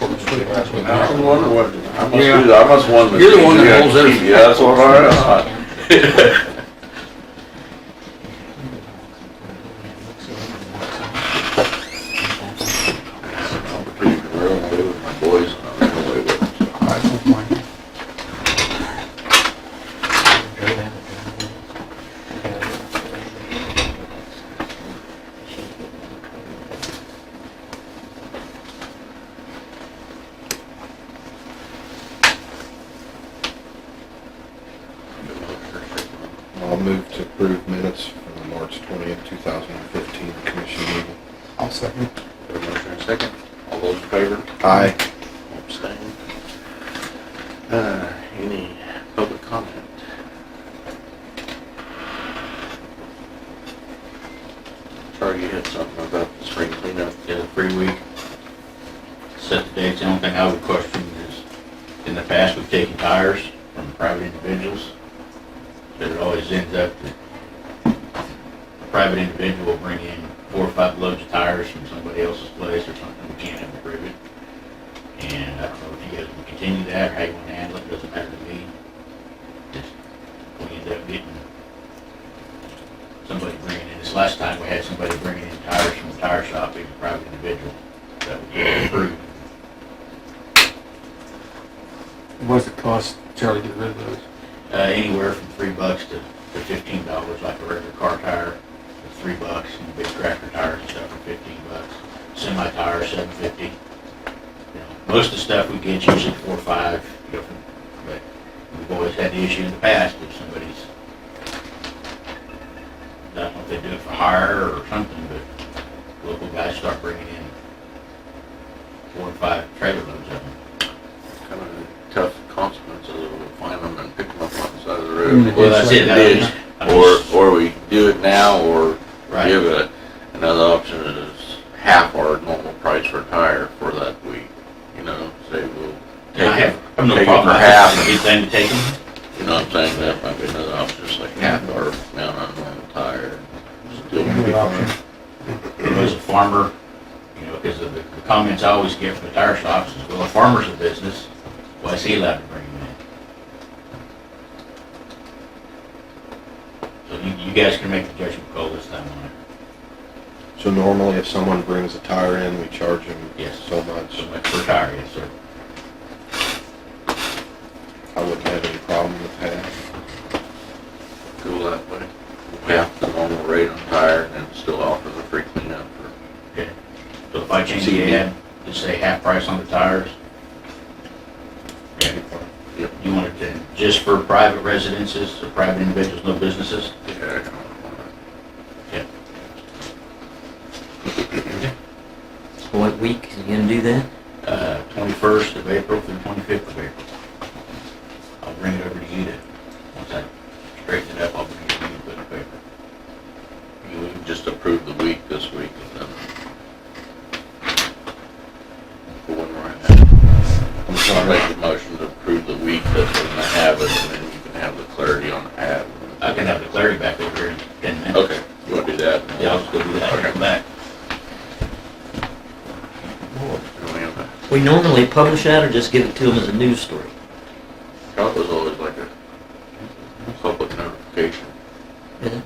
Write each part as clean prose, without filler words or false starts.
I wonder what, I must Yeah. do that, I must want to. You're the one that holds everything. Yeah, that's what I thought. I'm pretty real away with my boys, and I'm real away with them, so I I'll move to approve minutes from the March 20th, 2015 commission meeting. I'll second. Got a motion and a second. All those in favor? Aye. Abstain. Any public comment? Sorry, you had something about the spring cleanup. Yeah, the free week. Set the dates. The only thing I would question is, in the past, we've taken tires from private individuals, but it always ends up that a private individual will bring in 4 or 5 loads of tires from somebody else's place or something. We can't have to prove it. And I don't know if you guys will continue that or how you want to handle it. It doesn't matter to me. Just, we end up getting somebody bringing in, this last time we had somebody bringing in tires from the tire shop, even a private individual, that would get approved. What does it cost, Charlie, to get rid of those? Anywhere from $3 to $15, like a regular car tire, is $3, and big tractor tires and stuff are $15. Semi tire, $7.50. You know, most of the stuff we get usually 4 or 5, different, but we've always had the issue in the past if somebody's, I don't know if they do it for hire or something, but local guys start bringing in 4 or 5 trailer loads of them. Kind of a tough consequence of we'll find them and pick them up on the side of the road. Well, that's it. Ditch. Or we do it now, or Right. give it. Another option is half our normal price for a tire for that week. You know, say we'll And I take it, have no take it problem. for I half. think it's a good thing to take them. You know what I'm saying? That might be another option, just like half our amount on a normal tire. Still That'd be fine. You know, as a farmer, you know, because of the comments I always get from the tire shops is, well, a farmer's a business, why is he allowed to bring them in? So you guys can make the judgment call this time on it. So normally if someone brings a tire in, we charge them Yes. so much. So much per tire, yes, sir. I wouldn't have any problem with that. Go that way. Half the normal rate on tire and then still offer the free cleanup for. Okay. So if I change the ad, just say half price on the tires? Okay. Yep. You want it to, just for private residences, or private individuals, no businesses? Yeah, I don't want Okay. What week is he gonna do that? 21st of April through 25th of April. I'll bring it over to you to, once I straighten it up, I'll bring it to you and put it in the paper. You can just approve the week this week and then. For when we're in that. I'm I'll sorry. make the motion to approve the week that's when I have it, and then you can have the clarity on the ad. I can have the clarity back over here in 10 minutes. Okay, you wanna do that? Yeah, I'll just go do that and come back. You wanna have that? We normally publish that or just give it to him as a news story? That was always like a public notification, Is it?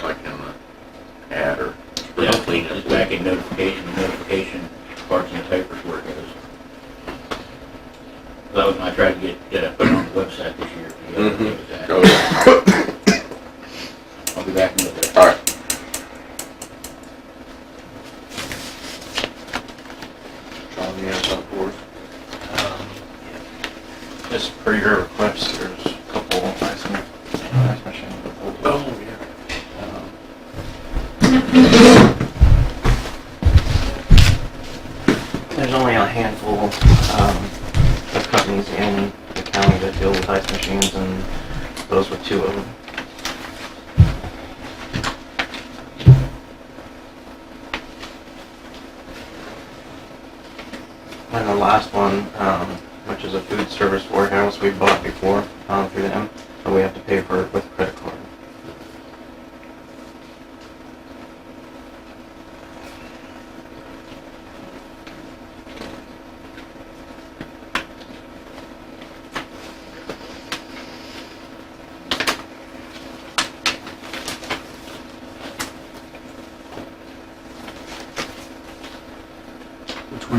like in the ad or. Yeah, it's back in notification, parts in the papers where it goes. That was when I tried to get put it on the website this year. You gotta do with that. Go ahead. I'll be back in a little bit. All right. John, you have something for us? Just per your request, there's a couple ice machine proposals. Oh, yeah. There's only a handful of companies in the county that deal with ice machines, and those were 2 of them. And the last one, which is a food service warehouse we bought before through them, but we have to pay for it with credit card.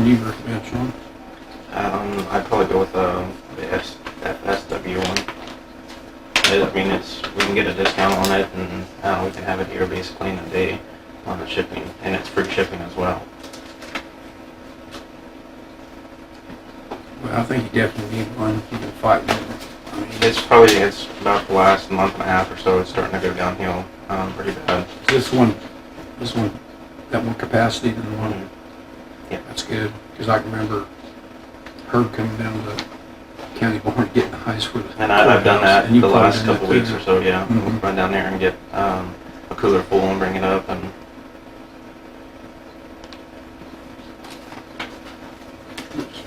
you recommend, Sean? I'd probably go with the FSW one. I mean, we can get a discount on it, and we can have it here basically in a day on the shipping, and it's free shipping as well. Well, I think you definitely need one. You've been fighting it. I mean, It's about the last month and a half or so. It's starting to go downhill pretty bad. this one, got more capacity than the one. Yeah. That's good, because I can remember Herb coming down to the county barn getting the ice for the And I've done that and you the probably last done couple that weeks too. or so. Yeah, Mhm. run down there and get a cooler full and bring it up and.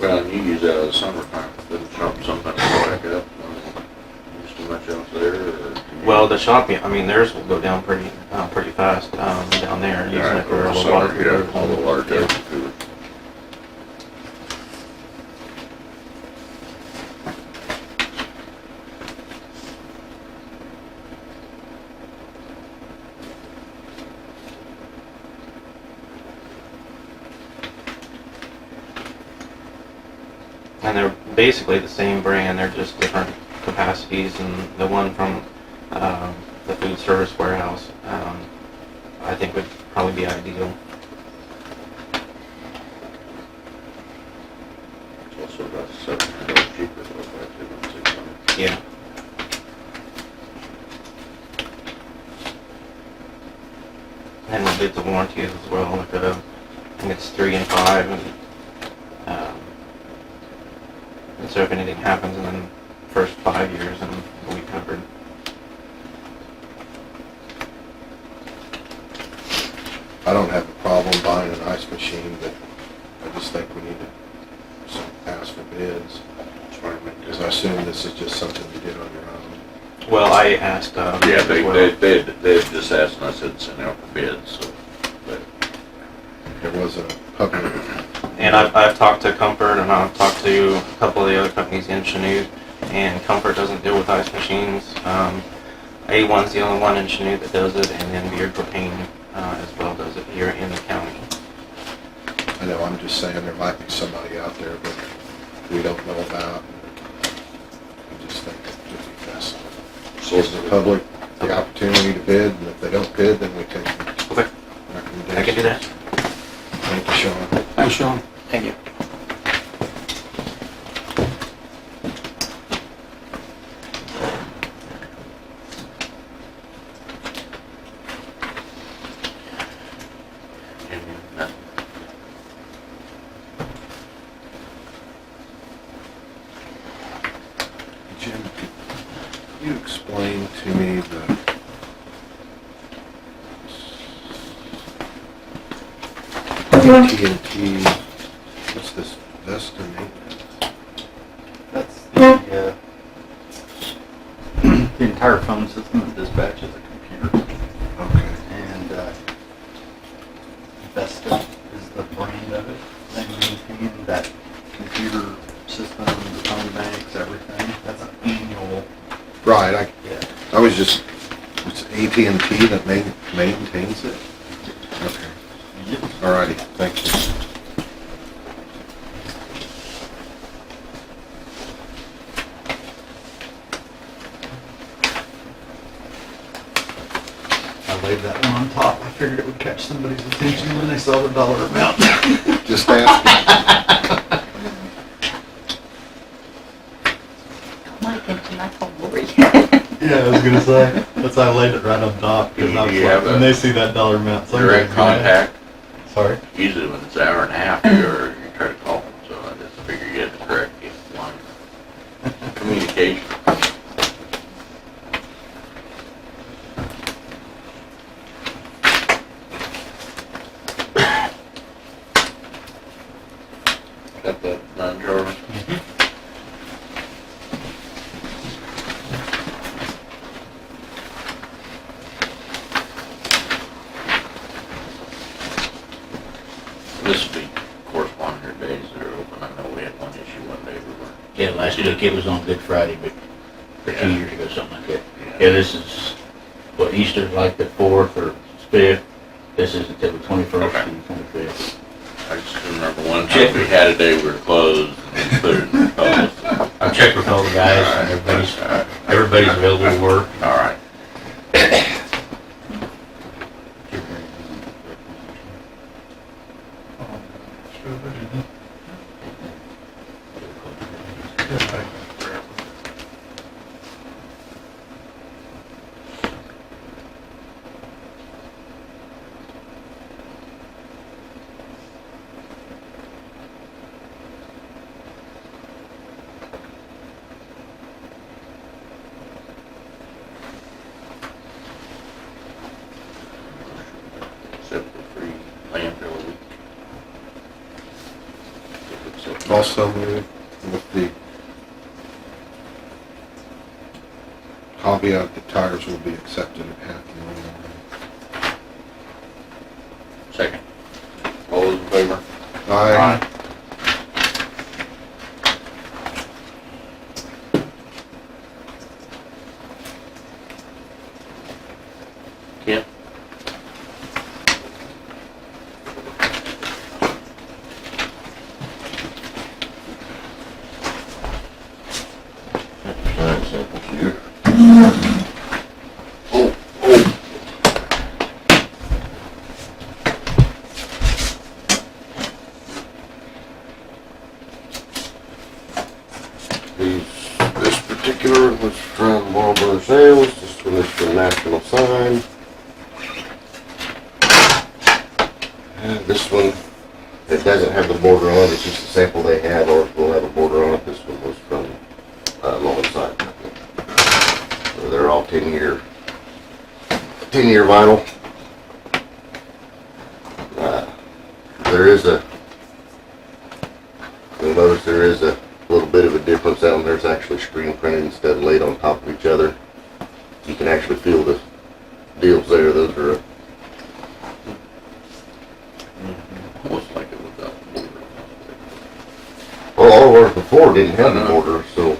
Well, and you use that in the summertime, then sometimes go back up, there's too much else there, or? Well, the shopping, I mean, theirs will go down pretty fast down there, using it for all the water coolers. All the water Yeah. coolers. And they're basically the same brand, they're just different capacities, and the one from the food service warehouse, I think would probably be ideal. It's also about $700 cheaper, so about $600. Yeah. And it's a warranty as well, like I think it's 3 and 5, and so if anything happens in the first 5 years, then we'll be covered. I don't have a problem buying an ice machine, but I just think we need to ask for bids. Because I assume this is just something you did on your own. Well, I asked, Yeah, as well. they just asked, and I said send out for bids, so, but, There was a public, And I've talked to Comfort, and I've talked to a couple of the other companies in Chanute, and Comfort doesn't deal with ice machines. A1's the only one in Chanute that does it, and then Beard Propane as well does it here in the county. I know, I'm just saying there might be somebody out there that we don't know about. I just think it would be best. Give the public the opportunity to bid, and if they don't bid, then we take the Okay, recommendation. I can do that. Thank you, Sean. Thanks, Sean. Thank you. Jim, could you explain to me the TNT, what's this, Vesta maintenance? That's the, the entire phone system that dispatches a computer. Okay. And Vesta is the brand of it. They maintain that computer system, the phone banks, everything. That's an annual. Right, Yeah. I was just, it's AT&T that maintains it? Okay. All righty, thank you. I laid that one on top. I figured it would catch somebody's attention when they saw the dollar amount. Just asking. My attention, I told Lori. Yeah, I was gonna say. That's why I laid it right on top. Because I was Do you like, have a when they see that dollar amount, so direct contact, Sorry. usually when it's an hour and a half, you try to call them, so I just figure you get the correct line. Communication. Got that done, Charlie? This will be corresponding to days that are open. I know we had one issue one day we were. Yeah, last week it was on Good Friday, but for 2 Yeah. years ago, something like that. Yeah, this is, what, Easter's like the 4th or 5th. This is until the 21st Okay. and 25th. I just remember one time we had a day we were closed and put it in the policy. I've checked with all the guys, and everybody's available to work. All right. Except for free landfill a week. Also with the caveat that tires will be accepted at half the line. Second. All those in favor? Aye. Kent? This particular was from Marlboro Sales, this one is from National Sign. And this one, it doesn't have the border on it, it's just a sample they have, ours will have a border on it. This one was from Long Sign Company. So they're all 10-year vinyl. There is you'll notice there is a little bit of a difference out there. It's actually screen printed instead of laid on top of each other. You can actually feel the deals there. Those are Almost like it without the border. well, all of ours before didn't have the border, so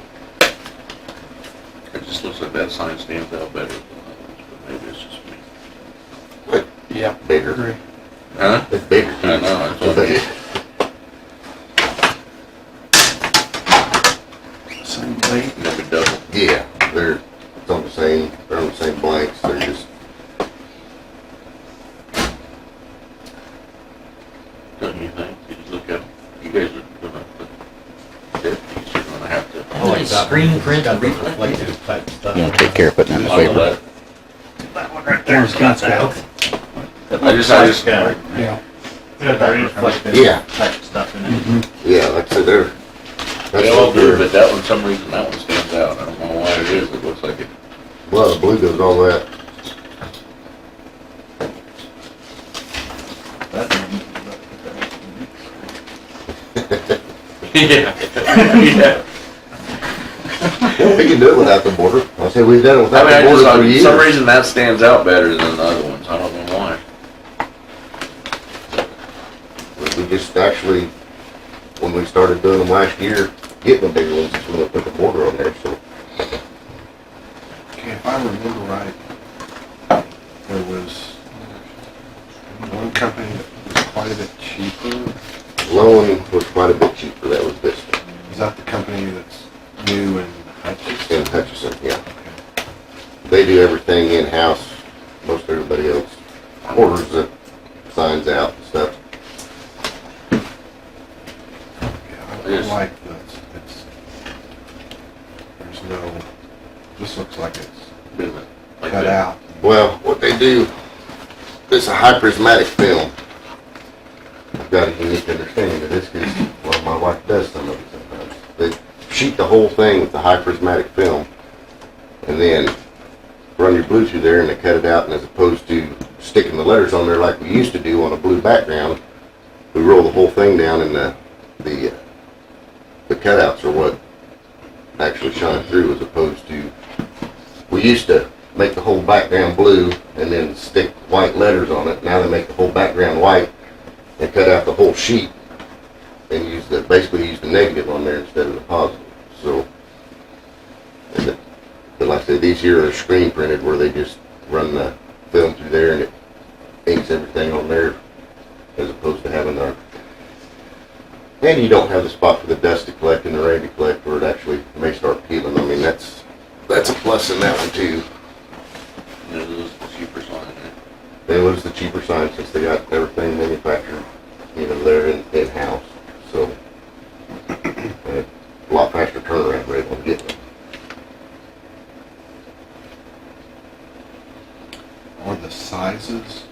It just looks like that sign stands out better than others, but maybe it's just me. Yeah. bigger. Agree. Huh? It's bigger. I know, that's what I mean. Same blade. Maybe double. Yeah, it's on the same, they're on the same blanks. They're just, Don't you think? You just look up, you guys are gonna, the deputies are gonna have to. Oh, it's screen print Got the reflective. reflective type stuff. You know, take care of putting that in the Model paper. that. That one right there. Scout Scout. I just, Yeah. Got that reflective Yeah. type stuff in it. Mm-hmm. yeah, like I said, that's they all what do, they're, but that one, some reason, that one stands out. I don't know why it is. It looks like it. well, the blue goes on that. Yeah. Yeah. Yeah, we can do it without the border. I say we've done it I without mean, I the just, border for for some years. reason that stands out better than the other ones. I don't know why. We just actually, when we started doing them last year, getting the bigger ones, is when we put the border on there, so. Okay, if I remember right, there was one company that was quite a bit cheaper. Lowen was quite a bit cheaper, that was this one. Is that the company that's new in Hutchinson? In Hutchinson, yeah. Okay. They do everything in-house, most everybody else orders the signs out and stuff. Yeah, I Yes. like this. There's no, this looks like it's Isn't it? Like cut that. out. Well, what they do, it's a high prismatic film. I've got a unique understanding of this because, well, my wife does some of it sometimes. They sheet the whole thing with the high prismatic film and then run your blue through there and they cut it out, and as opposed to sticking the letters on there like we used to do on a blue background, we roll the whole thing down and the cutouts are what actually shine through, as opposed to, we used to make the whole background blue and then stick white letters on it. Now they make the whole background white and cut out the whole sheet and basically use the negative on there instead of the positive. So, but like I said, these here are screen printed where they just run the film through there and it inks everything on there, as opposed to having our And you don't have the spot for the dust to collect and the rain to collect where it actually may start peeling. I mean, that's a plus in that one too. It is the cheaper sign, It was the cheaper sign since they got everything manufactured, you know, there in-house, so. And a lot faster turnaround rate on getting them. Are the sizes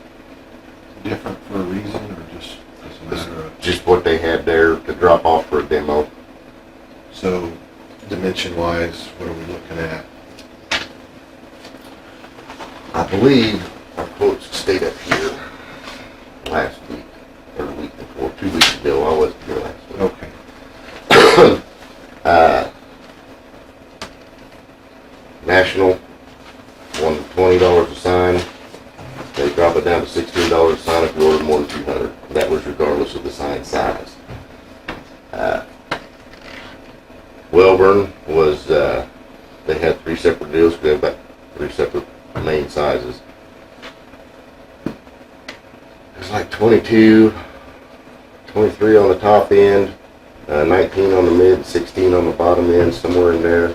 different for a reason, or just as a matter of, Just what they had there to drop off for a demo. so dimension-wise, what are we looking at? I believe our quotes stayed up here last week, or the week before, 2 weeks ago. I wasn't here last week. Okay. National, $120 a sign. They drop it down to $16 a sign if you order more than 200. That was regardless of the sign size. Welburn was, they had 3 separate deals, they had about 3 separate main sizes. It was like 22, 23 on the top end, 19 on the mid, 16 on the bottom end, somewhere in there.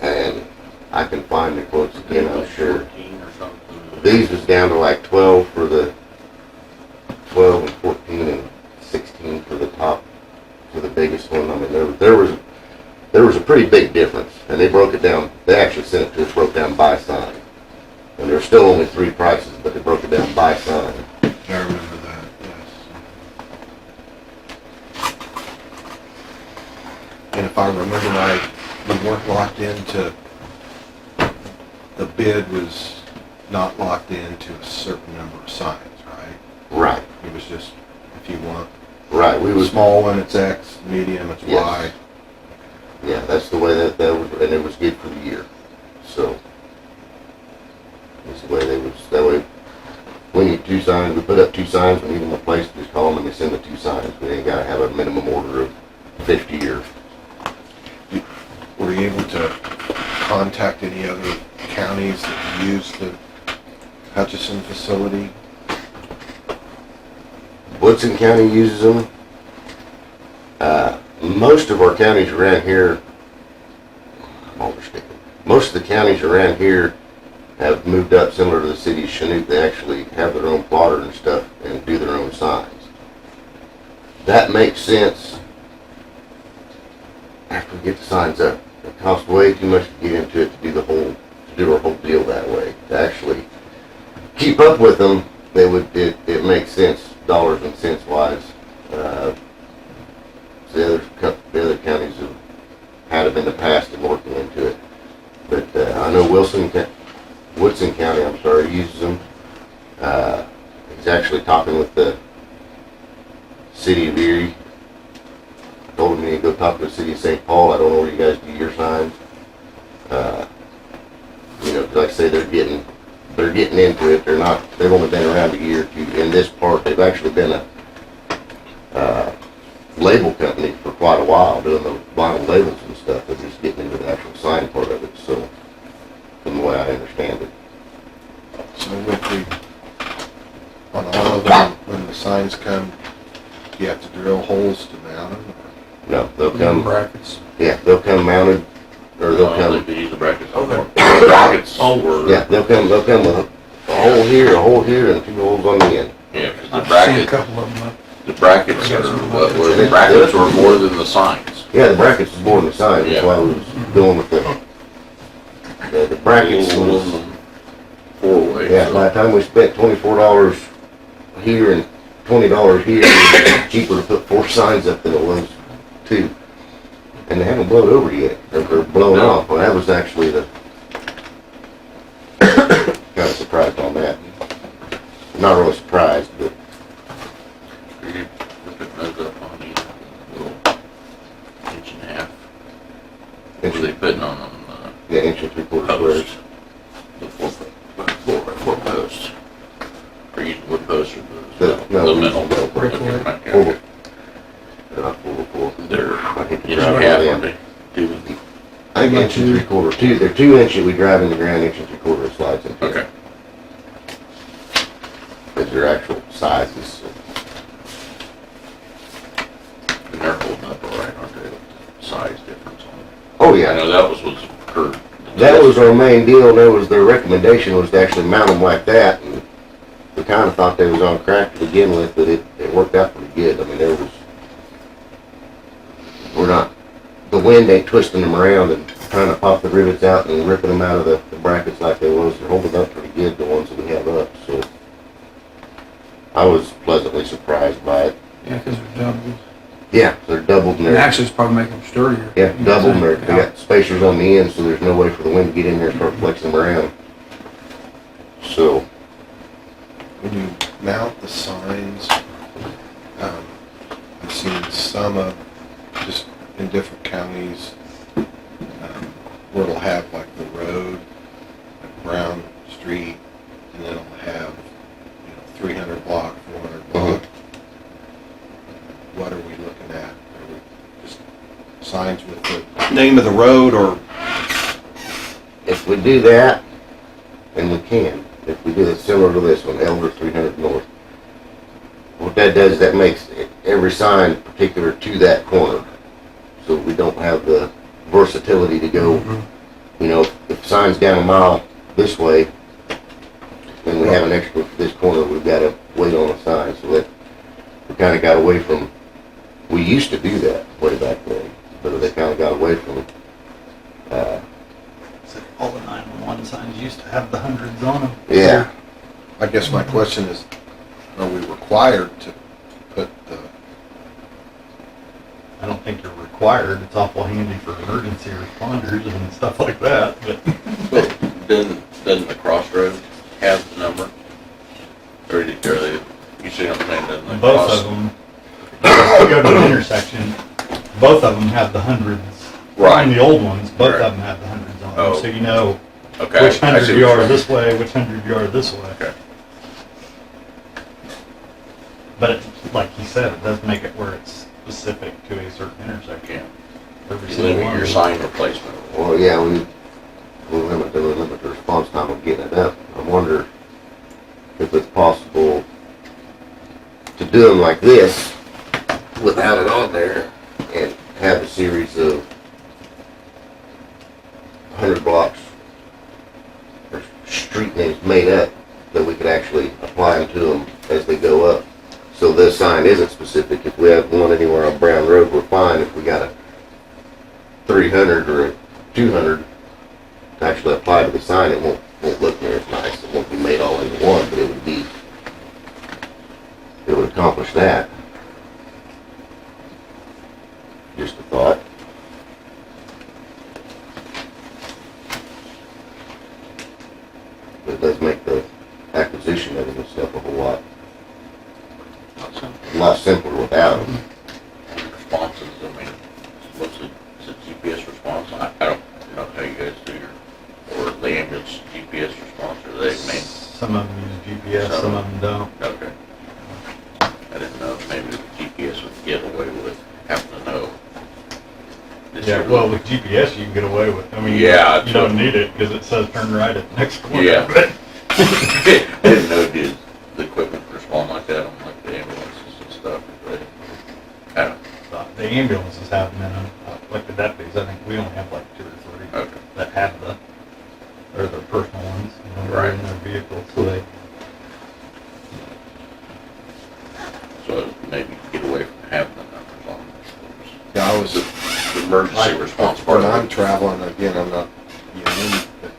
And I can find the quotes again, I'm sure. 14 or something. These was down to like 12 for the 12 and 14 and 16 for the top, for the biggest one. I mean, there was a pretty big difference, and they broke it down. They actually sent it to us, broke down by sign. And there's still only 3 prices, but they broke it down by sign. I remember that, yes. And if I remember right, we weren't locked into, the bid was not locked into a certain number of signs, right? Right, It was just, if you want right. We a was, small one, it's X, medium, it's Yes. Y. yeah, that's the way that was, and it was good for the year. So that's the way they was. That way, we need 2 signs. We put up 2 signs. We need them replaced. Just call them and they send the 2 signs. We ain't gotta have a minimum order of 50 or. Were you able to contact any other counties that use the Hutchison facility? Woodson County uses them. Most of our counties around here, I'm overstating. Most of the counties around here have moved up similar to the city of Chanute. They actually have their own plotter and stuff and do their own signs. That makes sense after we get the signs up. It costs way too much to get into it to do our whole deal that way. To actually keep up with them, it makes sense dollars and cents wise. The other counties have had them in the past and working into it. But I know Woodson County, uses them. He's actually talking with the city of Erie. Told me to go talk to the city of St. Paul. I don't know where you guys do your signs. You know, like I say, they're getting into it. They've only been around a year or 2 in this part. They've actually been a label company for quite a while, doing the vinyl labels and stuff. They're just getting into the actual sign part of it, so, from the way I understand it. So on all of them, when the signs come, you have to drill holes to mount them? No, they'll come, Brackets. yeah, they'll come mounted, or they'll They come, use the brackets. The brackets were. yeah, they'll come with a hole here, and 2 holes on the end. Yeah, 'cause the I've seen a bracket, couple of them up. the brackets are, the brackets were more than the signs. Yeah, the brackets is more than the sign, that's why I was going with the brackets. was- Aluminum 4-way. Yeah, by the time we spent $24 here and $20 here, it's cheaper to put 4 signs up than it was 2. And they haven't blown over yet, or they're blown No. off. Well, that was actually the, kind of surprised on that. Not really surprised, but You're putting those up on these little 1.5 inch. What are they putting on them? yeah, 1 3/4 squares. Posts. The 4 posts. Are you using wood posts or No, the we metal? use metal. Okay. 4 They're not 4x4. They're I hate to inch drive and a half, them. aren't they? 2 I think 1 3/4, 2. They're 2 inch that we drive in the ground, 1 3/4 slides into. Okay. Because their actual sizes. size difference on it. Oh, I yeah. know that was what's occurred. That was our main deal, that was their recommendation was to actually mount them like that, and we kinda thought they was on crack to begin with, but it worked out pretty good. I mean, we're not, the wind ain't twisting them around and trying to pop the rivets out and ripping them out of the brackets like they was. They're holding up pretty good, the ones that we have up, so I was pleasantly surprised by it. Yeah, because they're doubled. Yeah, they're doubled and And they're, actually, it's probably making them sturdier. yeah, doubled and they Yeah. got spacers on the end, so there's no way for the wind to get in there and start flexing them around. So, When you mount the signs, I've seen some of, just in different counties, where it'll have like the road, like Brown Street, and then it'll have, 300 block, 400 block. What are we looking at? Are we just signs with the name of the road, or? if we do that, and we can, if we do it similar to this one, Elder 300 North, what that does is that makes every sign particular to that corner. So we don't have the versatility to go, if sign's down a mile this way, and we have an extra for this corner, we've got to wait on a sign. So that we kind of got away from, we used to do that way back then, but they kind of got away from it. So all the 911 signs used to have the hundreds on them. Yeah. I guess my question is, are we required to put the, I don't think you're required. It's awful handy for emergency responders and stuff like that, but Doesn't the crossroad have the number? Or you see what I'm saying, doesn't the both cross? of them, if you go to an intersection, both of them have the hundreds. Right. On the old ones, both Right. of them have the hundreds on them, Oh. so you know Okay. which I 100 see what you you're are saying. this way, which 100 you are this way. Okay. But it, like he said, it does make it where it's specific to a certain intersection. Yeah. Every You single limit one. your sign replacement. Well, yeah, we limit the response time of getting it up. I wonder if it's possible to do them like this without it on there and have a series of 100 blocks or street names made up that we could actually apply them to them as they go up. So this sign isn't specific. If we have one anywhere on Brown Road, we're fine. If we got a 300 or a 200 to actually apply to the sign, it won't look near as nice. It won't be made all into one, but it would accomplish that. Just a thought. But it does make the acquisition of it and stuff a whole lot simpler without them. Responses, I mean, what's it, is it GPS response? I don't know how you guys do your, or the ambulance GPS response, or they may, Some of them use GPS, some of them don't. okay. I didn't know if maybe the GPS would get away with having to know. This Yeah, year- well, with GPS you can get away with. I mean, Yeah, you don't need it because it says turn right at the next corner. Yeah. But I didn't know, did the equipment respond like that on like the ambulances and stuff, but I don't, the ambulances have them in them. Like the deputies, I think we only have like 2 or 3 okay. that have or their personal ones, they're Right. in their vehicles, so they. So maybe get away from having the numbers on yeah, I was, the emergency response part when of I'm it. traveling, again, I'm not union, but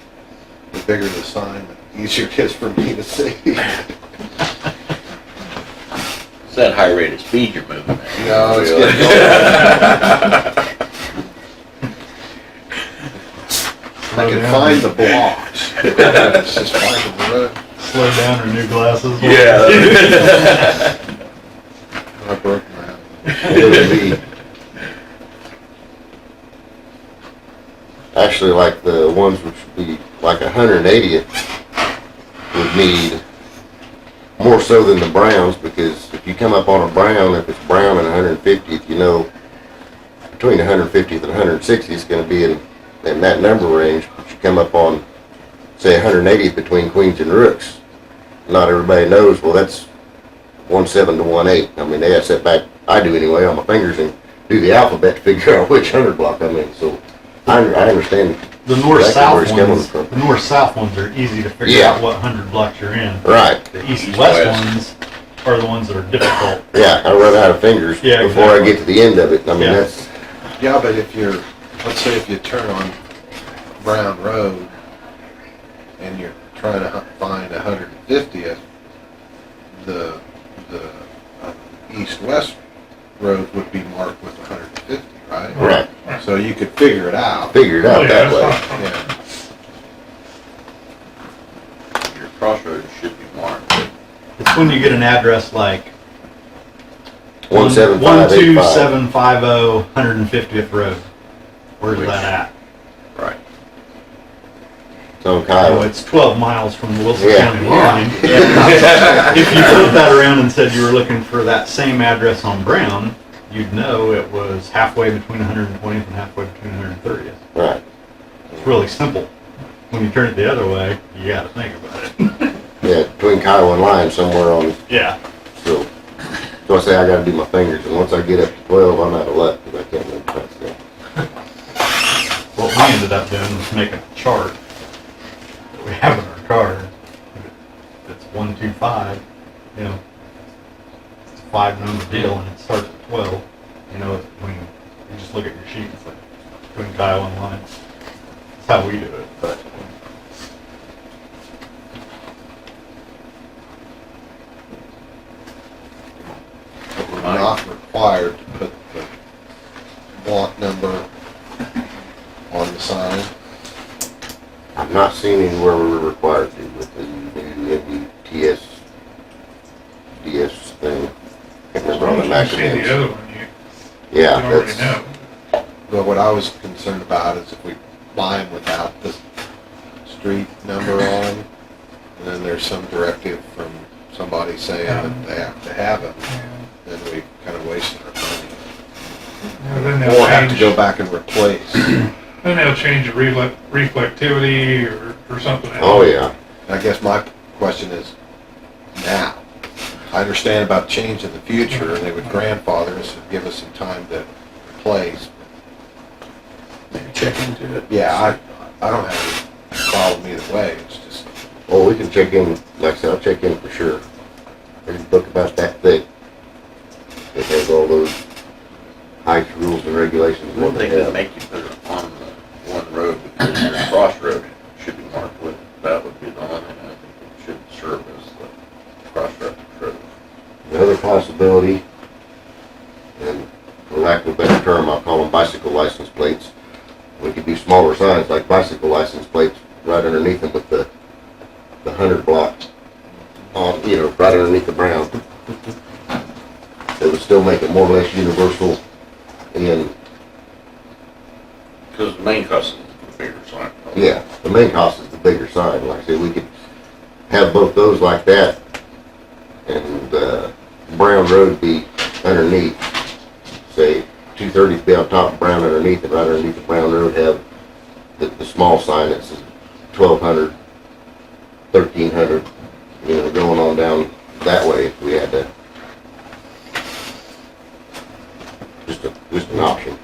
the bigger the sign, the easier it is for me to see. It's that high rate of speed you're moving at. No, it's Really. I can find the blocks. It's just finding the road. Slow down or new glasses. Yeah. I broke my, It would be actually like the ones which would be like 180th would need more so than the Browns, because if you come up on a Brown, if it's Brown and 150th, you know between 150th and 160th is going to be in that number range. But you come up on say 180th between Queens and Rooks, not everybody knows, well that's 17 to 18. I mean, they have set back, I do anyway, on my fingers, and do the alphabet to figure out which 100 block I'm in, so I understand. The Exactly where north-south it's coming ones, from. the north-south ones are easy to figure Yeah. out what 100 blocks you're in. Right, The East-west. east-west ones are the ones that are difficult. yeah, I run out of fingers Yeah, before I exactly. get to the end of it, I mean, Yeah. that's, Yeah, but if you're, let's say if you turn on Brown Road and you're trying to find 150th, the east-west road would be marked with 150, right? right, So you could figure it out. figure it out that way. Yeah. Your crossroads should be marked, but It's when you get an address like 17585. 12750 150th Road. Where's Which- that at? right. So Oh, Kyle, it's 12 miles from the Wilson Yeah. County line. If you flipped that around and said you were looking for that same address on Brown, you'd know it was halfway between 120th and halfway between 130th. right, It's really simple. When you turn it the other way, you gotta think about it. yeah, between Kyle and Lyon somewhere on, Yeah. so I say I gotta do my fingers, and once I get up to 12, I'm out of luck, because I can't move past that. What we ended up doing was making a chart that we have in our card. It's 125, you know, it's a 5-number deal and it starts at 12. You know, when you just look at your sheet, it's like between Kyle and Line. That's how we do it, but. But we're not required to put the block number on the sign. I've not seen anywhere we're required to with the new MDTS DS thing. Can't remember all the You see the acronyms. other one, you Yeah, already that's, know. But what I was concerned about is if we buy them without the street number on them, and then there's some directive from somebody saying that they have to have them, then we kind of wasted our money. And then Or they'll have to change, go back and replace. then they'll change the reflectivity or something else. oh yeah, I guess my question is now. I understand about change in the future, and they would grandfather us and give us some time to replace. Maybe check into it. Yeah, I don't have any problem either way, it's just, well, we can check in, like I said, I'll check in for sure. There's a book about that thick. It has all those height rules and regulations, One what they thing that have. make you put it on the one road, because your crossroad should be marked with, that would be the only thing I think it should serve as the crossroad. The other possibility, and for lack of a better term, I'll call them bicycle license plates. We could do smaller signs like bicycle license plates right underneath them with the 100 block on, you know, right underneath the brown. It would still make it more or less universal in, Because the main cost is the bigger sign. yeah, the main cost is the bigger sign. Like I said, we could have both those like that and, Brown Road be underneath, say, 230 be on top, Brown underneath, and right underneath the Brown Road have the small sign that says 1200, 1300, you know, going on down that way if we had to. Just an option.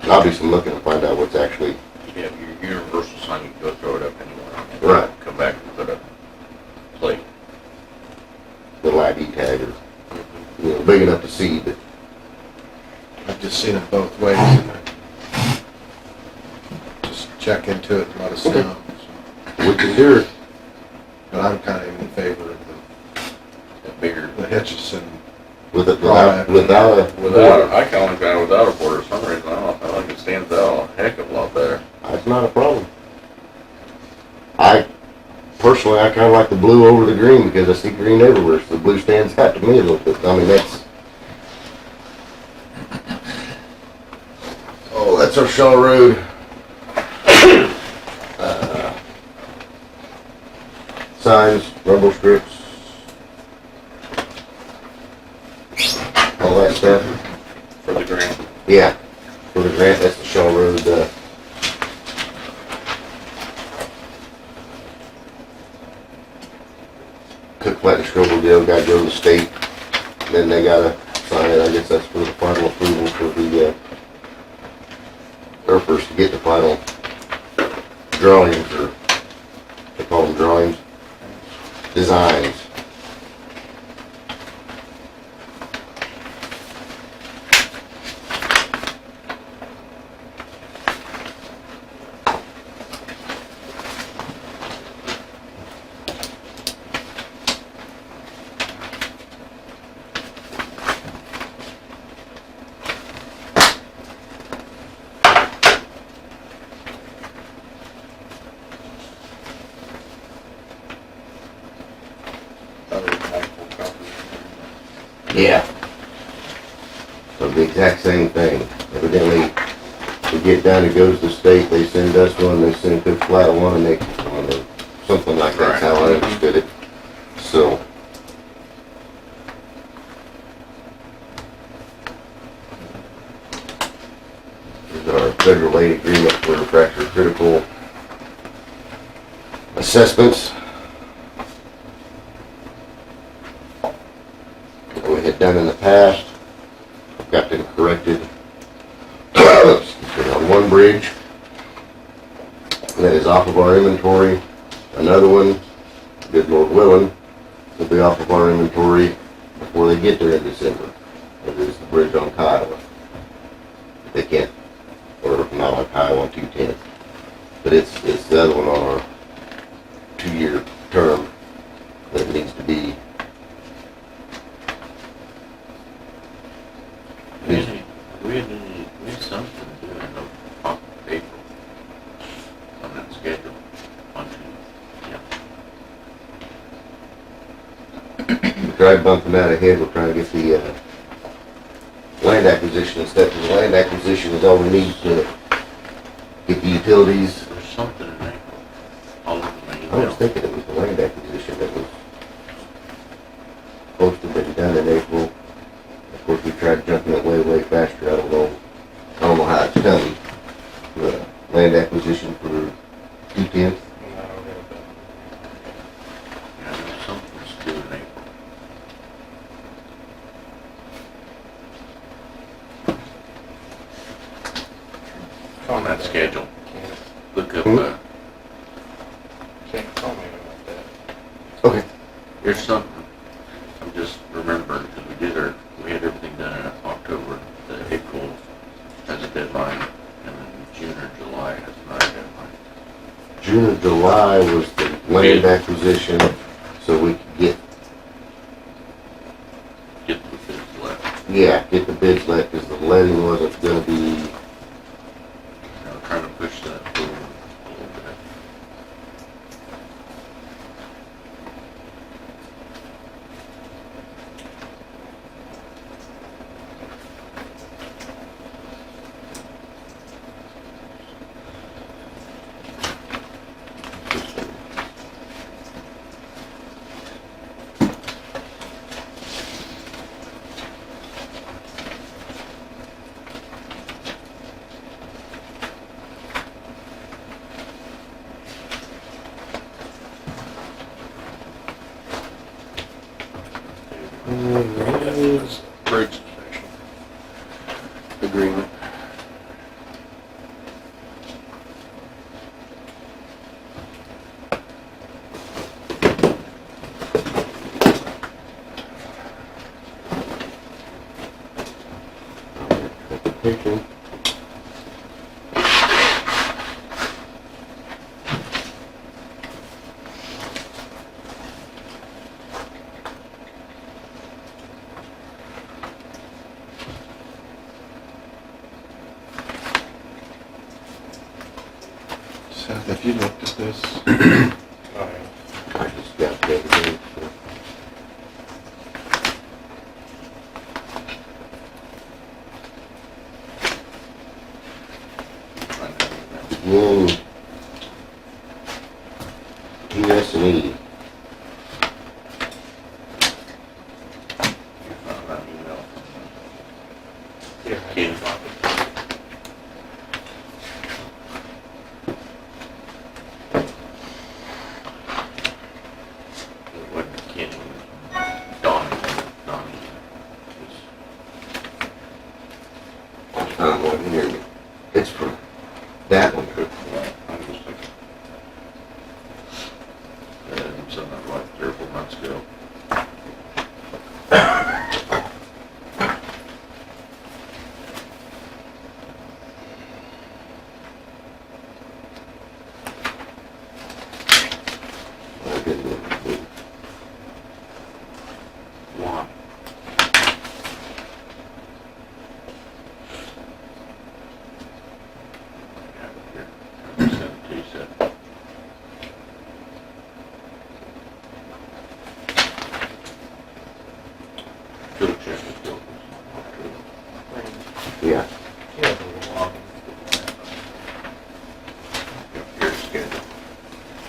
And I'll do some looking to find out what's actually, You have your universal sign, you can go throw it up anywhere. Right. Come back and put a plate. little ID tag or, you know, big enough to see, but I've just seen them both ways, and just check into it and let us know. we can do it. But I'm kind of in favor of That bigger. the Hitchison. Without I can only find without a border for some reason. I think it stands out a heck of a lot better. That's not a problem. Personally, I kinda like the blue over the green because I see green everywhere, so the blue stands out to me a little bit. I mean, that's our Shaw Road. Signs, rumble strips, all that stuff. For the grant. Yeah, for the grant, that's the Shaw Road, Cook Flat and Strobel deal, gotta go to the state, then they gotta sign it, I guess that's for the final approval for the, or first to get the final drawings, or they call them drawings, designs. Yeah. So the exact same thing. Evidently, we get done, it goes to state, they send us one, they send Cook Flat one, and they, one, or something like that's how I understood it. So. Here's our federal aid agreement for fracture critical assessments. That we had done in the past. I've got them corrected on one bridge that is off of our inventory. Another one, good Lord willing, will be off of our inventory before they get there in December. It is the bridge on Kiowa. They can't, or not on Kiowa, on 210. But it's the other one on our 2-year term that needs to be. We had something to do in April on that schedule. We tried bumping that ahead, we're trying to get the land acquisition and stuff, because land acquisition is all we need to get the utilities. There's something in April. All over my I was email. thinking it was the land acquisition that was supposed to have been done in April. Of course, we tried jumping it way faster, I don't know how it's done. The land acquisition for 210. Yeah, there's something to do in April. On that schedule. Look up, Can't tell me about that. Okay. there's something, I'm just remembering, because we had everything done in October, the April has a deadline, and then June or July has another deadline. June or July was the land acquisition, so we could get Get the bids left. get the bids let, because the letting wasn't gonna be, Trying to push that forward a little bit. Bridge inspection agreement. picture. Seth, have you looked at this? I just got the other day, so. One, US and E. You found that email. Yeah. Ken. It wasn't Ken, it was Donnie. Donnie. couldn't hear me. It's for that one. I'm just thinking. Something like 3 or 4 months ago. I didn't look at it. One. I'm just gonna tease that. Field check is built. Yeah. Here's schedule.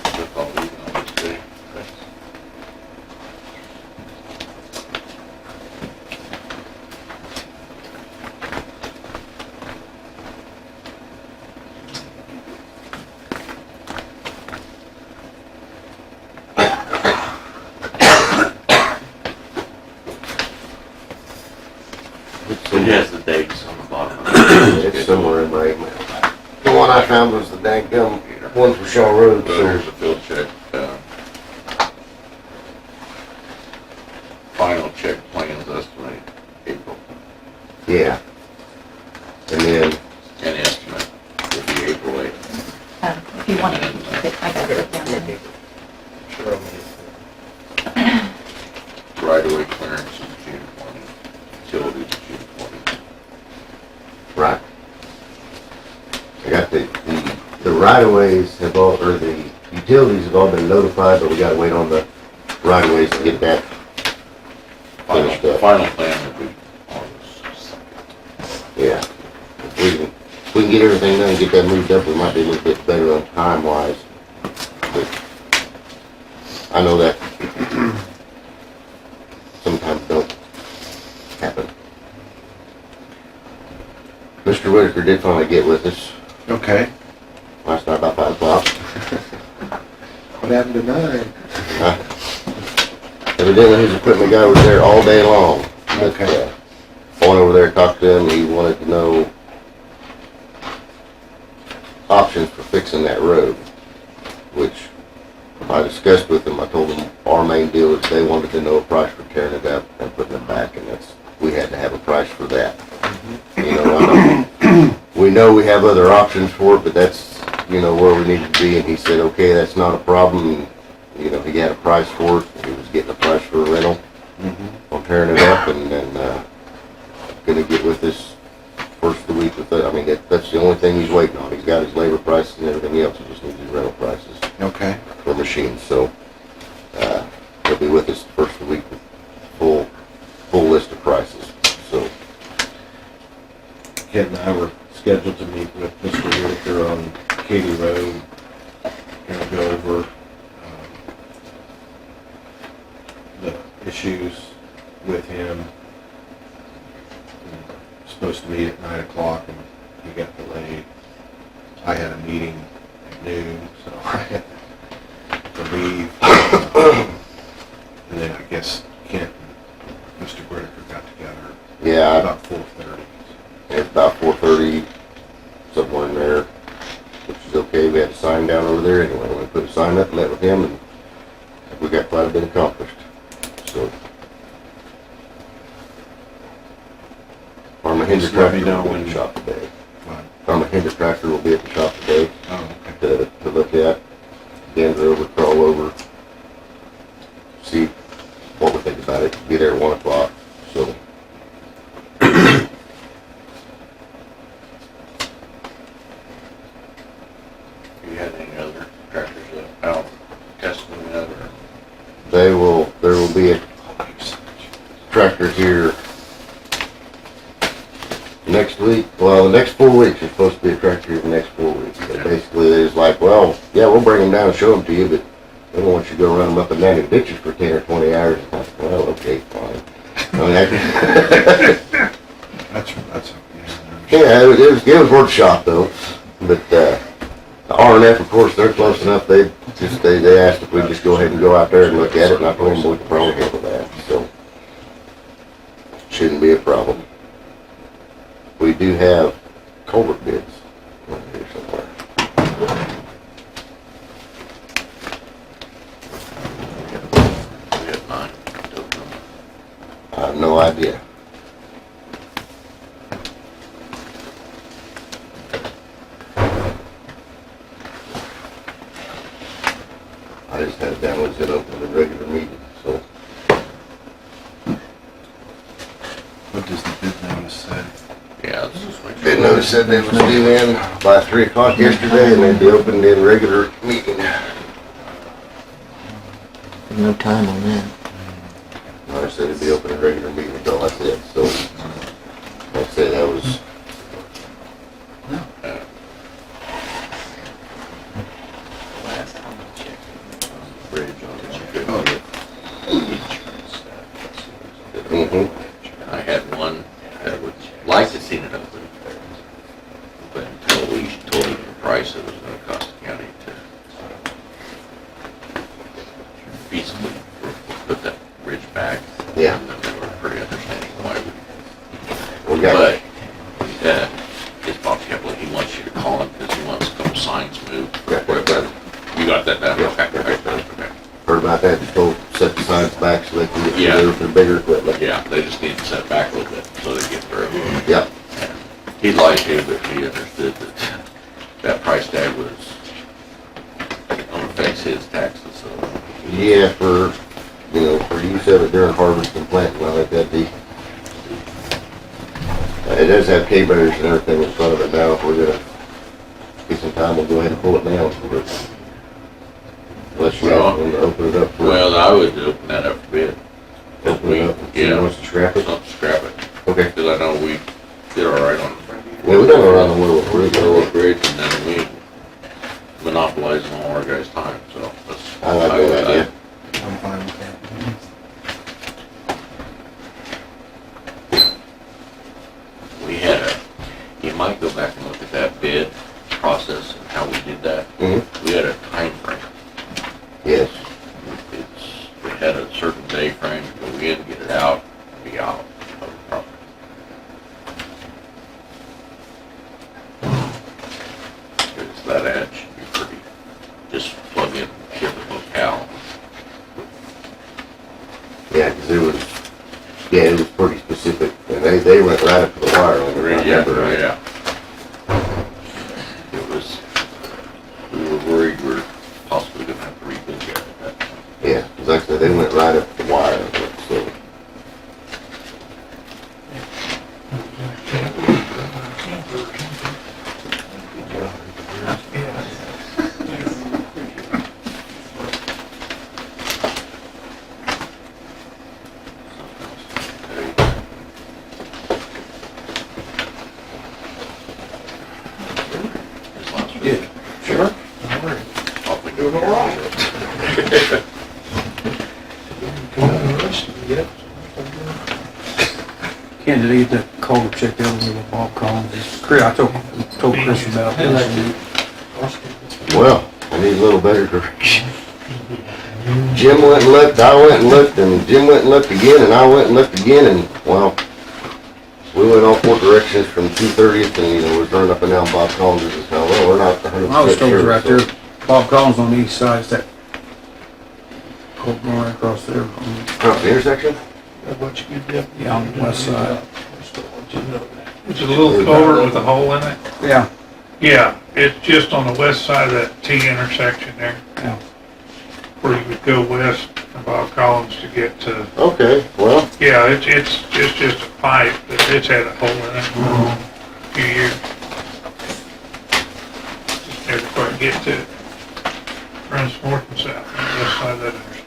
That's all we can on this day. It has the dates on the bottom of it. It's somewhere in my email. The one I found was the dadgum one for Shaw Road, So so, there's a field check, final check plans estimated April, yeah. And then, and estimate will be April 8th. If you want to keep it, I got it down there. Right away clearance is June 20, utilities June 20. right. I got the right-of-ways have all, or the utilities have all been notified, but we gotta wait on the right-of-ways to get that finished The up. final plan will be August 2nd. Yeah. If we can get everything done and get that moved up, we might be a little bit better on time-wise. But I know that sometimes don't happen. Mr. Whitaker did finally get with us Okay. last night about 5 o'clock. What happened tonight? Evidently his equipment guy was there all day long. Okay. Went over there, talked to him, he wanted to know options for fixing that road, which I discussed with him. I told him our main deal is they wanted to know a price for tearing it up and putting it back, and we had to have a price for that. You know, we know we have other options for it, but that's, where we need to be, and he said, okay, that's not a problem. And, he had a price for it, he was getting a price for a rental on tearing it up, and then, gonna get with us first of the week with that. I mean, that's the only thing he's waiting on. He's got his labor prices and everything else, he just needs his rental prices Okay. for machines, so, he'll be with us the first of the week with full list of prices, so. Kid and I were scheduled to meet with Mr. Whitaker on Katy Road. Gonna go over the issues with him. Supposed to meet at 9 o'clock and he got delayed. I had a meeting at noon, so I had to leave. And then I guess Kent and Mr. Whitaker got together Yeah, about 4:30. it's about 4:30, somewhere in there, which is okay. We had a sign down over there anyway. We put a sign up, met with him, and we got quite a bit accomplished, so. Our Mahindra Just let me tractor know will be when at the shop today. But, Our Mahindra tractor will be at the shop today oh, okay. to look at, gander over, crawl over, see what we think about it. Be there at 1 o'clock, so. Have you had any other tractors out testing it, or? There will be a tractor here next week. Well, the next 4 weeks, there's supposed to be a tractor here the next 4 weeks. But basically, they was like, well, yeah, we'll bring them down and show them to you, but we don't want you to go run them up and down the ditches for 10 or 20 hours. And I said, well, okay, fine. I mean, That's okay. yeah, it was worth a shot though. But the R&F, of course, they're close enough. They asked if we'd just go ahead and go out there and look at it, and I told them we could probably handle that. So shouldn't be a problem. We do have culvert bids. Right here somewhere. We had 9. Don't know. I have no idea. I just had it down when it opened the regular meeting, so. What does the bid notice say? Yeah, let's just make sure. Bid notice said they was due in by 3 o'clock yesterday and they'd be opened in regular meeting. No time on that. I said it'd be open in regular meeting, that's all I said, so. Like I said, that was, Last time I checked on the bridge on it, you could get insurance stuff. mm-hmm, I had one that would like to see it open, but until we told him the price it was gonna cost the county to feasibly put that bridge back. Yeah. And they were pretty understanding why we, we got, but, it's Bob Kepley, he wants you to call him because he wants a couple signs moved. got that done. You got that down? Yeah, Okay, got that done. okay. Heard about that, just go set the signs back so they can get Yeah. through for bigger equipment. Yeah, they just need to set it back a little bit so they get through. Yep, And he lied to, but he understood that that price tag was, gonna affect his taxes, so. yeah, for, you know, for use of it during harvest and planting, I think that'd be. It does have K-bearers and everything in front of it now, if we're gonna get some time, we'll go ahead and pull it down. Unless you want to open it up for. Well, I would open that up a bit. Open it up, and see who wants to scrap it? Something scrap it, Okay. because I know we did all right on Yeah, we done around the Willow Bridge. the Little Bridge, and then we monopolizing all our guys' time, so that's. I like that idea. I'm fine with that. We had you might go back and look at that bid process and how we did that. Mm-hmm. We had a time frame. Yes. We had a certain day frame, but we had to get it out, and be out of the property. Because that ad should be pretty, just plug in, ship it locale. Yeah, 'cause it was pretty specific, and they went right up to the wire on it. I remember, right? Yeah. It was, we were worried we're possibly gonna have to rebid that at that point. Yeah, 'cause like I said, they went right up to the wire on it, so. Yeah, Sure. awfully good. All right. Ken, did he get that culvert checked out with Bob Collins? Chris, I told Chris about this. Well, I need a little better direction. Jim went and looked, I went and looked, and Jim went and looked again, and I went and looked again, and, well, we went all 4 directions from 230th, and, you know, we're turning up and down Bob Collins' now, well, we're not 100% I was told it was sure, right so- there. Bob Collins on the east side, it's that culvert going right across there. Across the intersection? Yeah, on the west side. It's a little culvert with a hole in it. Yeah, Yeah, it's just on the west side of that T intersection there, yeah. where you would go west from Bob Collins to get to, Okay, well, yeah, it's just a pipe, but it's had a hole in it for a few years. Just never quite get to it. Runs north and south on the west side of that intersection.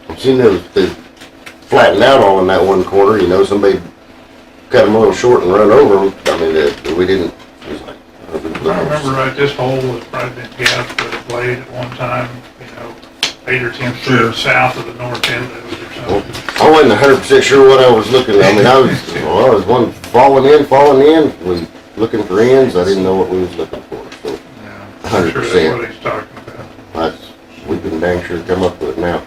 I've seen they flattened out all in that one corner, you know, somebody cut them a little short and run over them. I mean, we didn't, it was like. If I remember right, this hole has probably been gapped with a blade at one time, you know, 8 or 10 foot south of the north end of it or Well, something. I wasn't 100% sure what I was looking at. I mean, I was one falling in, was looking for ends. I didn't know what we was looking for, so I'm sure that's 100%. what he's talking about. That's, can dang sure come up with it now.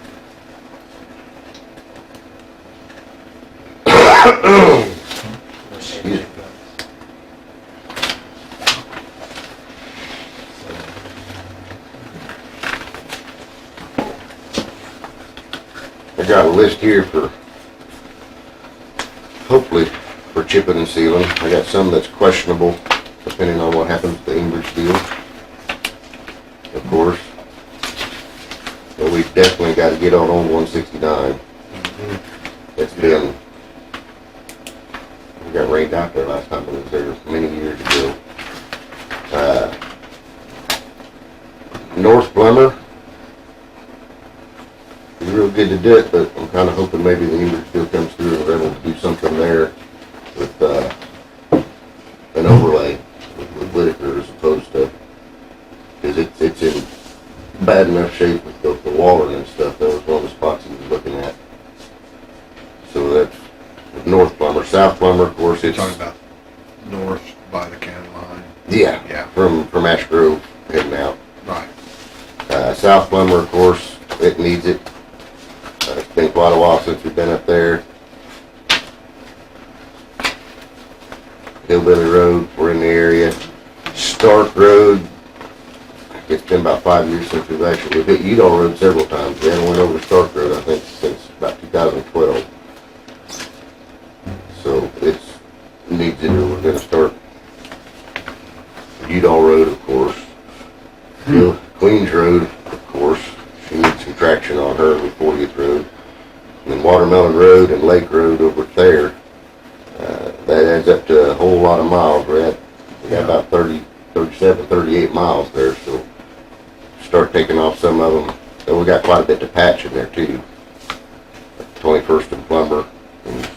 Excuse me. I got a list here for, hopefully, for chipping and sealing. I got some that's questionable, depending on what happens with the Enbridge deal. Of course. But we definitely got to get on 169. It's been, we got rained out there last time I was there many years ago. North Plummer, it's real good to do it, but I'm kind of hoping maybe the Enbridge deal comes through and we're able to do something there with an overlay with Whitaker as opposed to, because it's in bad enough shape with the water and stuff. That was one of the spots he was looking at. So that's North Plummer. South Plummer, of course, You're it's... talking about north by the county line? Yeah, Yeah. from Ash Grove heading out. Right. South Plummer, of course, it needs it. It's been quite a while since we've been up there. Hillbilly Road, we're in the area. Stark Road, it's been about 5 years since we've hit Udall Road several times. We haven't went over Stark Road, I think, since about 2012. So it's needs it, or we're gonna start Udall Road, of course. Queens Road, of course, she needs some traction on her with 40th Road. And then Watermelon Road and Lake Road over there, that adds up to a whole lot of miles. We got about 30, 37, 38 miles there, so start taking off some of them. And we got quite a bit to patch in there too. 21st and Plumber, and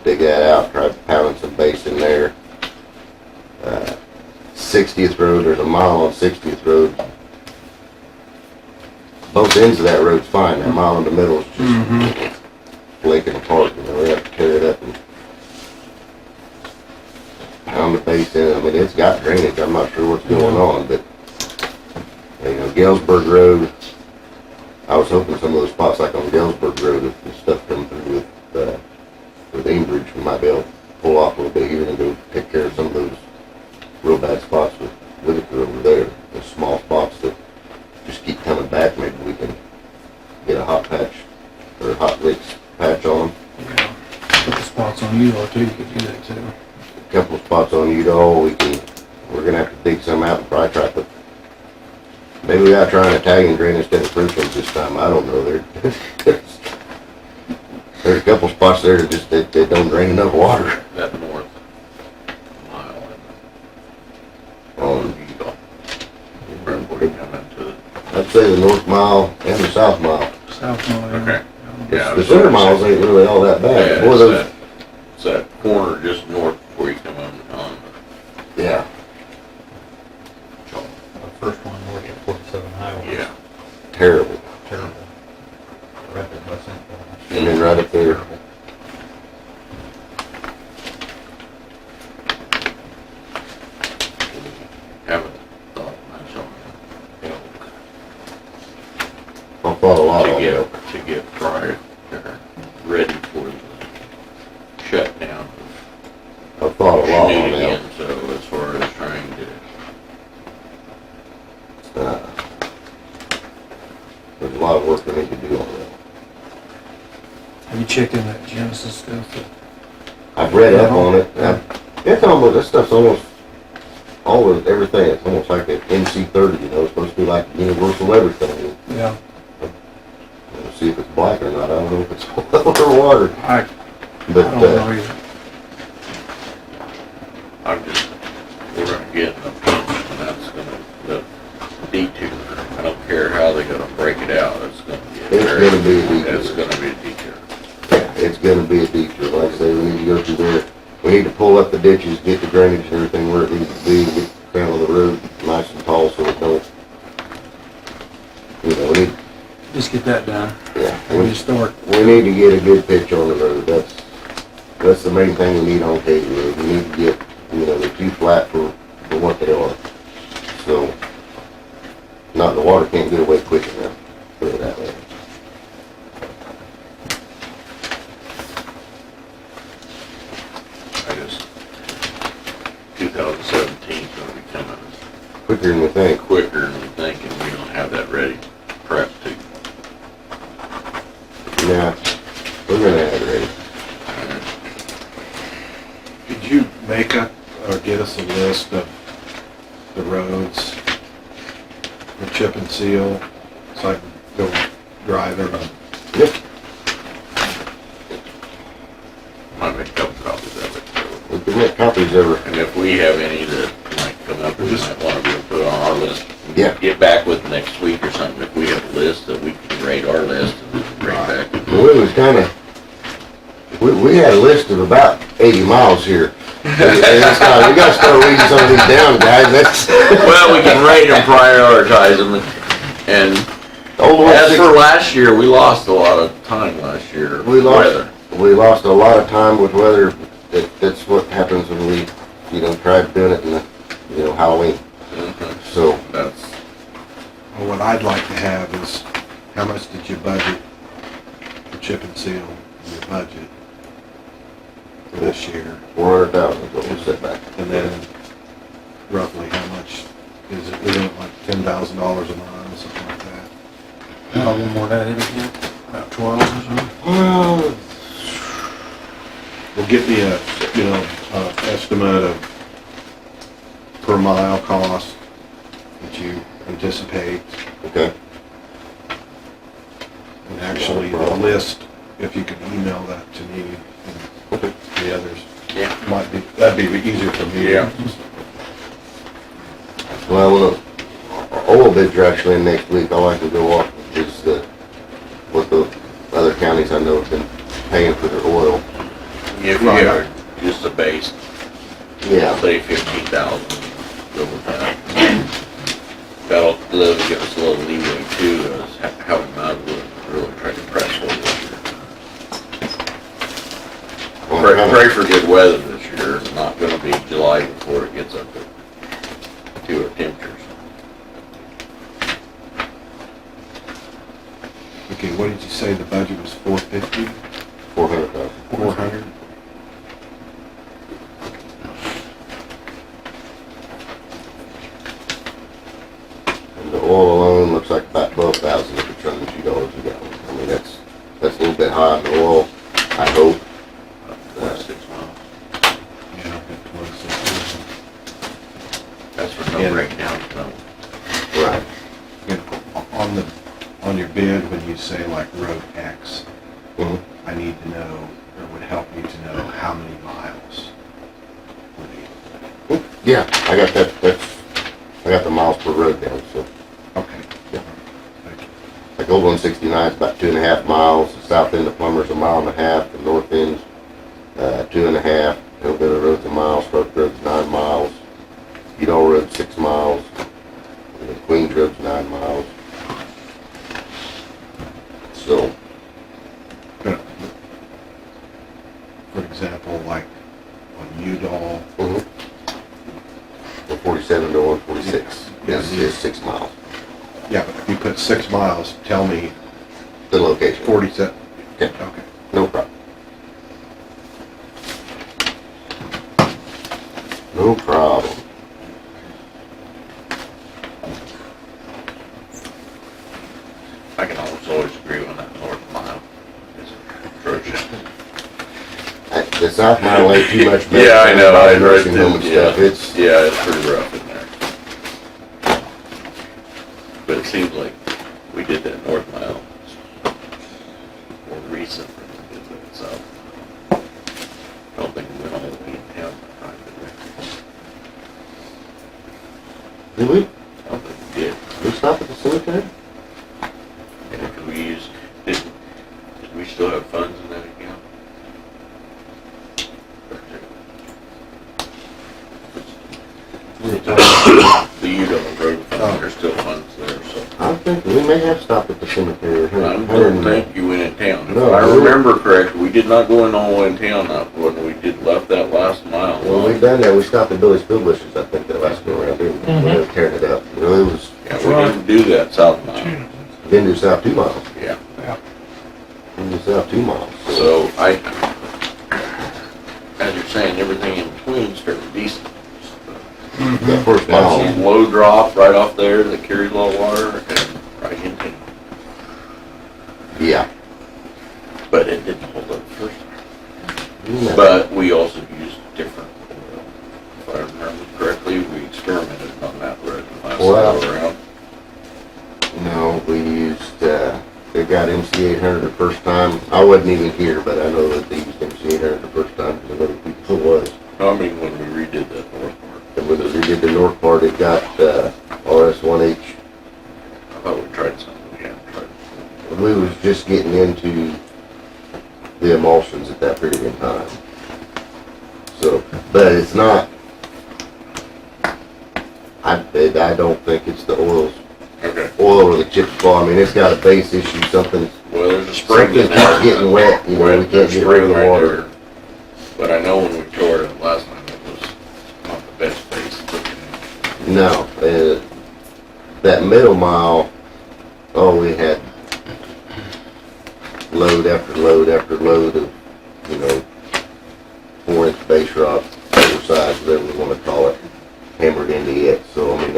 dig that out, try pounding some base in there. 60th Road, there's a mile on 60th Road. Both ends of that road's fine. That mile in the middle is just flaking apart. You know, we have to tear it up and pound the base in. I mean, it's got drainage. I'm not sure what's going on, but you know, Galesburg Road. I was hoping some of those spots like on Galesburg Road, if the stuff comes through with Enbridge, we might be able to pull off a little bit here and go take care of some of those real bad spots with Whitaker over there. Those small spots that just keep coming back. Maybe we can get a hot patch or a hot licks patch on them. Yeah. Put the spots on Udall too, you could do that too. A couple of spots on Udall, we're gonna have to dig some out and probably try to, maybe we gotta try an Italian drain instead of Frenchman's this time. I don't know. There's a couple spots there that just, they don't drain enough water. That north mile On, and Utah. Right before you come into it. I'd say the north mile and the south mile. South Mall. Okay. Yeah, The center miles ain't really all that bad. Yeah, Boy, those, it's that corner just north before you come on. yeah, The first one north of 47 Highway. Yeah. terrible. Terrible. Right there by St. Paul. And then right up there, Haven't thought much on elk I thought a lot to on get, it. to get prior, ready for the shutdown I thought a lot on Chanute it. again, so as far as trying to, There's a lot of work we need to do on that. Have you checked in that Genesis stuff? I've read up on it. It's almost, that stuff's almost, everything. It's almost like an NC30, you know, it's supposed to be like universal everything. Yeah. We'll see if it's black or not. I don't know if it's oil or water. I But, don't know either. I'm just, we're gonna get in a pinch, and that's gonna, the detour, I don't care how they're gonna break it out, it's gonna be a It's very- gonna be a detour. It's gonna be a detour. yeah, it's gonna be a detour. Like I say, we need to go through there. We need to pull up the ditches, get the drainage and everything where it needs to be, and get the crown of the road nice and tall so it don't, you know, we need, Just get that done. yeah. And just start. We need to get a good pitch on the road. That's the main thing we need on Katy Road. We need to get, you know, they're too flat for what they are. So, not, the water can't get away quick enough. quicker than we think. quicker than we think, and we don't have that ready prep to. Yeah, we're gonna have it ready. Could you make up or get us a list of the roads, the chip and seal, so I can go drive it? Yep. Might make a couple copies of it. We can make copies of her. And if we have any that might come up, we might want to be able to put on our list. Yeah. Get back with next week or something, if we have a list that we can rate our list and we can bring back. We was kinda, we had a list of about 80 miles here. And it's not- we gotta start reading some of these down, guys, that's. Well, we can rate them, prioritize them, and Old one, as for last year, we lost a lot of time last year. We lost, Weather. we lost a lot of time with weather. That's what happens when we, try doing it in the, Halloween. Mhm. So, That's, Well, what I'd like to have is, how much did you budget for chip and seal in your budget for this year? 400,000 is what we set back. And then roughly how much is it, isn't it like $10,000 a mile, something like that? One more than that, isn't it? About 12 or something. Well, get me a, estimate of per mile cost that you anticipate, Okay. and actually the list, if you could email that to me and the others. Yeah. That'd be easier for me. Yeah. Well, oil bids are actually in next week. All I can go off is what the other counties I know have been paying for their oil. if you have just a base, Yeah. say 15,000, go with that. That'll give us a little leeway too, as how we might really try to press for this year. Pray for good weather this year. It's not gonna be July before it gets up to our temperatures. Okay, what did you say the budget was, 450? 400,000. 400? And the oil alone looks like about 12,000 if it's running $2 a gallon. I mean, that's a little bit high on the oil, I hope. 6 miles. Yeah, that 26. That's for no Yeah. breakdown, no. Right. On your bid, when you say like road X, Mhm. I need to know, or would help me to know how many miles. would Yeah, I got that, I got the miles per road down, so. be- Okay. Yeah. Thank you. Like Old 169 is about 2.5 miles, the south end of Plummer's a mile and a half, the north end's 2.5. Hillbilly Road's a mile, Stark Road's 9 miles, Udall Road's 6 miles, and the Queens Road's 9 miles. So, For example, like on Udall, from 47 to 146 Yeah. is 6 miles, yeah, but if you put 6 miles, tell me the location. 47. Okay. Okay. No problem. No problem. I can always agree on that north mile. It's atrocious. The South Mile ain't too much better. Yeah, I know, by I the nursing home and yeah, stuff. It's, yeah, it's pretty rough in there. But it seems like we did that north mile more recent than we did that south. I don't think we went all the way in town that time, did we? did we? I don't think we did. We stop at the cemetery? Yeah, could we use, did we still have funds in that account? The Udall Road Fund, there's still funds there, so. I think we may have stopped at the cemetery. I don't think you went in town. If No, I we- remember correctly, we did not go in all the way in town when we left that last mile. When we done that, we stopped at Billy's Field Bushes, I think, that last go around, didn't we? We were tearing it up. You know, it was, Yeah, we didn't do that south mile. didn't do south 2 miles. Yeah, Didn't do south 2 miles. so as you're saying, everything in between started decent. That first That's mile, a low drop right off there that carries a lot of water and right into it. yeah. But it didn't hold up first. No. But we also used different oil. If I remember correctly, we experimented on that road last Well, go around. No, we used, they got MC 800 the first time. I wasn't even here, but I know that they used MC 800 the first time because I know the people was. I mean, when we redid that north part. And when we did the north part, it got, RS1H. I thought we tried something we hadn't tried. We was just getting into the emulsions at that period in time. So, but it's not, I don't think it's the Okay. oil or the chip spot. I mean, it's got a base issue, something, Well, there's a spring something in keeps there. getting wet, you know, we can't There's a get rid of spring the right water. there. But I know when we tore it up last time, it was not the best base looking. No, that middle mile, oh, we had load after load after load of, 4-inch base rock, oversized, whatever we wanna call it, hammered into it. So, I mean,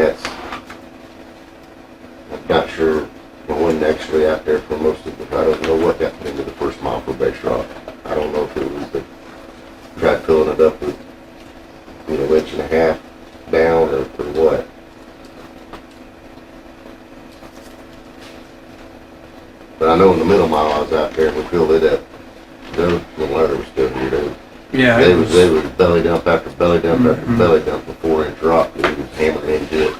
I'm not sure, I wasn't actually out there for most of the, I don't know what got put into the first mile for base rock. I don't know if it was the, tried filling it up with, 1.5 down or what. But I know in the middle mile I was out there and we filled it up. Those, the ladder was still here, Yeah, they it was belly dump after belly dump after belly dump of 4-inch rock that we was hammering into it.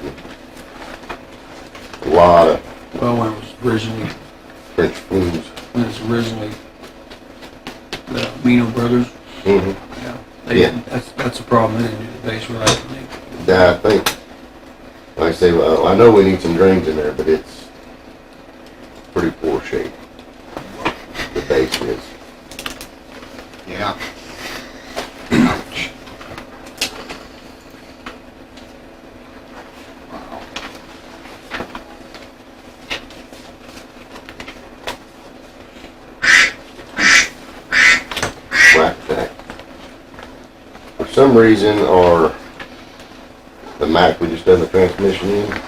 And a lot of well, when it was originally, French flues. when it was originally the Mino brothers, Mm-hmm. yeah. Yeah. That's the problem, they didn't do the base right. and they- I think, like I say, well, I know we need some drains in there, but it's pretty poor shape. The base is. Yeah. Ouch. Wow. Whack back. For some reason, the Mac we just done the transmission in,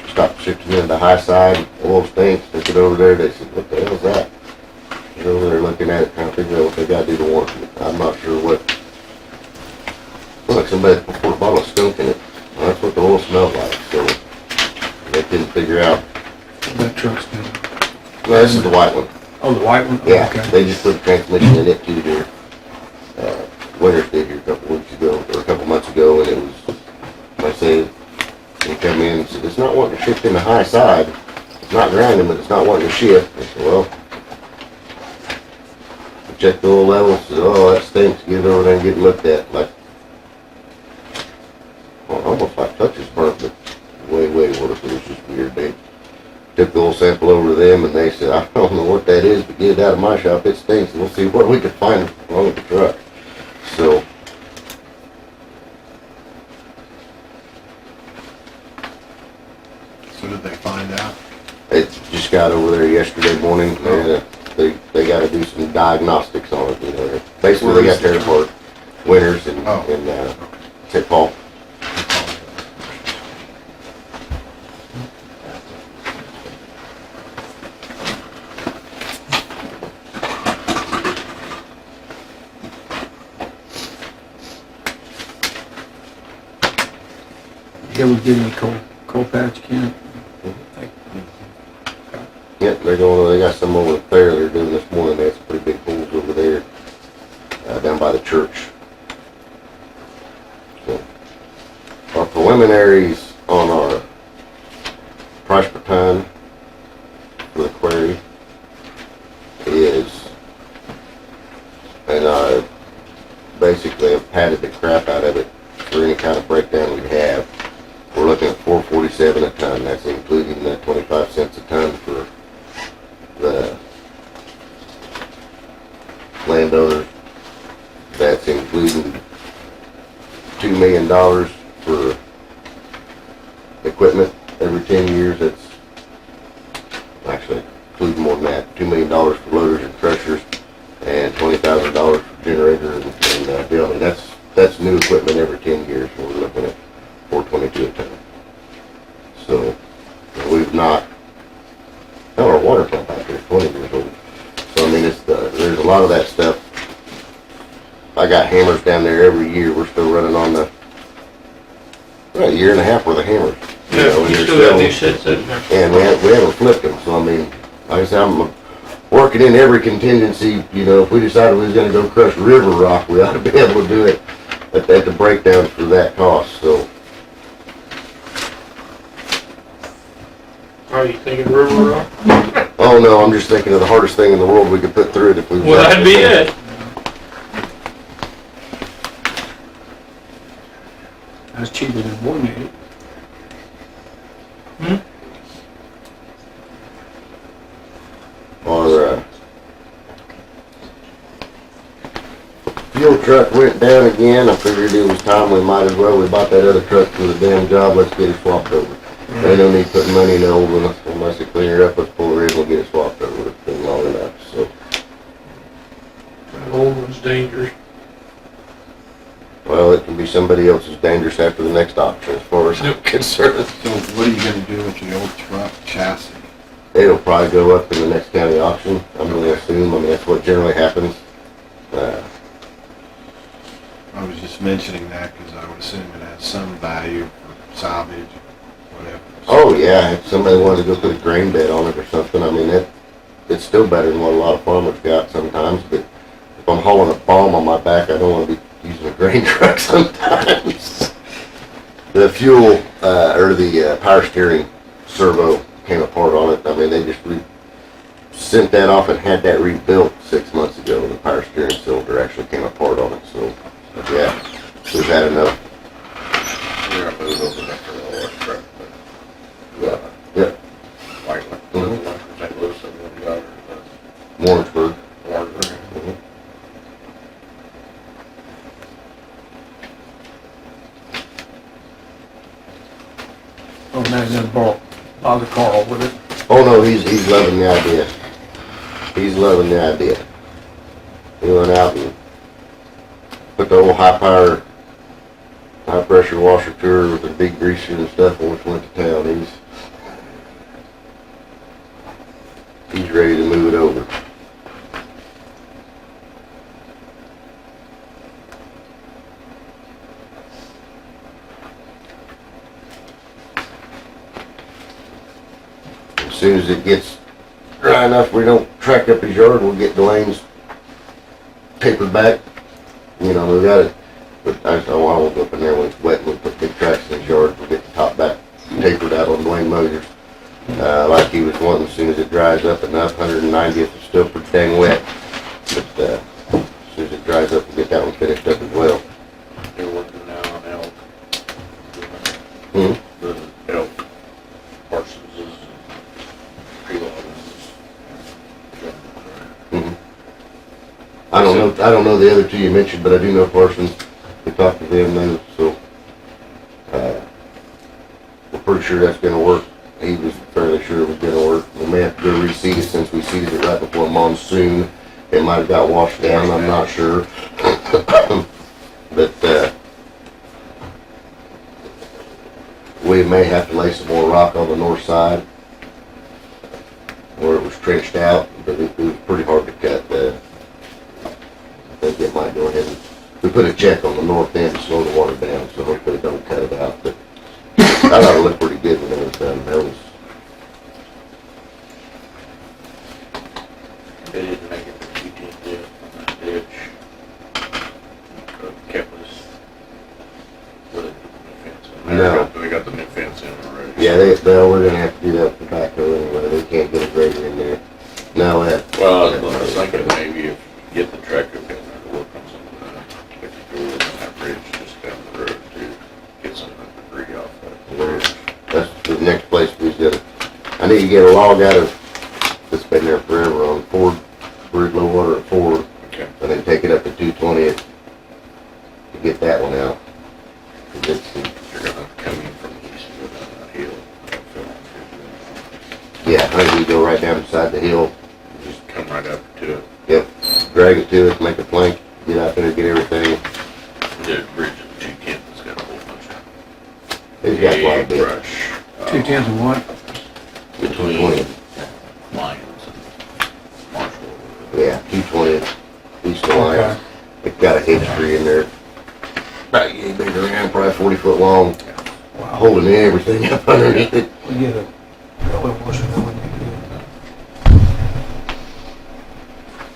stopped shifting into the high side, oil stinks, took it over there, they said, what the hell is that? They're over there looking at it, trying to figure out what they gotta do to warranty it. I'm not sure what, looked like somebody poured a bottle of skunk in it. Well, that's what the oil smelled like, so they couldn't figure out. That truck's good. No, this is the white one. Oh, the white one? Yeah, Okay. they just put the transmission in it too here. Winters did here a couple weeks ago, or a couple months ago, and it was, like I say, they come in and said, it's not wanting to shift in the high side. It's not grinding, but it's not wanting to shift. I said, well, I checked the oil level, said, oh, that stinks, get it over there and get it looked at. Like, well, almost like touches burnt, but way worse. It was just weird. They took the oil sample over to them and they said, I don't know what that is, but get it out of my shop, it stinks, and we'll see what we can find wrong with the truck. So, So did they find out? it just got over there yesterday morning, and they gotta do some diagnostics on it, Basically, they got their apart, Winters and, St. Paul. You ever give me a coal patch, Ken? Yep, they got some over there they're doing this morning, they had some pretty big holes over there, down by the church. So, our preliminaries on our price per ton for the query is, and I basically have padded the crap out of it for any kind of breakdown we'd have. We're looking at $4.47 a ton, that's including the 25 cents a ton for the landowners. That's including $2 million for equipment every 10 years. That's actually including more than that. $2 million for loaders and crushers and $20,000 for generator and building. That's new equipment every 10 years we're looking at. that water pump out there is 20 years old. So I mean, there's a lot of that stuff. I got hammers down there every year. We're still running on a year and a half worth of hammers. And You they're still got new sets sitting there? And we haven't flipped them, so I mean, like I said, I'm working in every contingency. If we decided we was gonna go crush river rock, we ought to be able to do it at the breakdown for that cost, so. Are you thinking River Rock? Oh no, I'm just thinking of the hardest thing in the world we could put through it if we. Well, that'd be it. That's cheaper than one unit. Our fuel truck went down again. I figured it was time we might as well. We bought that other truck for the damn job. Let's get it swapped over. They don't need putting money in the old one unless they clean it up. Let's pull her in. We'll get it swapped over. It's been long enough. So. That old one's dangerous. Well, it can be somebody else's dangerous after the next auction, as far as I'm concerned. So what are you gonna do with the old truck chassis? It'll probably go up in the next county auction. I'm gonna assume. I mean, that's what generally happens. I was just mentioning that because I would assume it has some value for salvage, whatever. Oh yeah, if somebody wanted to go put a grain bed on it or something, I mean, it's still better than what a lot of farmers got sometimes, but if I'm hauling a bomb on my back, I don't want to be using a grain truck sometimes. The fuel, or the power steering servo came apart on it. I mean, they just sent that off and had that rebuilt 6 months ago, and the power steering cylinder actually came apart on it, so, yeah, we've had enough. We're gonna move over there for the old truck, but, Yep, like, Mhm. like St. Louis, and then got Warrensburg. Warrenburg. Mhm. Oh, now he's gonna bother Carl with it. Oh no, he's loving the idea. He's loving the idea. He went out and put the old high pressure washer tour with the big greaser and stuff, and went to town. He's ready to move it over. As soon as it gets dry enough we don't track up his yard, we'll get the lanes tapered back. We got it, but I won't go up in there when it's wet and we'll put big tracks in his yard. We'll get the top back tapered out on Dwayne Mosers. Like he was wanting, as soon as it dries up enough. 190th is still pretty dang wet, but as soon as it dries up, we'll get that one finished up as well. They're working now on elk. Hmm? The elk, Parsons's, Treelawton's. Mhm. I don't know the other two you mentioned, but I do know Parsons. We talked to them, so we're pretty sure that's gonna work. He was fairly sure it was gonna work. We may have to go reseed it since we seeded it right before monsoon. It might have got washed down, I'm not sure. But we may have to lay some more rock on the north side where it was trenched out, but it was pretty hard to cut. I think it might go ahead and, we put a check on the north end to slow the water down, so hopefully it don't cut it out. But I thought it looked pretty good when it was done. They didn't make it for 18th yet on that ditch. Kept us with a new fence in there. No. They got the new fence in already. Yeah, we're gonna have to do that with the backhoe anyway. They can't get a grader in there. No, Well, I was thinking maybe if you get the tractor in there to work on some of that, if you go on that bridge just down the road to get some of the debris off that bridge. that's the next place we's gonna, I need to get a log out of, it's been there forever on Ford, Bridge Low Water at Ford, Okay. and then take it up to 220th to get that one out. 'Cause it's, You're gonna come in from the east and go down that hill. yeah, I think we go right down beside the hill, Just come right up to it. yep, drag it to it, make a plank, get out there, get everything. The bridge at 210 has got a whole bunch of It's got quite a bit. brush. 210s and what? Between 20. line black H tree in there. About yay big around, probably 40 foot long, holding everything up underneath it. We get a oil washer going.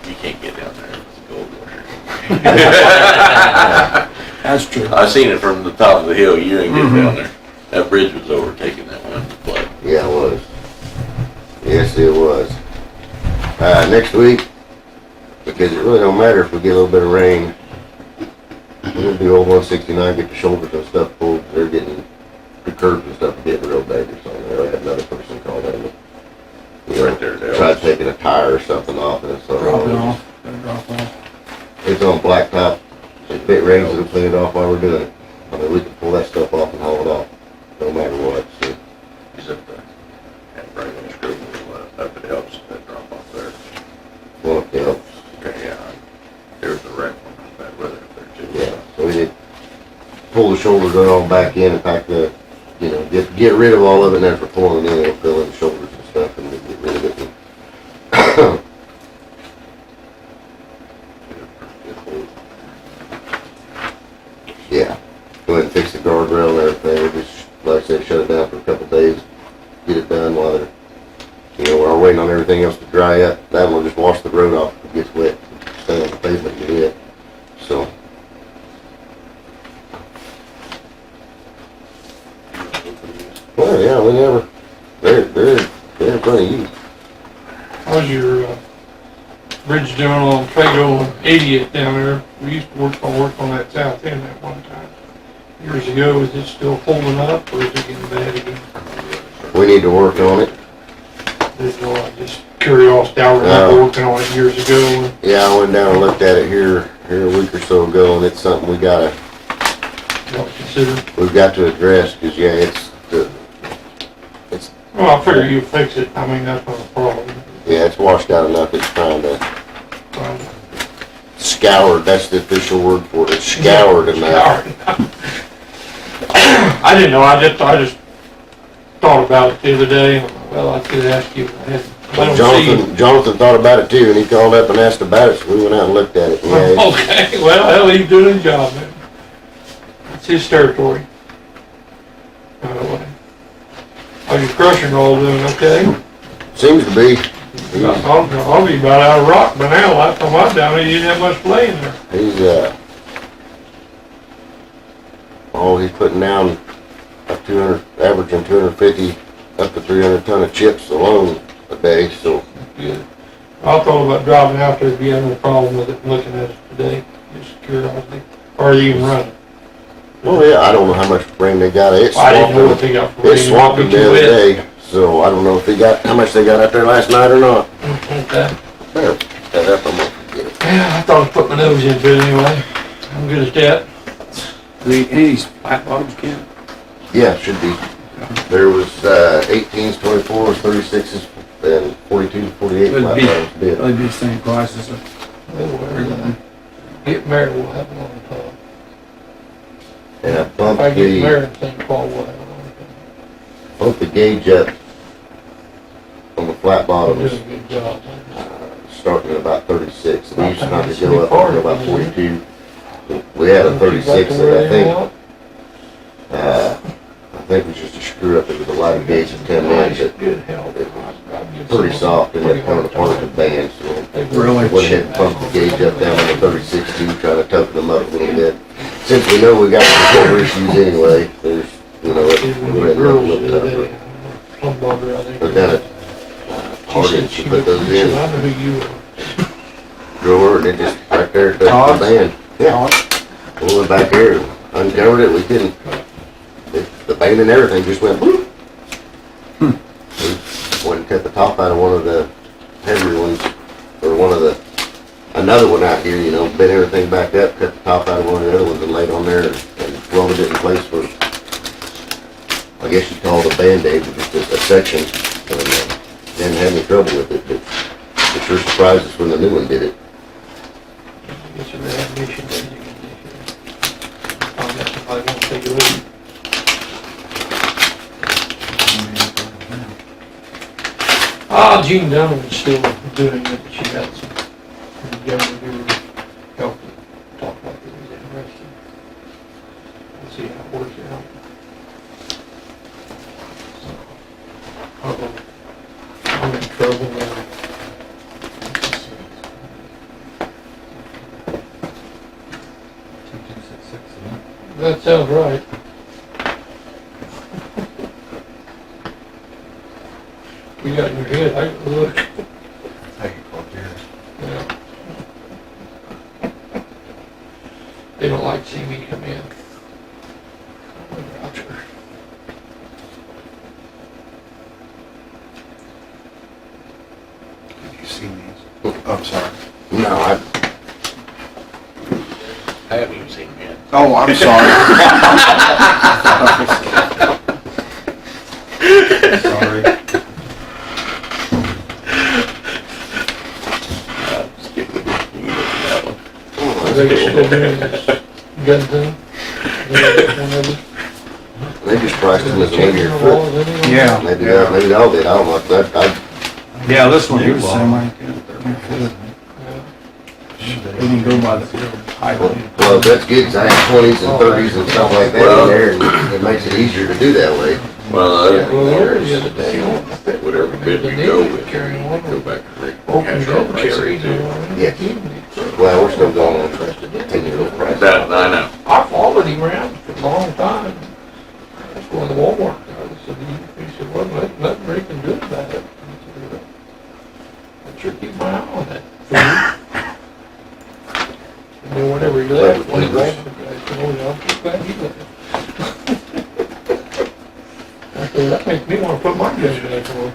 You can't get down there with a gold washer. That's true. I seen it from the top of the hill, you ain't getting down there. That bridge was overtaking that one flood. Yeah, it was. Yes, it was. Next week, because it really don't matter if we get a little bit of rain, we're gonna do old 169, get the shoulders and stuff pulled. They're getting, the curbs and stuff are getting real dangerous on there. I had another person call in. Right there, Dale. Tried taking a tire or something off and it's Drop it off. Gotta drop off. It's on blacktop. If it rains, it'll clean it off while we're doing it. I mean, we can pull that stuff off and haul it off, no matter what, so. He's up there. And right when it's grooving, up it helps, that drop off there. Well, it helps. Okay, yeah. There was a wreck when it was bad weather up there too. Yeah, so we need to pull the shoulders all back in and pack the, you know, get rid of all of it, and after pulling it in, we'll fill in the shoulders and stuff and get rid of it. Yeah, go ahead and fix the guardrail and everything. We just, like I said, shut it down for a couple of days, get it done while they're, you know, we're waiting on everything else to dry up. That one will just wash the road off if it gets wet, stay on the pavement and get it. So, well, yeah, we never, they're in front of you. How's your bridge doing on Trado and 80th down there? We used to work on that south end at one time. Years ago, is it still holding up or is it getting bad again? We need to work on it. There's no, just curiosity, I remember working on it years ago. Yeah, I went down and looked at it here a week or so ago, and it's something we gotta, What consider? we've got to address, because, yeah, it's Well, I figure you fix it. I mean, that's not a problem. yeah, it's washed out enough, it's trying to Um, scour, that's the official word for it, it's scoured enough. I didn't know, I just thought about it the other day, and, well, I could ask you, I don't see. Jonathan thought about it too, and he called up and asked about it, so we went out and looked at it. Yeah, it's- Okay, well, hell, he's doing his job, man. It's his territory. Are your crushing roll doing okay? seems to be. I'll be about out of rock by now. Last time I was down there, you didn't have much play in there. He's, he's putting down up 200, averaging 250 up to 300 ton of chips alone a day, so. Good. I thought about driving out there if you had no problem with it, looking at it today, just curiosity. Or are you even running? Oh yeah, I don't know how much rain they got. It I didn't know swamped if they got. them. It swamped them the other day, so I don't know if they got, how much they got out there last night or not. Okay. There, that up, I'm gonna forget it. Yeah, I thought I'd put my nose into it anyway. I'm good at that. Any of these flat bottoms, Ken? Yeah, should be. There was, 18s, 24s, 36s, and 42, 48 It'd flat be- bottoms bid. They'd be the same price as a, Get married, we'll have one on the top. And I If I bumped get the, married, St. Paul will have one on bumped the gauge up on the flat the top. bottoms, Doing a good job. starting at about 36. We used to have to go up to about 42. We had a 36 that I think was just a screw up. It was a lighter gauge of 10 inch. It Good help. was pretty soft and then coming apart at the band, so. Really? Went ahead and pumped the gauge up down on the 36 too, trying to toughen them up a little bit. Since we know we got some cover issues anyway, there's, you know, it's, Even we're with gonna girls look the it other up. day, some bugger, I think. But then it, She hard said to she put would- those she said, in, I know who you are. drawer, and it just right there touched the Todd's? band. Yeah, we went back here and uncovered it, we couldn't, the band and everything just went whoop. We went and cut the top out of one of the heavier ones, or one of the, another one out here, you know, bent everything back up, cut the top out of one of the other ones and laid on there and welded it in place for, I guess you'd call it a Band-Aid, but just a section, and didn't have any trouble with it, but it sure surprised us when the new one did it. Get some admission. I'll get somebody won't take a look. Jean Dunham's still doing it, but she got some, younger help to talk like trouble now. That sounds right. You got in your head, I can look. Hey, called Jerry. Yeah. They don't like to see me come in. I'm a groucher. Have you seen these? I'm sorry. No, I haven't even seen them yet. Oh, I'm sorry. Sorry. Just kidding. You can look at that one. Are they still doing this gun thing? they just priced them as a Changing linear the foot. laws anyway? Yeah, Maybe that, maybe all did, I don't know, that, yeah, this one, he was the same way. Yeah. They didn't go by the height. well, that's good, 'cause I have 20s and 30s and stuff like that in there, and it makes it easier to do that way. Well, Yeah, well, there the other day, whatever bid we go with, carrying we one go back and open rehash our gun pricing cherries. too. Yes. Well, we're still going on 10-year-old price. That, I know. I followed him around for a long time. I was going to Walmart. I said, he said, well, nothing they can do about it. I said, "Well, I sure keep my eye on that food." And then whenever he left, when he left, I said, oh, yeah, I'm just glad he left. I said, that makes me want to put my gun back on.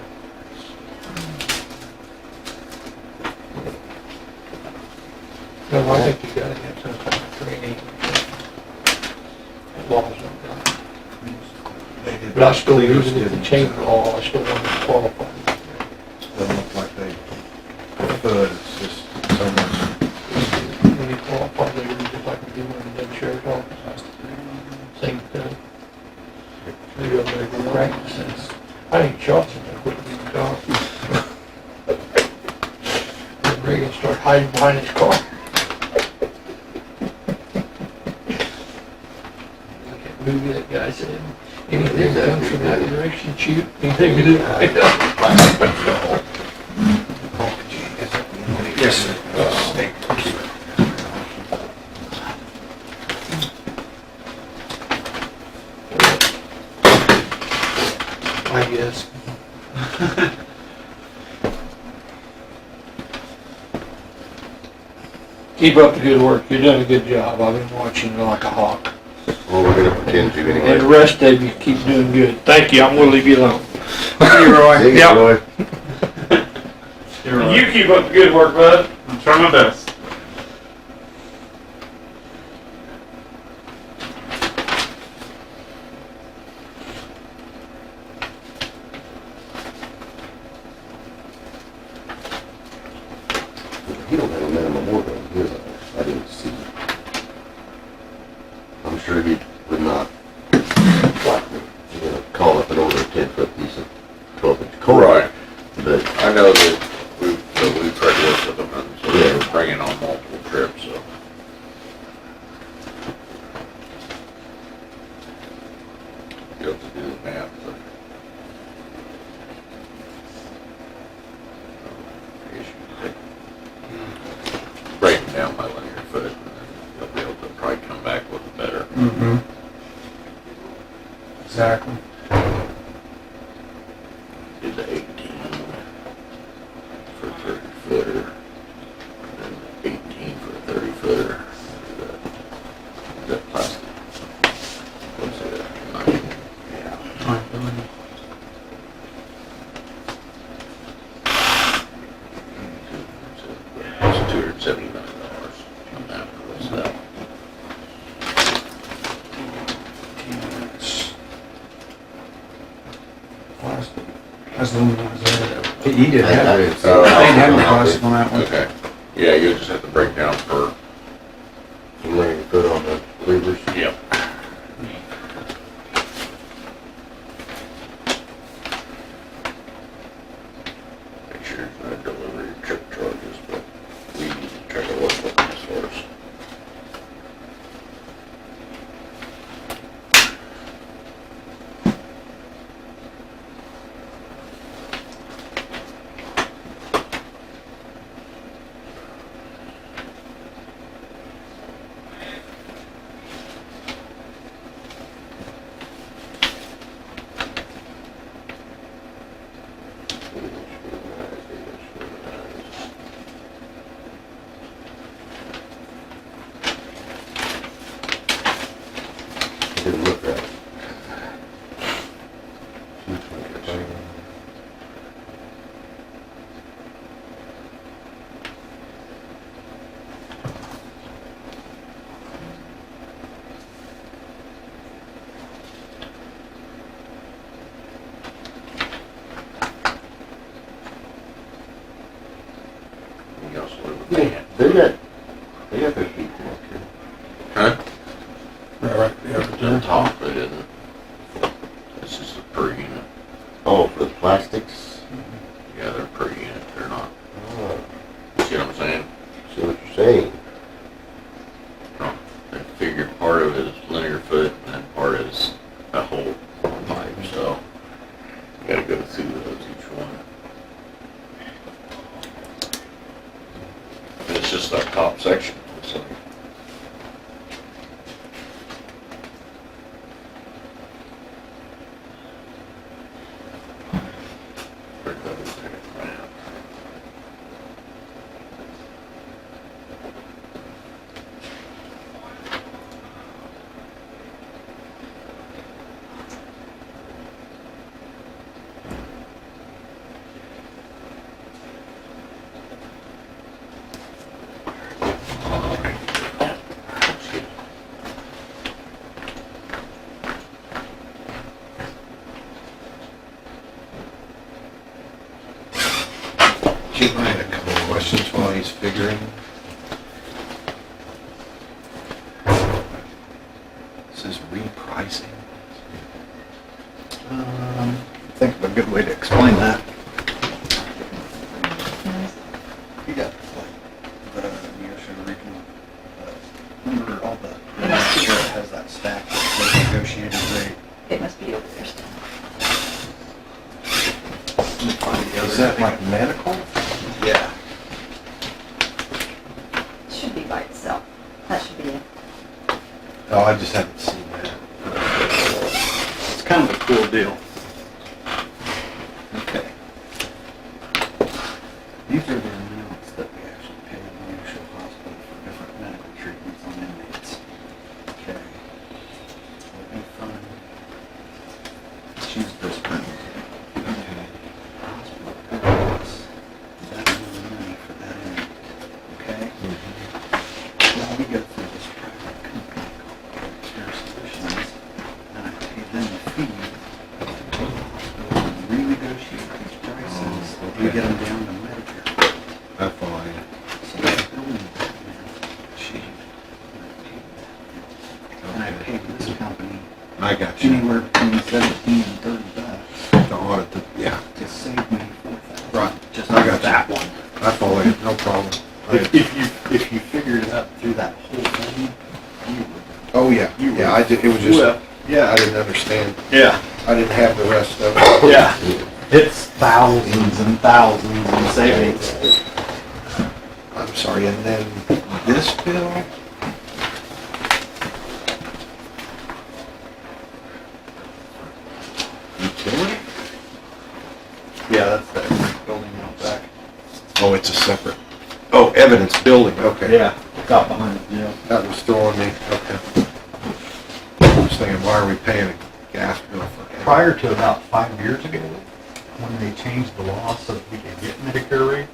No, I think you gotta have some kind of training. Laws on that. But I still, even if the chamber law, I still want to qualify. Doesn't look like they could, it's just so much. When you qualify, they read just like we do in the sheriff's office. Same thing. Maybe I'll better go practice. I ain't shot since I quit being shot. Then Reagan started hiding behind his car. Like that movie that guy said, anything that comes from that direction, shoot. Anything to do right up. Yes, sir. I guess. Keep up the good work. You're doing a good job. I've been watching you like a hawk. Well, we're gonna pretend to And the anyway. rest of you keep doing good. Thank you. I'm gonna leave you alone. See you, Roy. See you, Yep. Roy. You keep up the good work, bud. I'm trying my best. He don't have a minimum order on his, I didn't see. I'm sure he would not, call up an order of 10-foot piece of 12-inch cord. Right. But, I know that we've tried to work with them, and so they're Yeah. bringing on multiple trips, so. You have to do the math, but. I guess you can break them down by linear foot, and then you'll be able to probably come back with a better. Mm-hmm. Exactly. Do the 18 for 30 footer, and then 18 for a 30 footer. That plastic. What's it? Yeah. It's $279 on that. What's that? Plastic. That's the only one that's there. He did I have, didn't see. they didn't have any plastic on that one. Okay. Yeah, you'll just have to break down per. Some linear foot on the levers. Yep. Make sure it's not delivery trip charges, but we try to work with them as far as. We also live with that. They got their feet up here. Huh? Right, yeah, To the top, it isn't. This is a per unit. Oh, for the plastics? Yeah, they're per unit, they're not. Oh, See what I'm saying? see what you're saying. They figured part of it is linear foot and then part is a whole pipe, so you gotta go through those each one. And it's just that top section, so. Jim, I had a couple of questions while he's figuring. This is repricing. Think of a good way to explain that. You got like the Neosho regional, remember all the, where it has that stack, the negotiated rate. It must be over there still. Is that like medical? Yeah. It should be by itself. That should be it. Oh, I just haven't seen that. It's kind of a cool deal. Okay. These are the amounts that we actually pay in the Neosho hospital for different medical treatments on inmates. Okay. Let me find, choose this one. Okay. Hospital bills. That's the money for that inmate. Okay? Now we go through this private company called Care Solutions, and I pay them a fee to renegotiate these prices, so we get them down to Medicare. I find. So that billing payment, she, and I paid this company I got you. anywhere between 17 and 30 bucks To audit the, yeah, to save me $4,000. Right. Just I got that you. one. I follow you, no problem. If you figured it out through that whole thing, you would. Oh, yeah, yeah, I did, it was just, I didn't understand, Yeah. I didn't have the rest of it. Yeah. It's thousands and thousands in savings. I'm sorry, and then this bill? Utility? Yeah, that's the building out back. Oh, it's a separate, oh, evidence building, okay. Yeah, got behind it, yeah. That was throwing me, okay. I was thinking, why are we paying a gas bill for gas? Prior to about 5 years ago, when they changed the law so that we could get Medicare rates,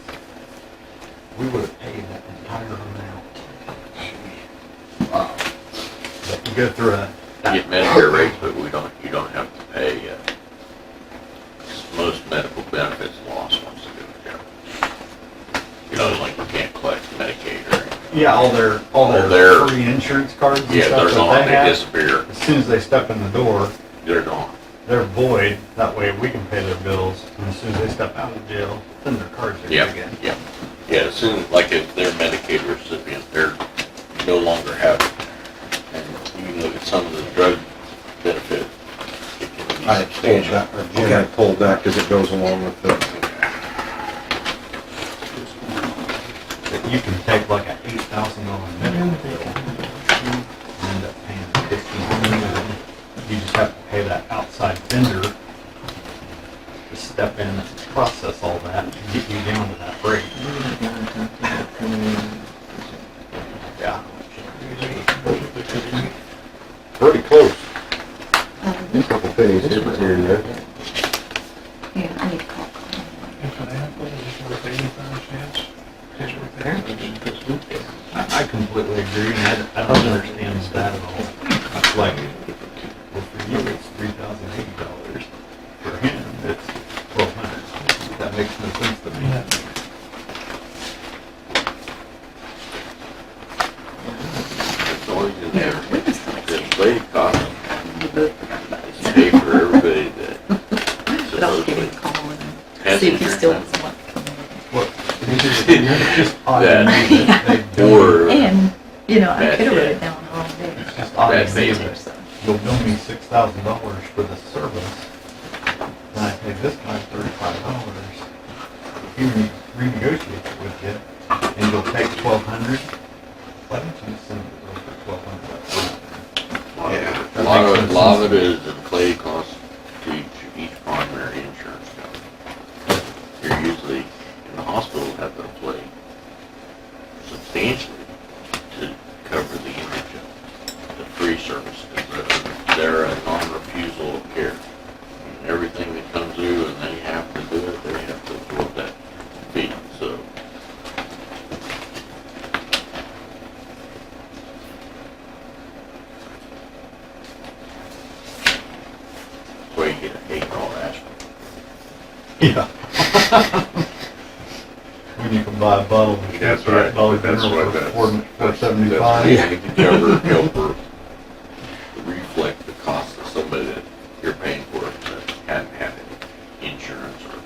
we would have paid that entire amount. Wow. But you go through a, Get Medicare rates, but you don't have to pay, most medical benefits lost once they go to jail. You know, like you can't collect Medicaid or anything. yeah, all their their- free insurance cards and Yeah, stuff they're that gone, they they have, disappear, as soon as they step in the door, they're gone. they're void. That way we can pay their bills, and as soon as they step out of jail, then their cards are Yeah, good again. yeah. Yeah, as soon, like if they're Medicaid recipient, they're no longer have it. And you can look at some of the drug benefit, it can be I pulled substantial. that, or Jim had pulled that because it goes along with the, You can take like a $8,000 medical bill and end up paying $1,500. You just have to pay that outside vendor to step in and process all that and get you down to that rate. Yeah. Pretty close. Um, A couple pennies here and there. Yeah, I need to call. If an apple is worth 85 cents, it's worth 80 cents. I completely agree, and I don't understand that at all. It's like, well, for you, it's $3,080. For him, it's $1,200. That makes no sense to me. Just odd That- to me that they Or And, you know, I Bad could have wrote day. it down the wrong day. It's just odd to Bad me day. that you'll bill me $6,000 for the service, and I pay this guy $35. He renegotiates it with you, and you'll take $1,200. Why don't you send it over for $1,200? a lot of it is inflated costs to each primary insurance company. You're usually, in the hospital, have to inflate substantially to cover the indigent, the free service, because they're a non-refusal of care. And everything that comes through and they have to do it, they have to absorb that fee, so. That's why you get a $8 aspirin. Yeah. When you can buy a bottle of That's right. Dollar That's General what for that's $4.75. Yeah. To cover, help her reflect the cost of somebody that you're paying for that hadn't had any insurance or.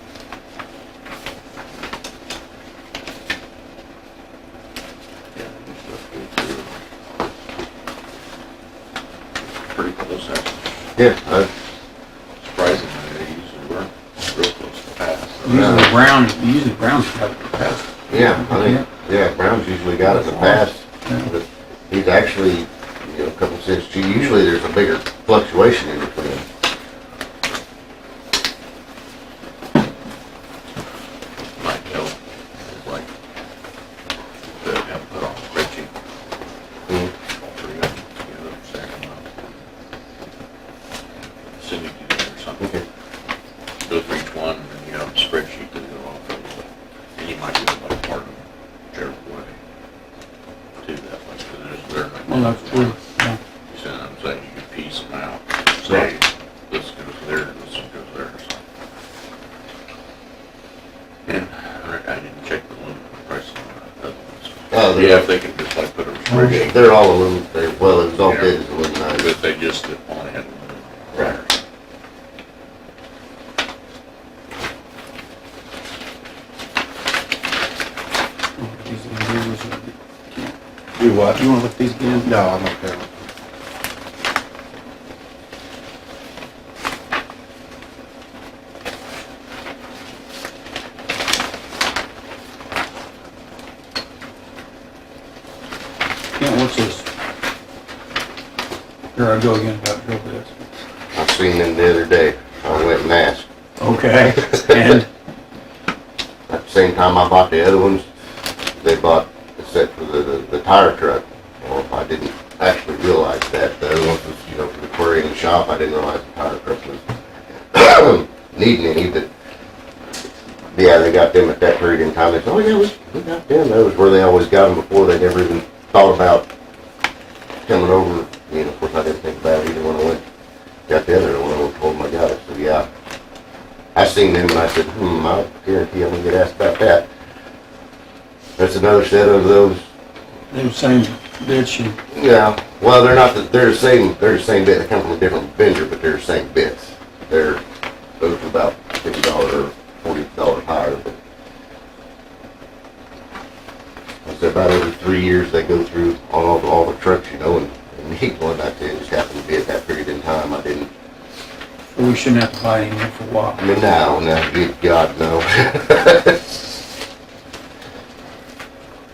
Yeah, this stuff goes through. Pretty close, actually. Yeah, Surprisingly, they usually weren't real close to pass. So Usually Brown's got it passed. yeah, I think, yeah, Brown's usually got it in the past, but he's actually, you know, a couple cents cheap. Usually there's a bigger fluctuation in between. Might help, is like, to have put on a spreadsheet. Mhm. Three of them together, stack them up. Send it to you or something. Okay. Go through each one, and then you have a spreadsheet to go off of. And you might do it like part of whichever way. To that, like, they're like. Well, that's true, yeah. You see what I'm saying, you can piece them out, say, this goes there, this one goes there, or something. And I didn't check the limit price on the other ones. Oh, Yeah, if they can just like put a spreadsheet, They're all aluminum, well, it was all bid as aluminum. but they just only had one. Right. Do what? You wanna look these again? No, I'm okay. Kent, what's this? Here I go again about drill bits. I seen them the other day. I went and asked. Okay, and, At the same time I bought the other ones, they bought a set for the tire truck. Well, I didn't actually realize that. The other ones was, you know, for the quarry in the shop. I didn't realize the tire truck was needing any, but yeah, they got them at that period in time. They said, oh yeah, we got them. That was where they always got them before. They never even thought about coming over. You know, of course I didn't think about it either when I went, got the other one. I told them I got it. So yeah, I seen them and I said, I guarantee I'm gonna get asked about that. That's another set of those. they're the same bits you, Yeah, well, they're not, they're the same bit. They come from a different vendor, but they're the same bits. Those are about $50 or $40 higher, but I said about every 3 years they go through all the trucks, you know, and need one. I said, it just happened to be at that period in time. I didn't, we shouldn't have to buy any more for a while. I mean, now, good God, no.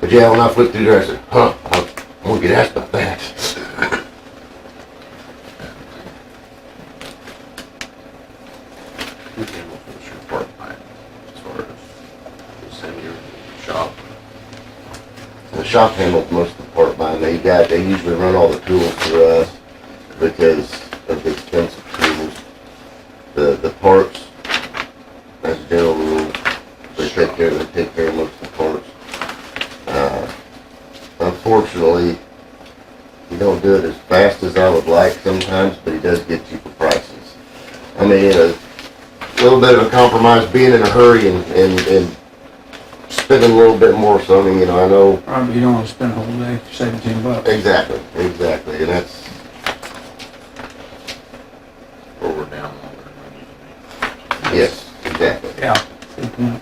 But yeah, when I flipped through there, I said, I'm gonna get asked about that. Okay, well, what's your part by as far as send your shop? The shop handles most of the part buying. They usually run all the tools for us because of the expensive tools. The parts, as a general rule, they take care of most of the parts. Unfortunately, he don't do it as fast as I would like sometimes, but he does get cheaper prices. I mean, a little bit of a compromise, being in a hurry and spending a little bit more, so I mean, you know, I know. Probably you don't wanna spend a whole day for $17. Exactly, and that's, Or we're down longer than we need to be. yes, exactly. Yeah, good point.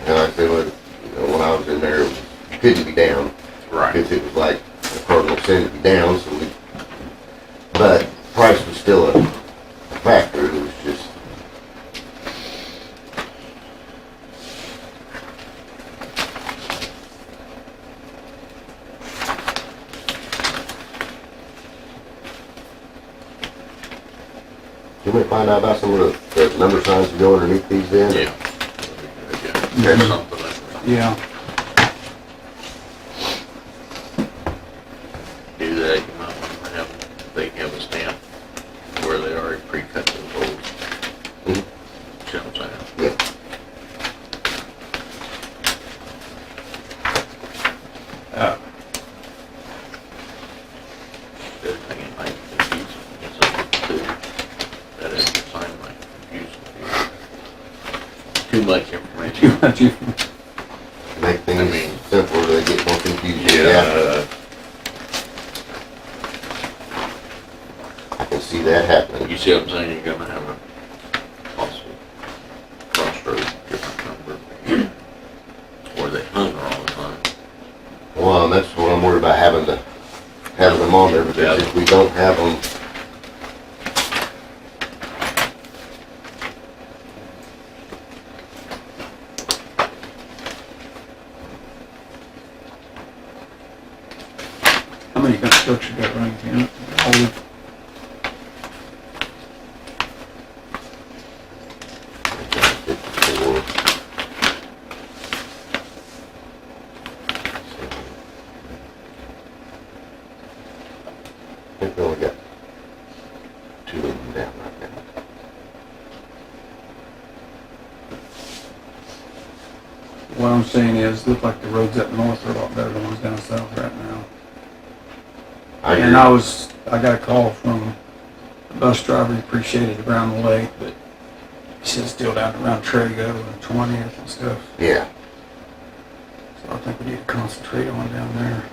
And I said, well, you know, when I was in there, it was, you couldn't be down. Right. Because it was like a cardinal sin to be down, so we, but price was still a factor. It was just, you may find out about some of the number signs that go underneath these then? Yeah. That's something that Yeah, do that, you might want to have, they have a stamp where they already pre-cut those holes. Mhm. See what I'm saying? Yeah. The other thing it might confuse them, it's up to, that extra sign might confuse them. Too much too information. much. Make things I mean- simpler, they get more confused. Yeah. I can see that happening. You see what I'm saying, you're gonna have a possible crossroad, different number, or they hunger all the time. Well, and that's what I'm worried about, having them on there, because if we don't have them, How many gun trucks you got running, Ken? Only I think we only got 2 of them down right now. What I'm saying is, look like the roads up north are a lot better than the ones down south right now. And I got a call from a bus driver, he appreciated around the lake, but he said still down around Trago and 20th and stuff. Yeah, So I think we need to concentrate on down there.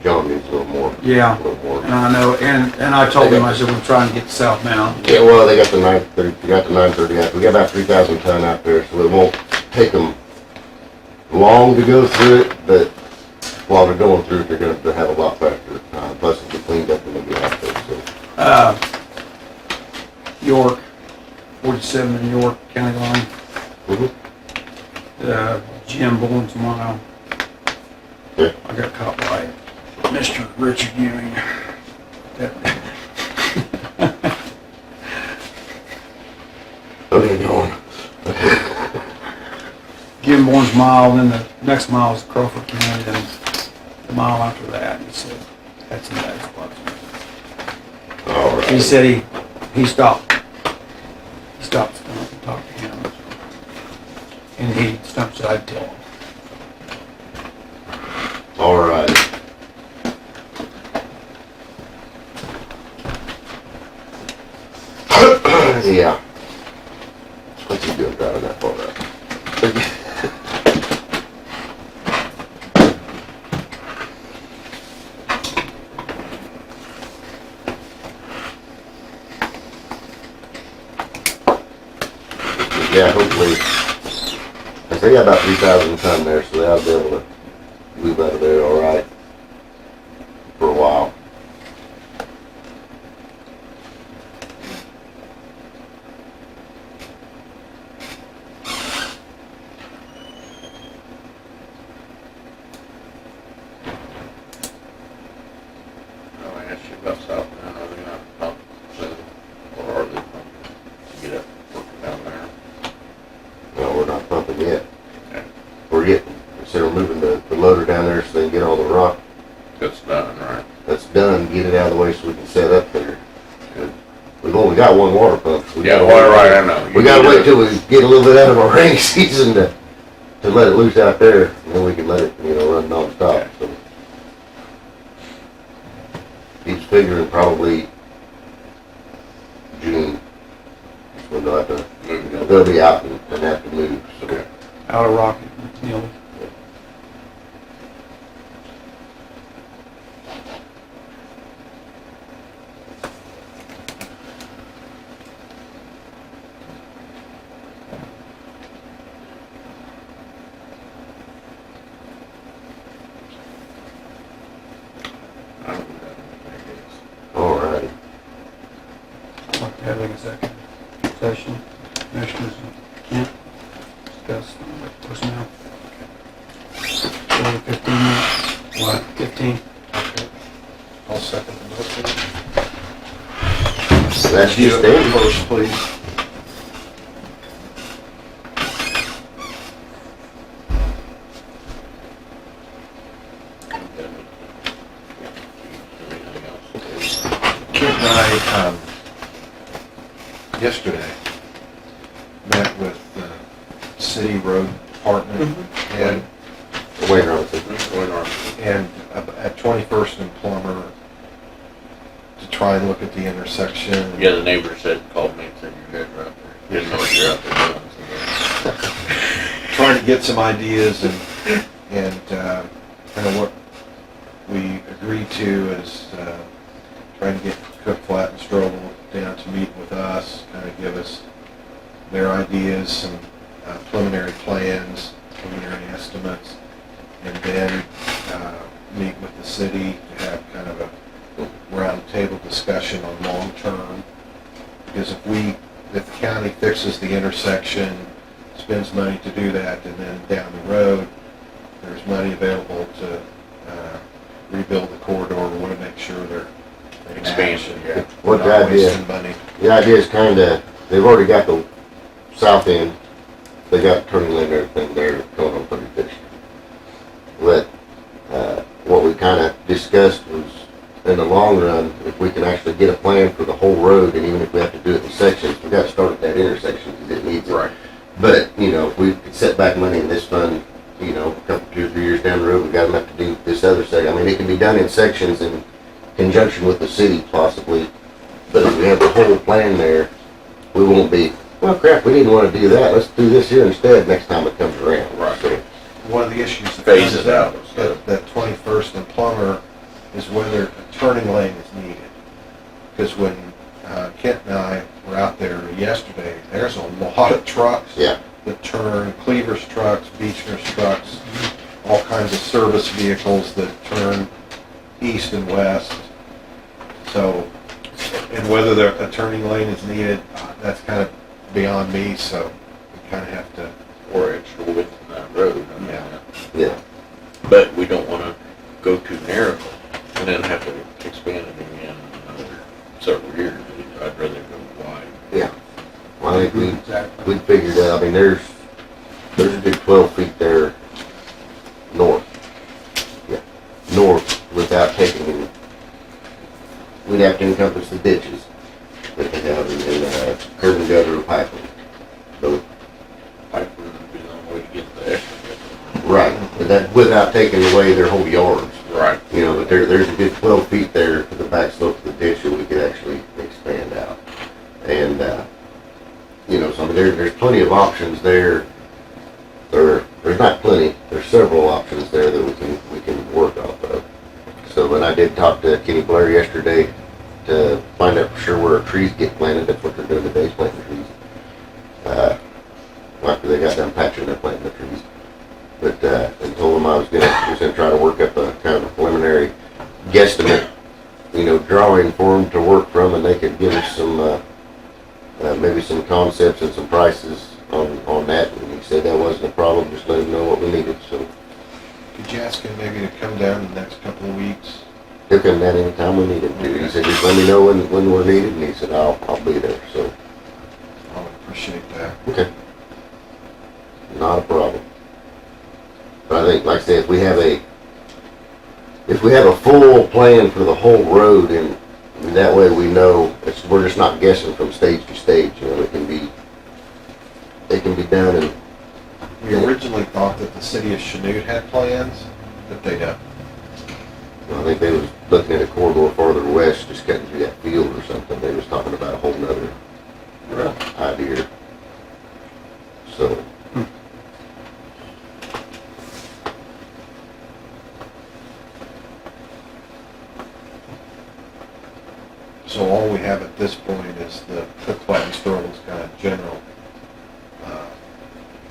John needs a little more. Yeah. A little more. And I know, and I told him, I said, we're trying to get to South Mountain. Yeah, well, they got the 930 out. We got about 3,000 ton out there, so it won't take them long to go through it, but while they're going through it, they're gonna have a lot faster. Plus it'll be cleaned up when they get out there, so. York, 47 in York County line, Mhm. Jim Bourne's mile. Yeah. I got caught by Mr. Richard Ewing. What are you doing? Jim Bourne's mile, then the next mile is Crawford County, then the mile after that, he said, that's some bad spots. All right. He said he stopped Stump and talked to him. And Stump said, I'd tell him. All right. Yeah. What's he doing driving that far out? Yeah, hopefully, I say about 3,000 ton there, so they'll be able to move out of there all right for a while. I asked you about South Mountain, are they not pumping soon, or are they pumping to get up, working down there? No, we're not pumping yet. Okay. We're getting, instead of moving the loader down there so they can get all the rock That's done, right? that's done, get it out of the way so we can set up there. We've only got one water pump. So we Yeah, gotta well, wait- right, I know. We gotta wait till we get a little bit out of our rainy season to let it loose out there, and then we can let it, run nonstop, so. He's figuring probably June, when they'll have to, Moving they'll be out and have to move, so. Okay. Out of Rocky, take a second session. Commissioners, Kent, discuss personnel. For 15 minutes. What? 15. I'll second the motion. That's You just do it it. first, please. Anything else? Kent and I, yesterday, met with the city road department and, Wayne Robinson. Going on. and at 21st and Plummer to try and look at the intersection. Yeah, the neighbor said, called me and said, your guys are out there. Didn't know what you're out there doing. So, Trying to get some ideas and kind of what we agreed to is trying to get Cook Flat and Strobel down to meet with us, kind of give us their ideas, some preliminary plans, preliminary estimates, and then meet with the city to have kind of a round table discussion on long-term. Because if the county fixes the intersection, spends money to do that, and then down the road, there's money available to rebuild the corridor, we want to make sure they're in Expansion, action. yeah. What Not the idea? wasting money. The idea is kinda, they've already got the south end, they got turning lane and everything there going on pretty fixed. But, what we kinda discussed was, in the long run, if we can actually get a plan for the whole road, and even if we have to do it in sections, we gotta start at that intersection, because it needs it. right. But, you know, if we could set back money in this fund, you know, a couple, 2 or 3 years down the road, we got enough to do this other section. I mean, it can be done in sections in conjunction with the city possibly, but if we have the whole plan there, we won't be, well, crap, we didn't want to do that, let's do this here instead next time it comes around. Right. So, One of the issues that Phase comes it out. up that 21st and Plummer is whether a turning lane is needed. Because when Kent and I were out there yesterday, there's a lot of trucks yeah, that turn, Cleaver's trucks, Beechner's trucks, all kinds of service vehicles that turn east and west. So, and whether a turning lane is needed, that's kind of beyond me, so we kind of have to, Or extra width in that road. I mean, Yeah. yeah. But we don't wanna go too narrow and then have to expand it again in another several years. I'd rather go wide. Well, I think Exactly. we figured out, I mean, there's a good 12 feet there north. Yeah, north without taking, we'd have to encompass the ditches that they have in curb and gutter and piping. So, Piper would be the only way to get the extra width. right, but that, without taking away their whole yards. Right. You know, but there's a good 12 feet there to the back slope of the ditch that we could actually expand out. And, you know, so I mean, there's plenty of options there. There's not plenty, there's several options there that we can work off of. So, and I did talk to Kenny Blair yesterday to find out for sure where our trees get planted. That's what they're doing today, is planting trees. After they got done patching, they're planting the trees. But, and told them I was gonna try to work up a kind of a preliminary guesstimate, you know, drawing for them to work from, and they could give us some, maybe some concepts and some prices on that. And he said that wasn't a problem, just let him know what we needed. So could you ask him maybe to come down in the next couple of weeks? he'll come down anytime we need him to. He said, just let me know when we're needed, and he said, I'll be there. So, I would appreciate that. okay. Not a problem. But I think, like I said, if we have a full plan for the whole road, and that way we know, we're just not guessing from stage to stage, you know, it can be done, and We originally thought that the city of Chanute had plans, but they don't. I think they was looking at a corridor farther west, just cutting through that field or something. They was talking about a whole nother idea. So, So all we have at this point is the Cook Flat and Strobel's kind of general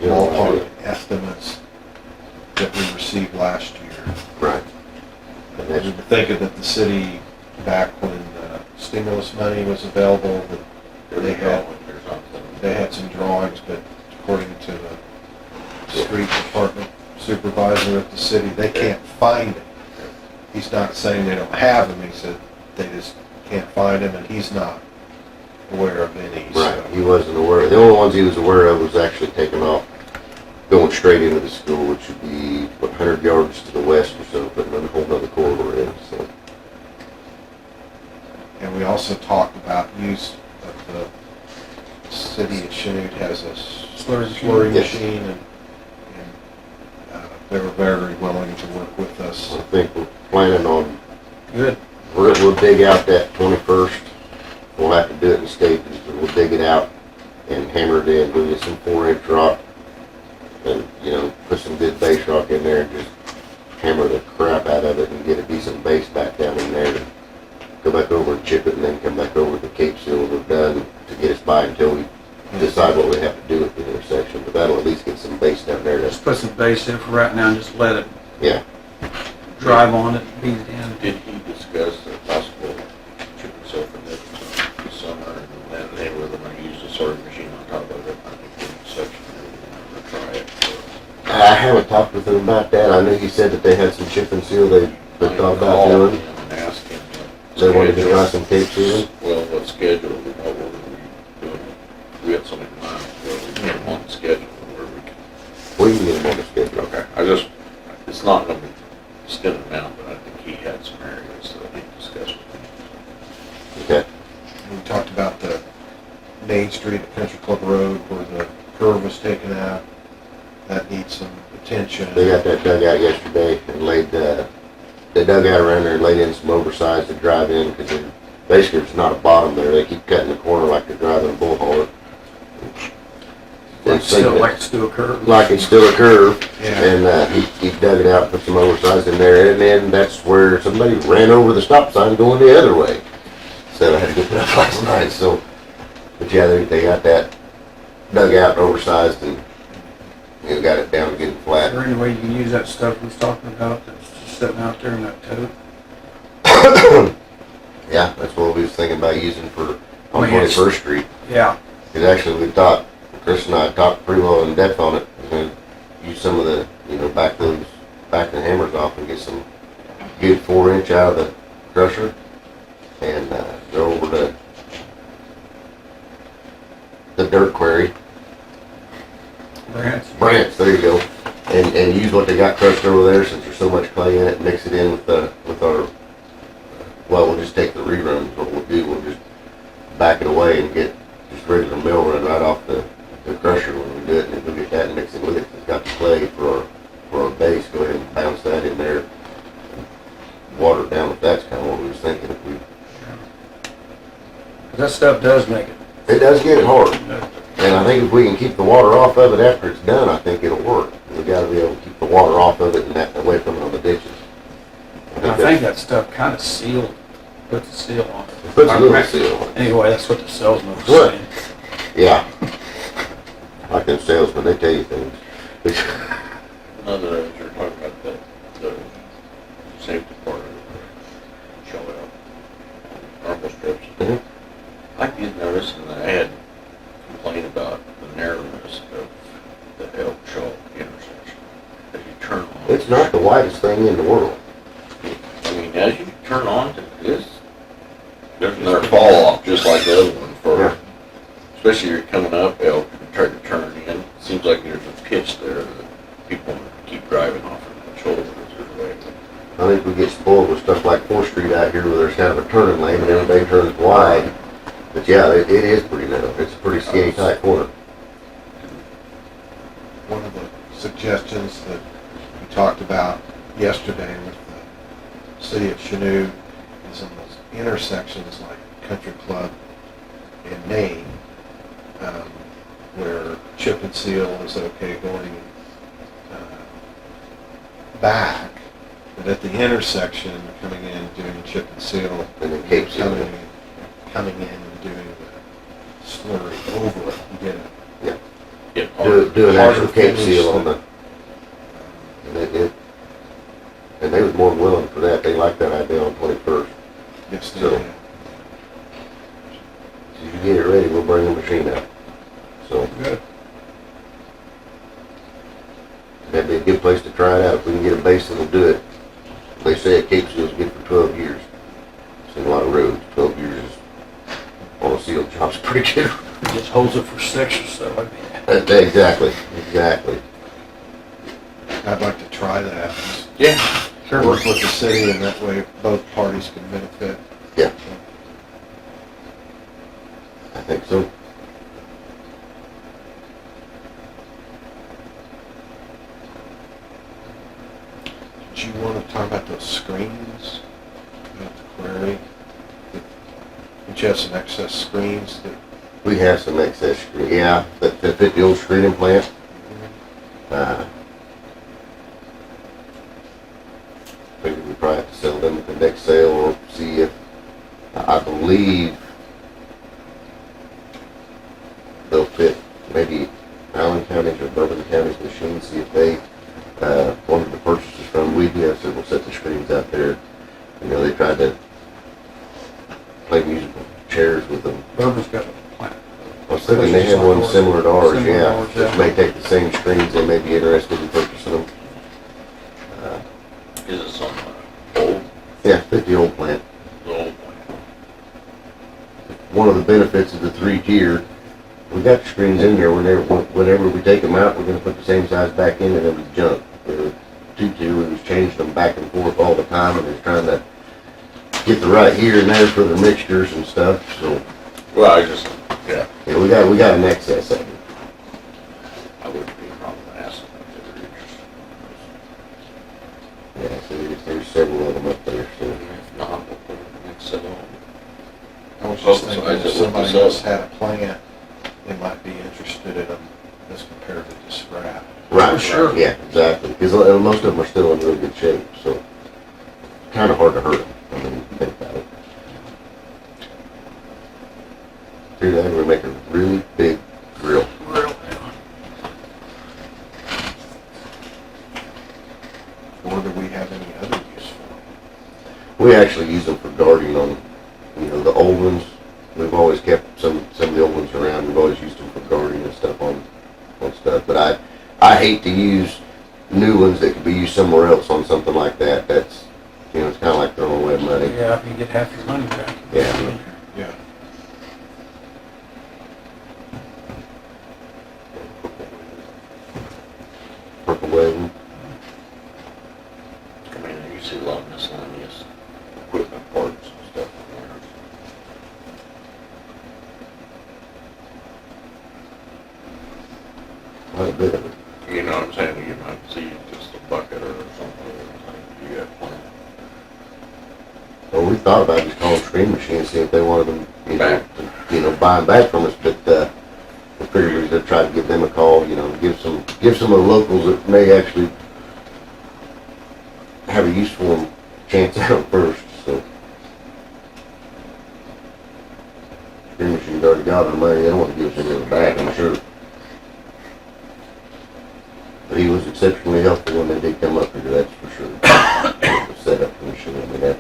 ballpark estimates that we received last year. right. And we were thinking that the city, back when stimulus money was available, that There's They a had- drawing or something. They had some drawings, but according to the street department supervisor at the city, they can't find him. He's not saying they don't have him, he said they just can't find him, and he's not aware of any, Right, so. he wasn't aware, the only ones he was aware of was actually taking off, going straight into the school, which would be, 100 yards to the west or so, putting a whole other corridor in, so. And we also talked about use of the city of Chanute has a Slurry machine. slurry Yes. machine, and they were very willing to work with us. I think we're planning on, Good. we'll dig out that 21st, we'll have to do it in stages, but we'll dig it out and hammer it in, we'll get some 4-inch rock, and, you know, put some good base rock in there, and just hammer the crap out of it and get a decent base back down in there, and go back over and chip it, and then come back over to the Cape Seal when we're done, to get us by until we decide what we have to do with the intersection, but that'll at least get some base down there. Just put some base in for right now and just let it Yeah, drive on it, beat it in. Did he discuss the possible chip and seal for this summer, and then they were gonna use the sorting machine on top of it? I think the section, they were gonna try it. So I haven't talked with them about that, I know you said that they had some chip and seal they thought about called doing. him and asked him what They wanted to schedule- try some Cape sealing. Well, what schedule, and what were we doing? We had something in mind, where we put them on the schedule, where we could. We can get them on the schedule. Okay, it's not gonna be extended amount, but I think he had some areas that he discussed with me. Okay. We talked about the Main Street at Country Club Road where the curve was taken out. That needs some attention. They got that dug out yesterday and laid, they dug out around there and laid in some oversized to drive in, because basically there's not a bottom there, they keep cutting the corner like they're driving a bull hauler. Like still, like it's still a curve. Like it's still a curve, Yeah. and he dug it out, put some oversized in there, and then that's where somebody ran over the stop sign going the other way. So I had to get that last night, so, but yeah, they got that dug out, oversized, and, you know, got it down, getting Is flat. there any way you can use that stuff we was talking about that's just sitting out there in that tote? Yeah, that's what we was thinking about using for, on I mean, it's- 21st Street. Yeah. Because actually we talked, Chris and I talked pretty well in depth on it. We're gonna use some of the, you know, back the hammers off and get some good 4-inch out of the crusher and go over to the dirt quarry. Brant's, there you go. And use what they got crushed over there, since there's so much clay in it, mix it in with our, well, we'll just take the reruns, what we'll do, we'll just back it away and get just regular mill run right off the crusher when we do it, and then we'll get that and mix it with it. It's got the clay for our base, go ahead and bounce that in there. Water it down, if that's kind of what we was thinking, if we, That stuff does make it. it does get it hard. And I think if we can keep the water off of it after it's done, I think it'll work. We gotta be able to keep the water off of it and that away from it on the ditches. I think that stuff kind of sealed, puts a seal on it. It puts a little seal on it. Anyway, that's what the salesman was What? saying. Yeah. Like them salesmen, they tell you things. Another, as you're talking about the safety part of it, show it up, normal strips. Mhm. I did notice, and I had complained about the narrowness of the Elk Shoal intersection. As you turn on. It's not the widest thing in the world. I mean, as you turn on to this, there's another fall off, just like the other one Yeah. for, especially you're coming up Elk and try to turn in. Seems like there's a pitch there that people keep driving off of the shoulders or way. I think we get spoiled with stuff like 4th Street out here where there's kind of a turning lane and everybody turns wide. But yeah, it is pretty narrow. It's a pretty skinny tight corner. One of the suggestions that we talked about yesterday with the city of Chanute is in those intersections like Country Club and Main, where chip and seal is okay going back, but at the intersection, coming in, doing chip and seal, And then Cape Seal. coming in and doing the slurry over it, you get it. Get Do an Harder actual Cape finish Seal on than- the, and they was more than willing for that. They liked that idea on 21st. Yes, they So- did. So you get it ready, we'll bring the machine out. So, Good. that'd be a good place to try it out. If we can get a base that'll do it. They say a cape seal's good for 12 years. Seen a lot of roads, 12 years is, on a sealed job's pretty good. Just holds it for 6 or so, I mean. Exactly. I'd like to try that. Yeah. Work with the city, and that way both parties can benefit. Yeah. I think so. Do you want to talk about those screens at the quarry? Don't you have some excess screens that, We have some excess screen, yeah, that fit the old screening plant. Figured we probably have to sell them at the next sale or see if, I believe they'll fit maybe Allen County's or Bourbon County's machines, see if they, wanted to purchase us from. We do have several sets of screens out there. You know, they tried to play musical chairs with them. Bourbon's got a plant. I was thinking they had one similar to ours, Similar to yeah. ours, Just yeah. may take the same screens, they may be interested in purchasing them. Is it some old, Yeah, fit the old plant. the old one? One of the benefits of the 3-tier, we got the screens in there, whenever we take them out, we're gonna put the same size back in and it'll be junk. The 2-tier, we was changing them back and forth all the time and they're trying to get the right here and there for the mixtures and stuff, so, Well, I just, yeah, yeah, we got an excess of them. I wouldn't be a problem asking if they were interested. Yeah, so there's several of them up there, so. If not, we'll put it next set on. I was just Both thinking sides if of what somebody they else sell. had a plant, they might be interested in them as compared to the scrap. Right, sure. yeah, exactly, because most of them are still in really good shape, so kind of hard to hurt them, I mean, think about it. Through that, we're making a really big grill. Or do we have any other use for them? We actually use them for guarding on, you know, the old ones. We've always kept some of the old ones around, we've always used them for guarding and stuff on stuff, but I hate to use new ones that could be used somewhere else on something like that. That's, you know, it's kind of like throwing away money. Yeah, if you get half your money back. Yeah. Yeah. Purple wave. I mean, you see a lot of miscellaneous equipment parts and stuff in there. Quite a bit of it. You know what I'm saying? You might see just a bucket or something, like you got plenty. Well, we thought about just calling Screen Machine and see if they wanted them, you know, Back. to buy them back from us, but, we figured we'd just try to give them a call, you know, give some of the locals that may actually have a use for them, chance out first, so. Screen Machine's already got our money, they don't want to give us any of it back, I'm sure. But he was exceptionally helpful when they did come up here, that's for sure. To set up the machine, I mean, that,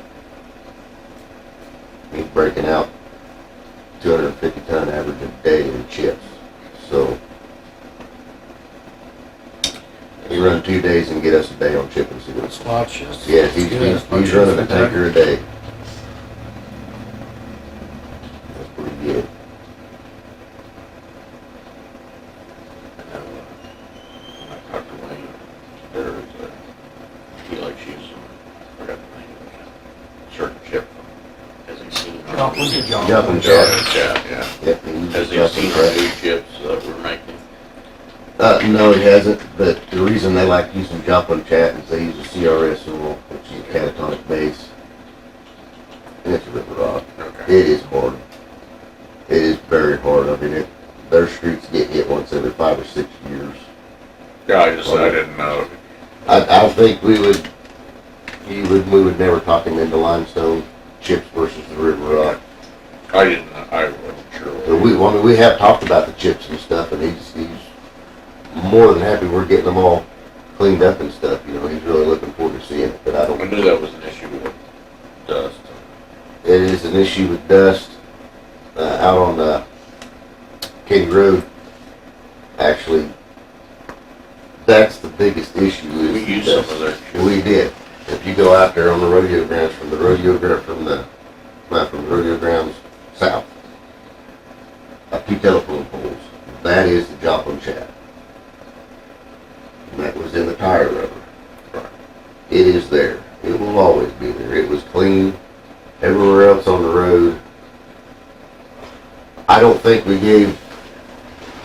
he's breaking out 250 ton average a day in chips, so. He run 2 days and get us a day on chipping seals. That's a lot of shit. Yes, he's running a tanker a day. That's pretty good. I know, when I talked to Wayne, there is a, he likes using, I forgot the name of it, certain chip from, has he seen? our- Jumping jack. Yeah. Yep, he uses Has he jumping seen our jack. new chips that we're making? No, he hasn't, but the reason they like using Joplin Chat is they use a CRS oil, which is a catatonic base. And it's a river rock. Okay. It is hard. It is very hard. I mean, their streets get hit once every 5 or 6 years. Yeah, I didn't know. I think we would never talk him into limestone chips versus the river rock. I wasn't sure. But we have talked about the chips and stuff, and he's more than happy we're getting them all cleaned up and stuff, you know, he's really looking forward to seeing it, but I I don't, knew that was an issue with dust. it is an issue with dust, out on the Katy Road, actually, that's the biggest issue is. We use some of their chip. We did. If you go out there on the rodeo grounds, from the rodeo grounds south, up to telephone poles, that is the Joplin Chat. And that was in the tire rubber. It is there. It will always be there. It was clean. Everywhere else on the road, I don't think we gave,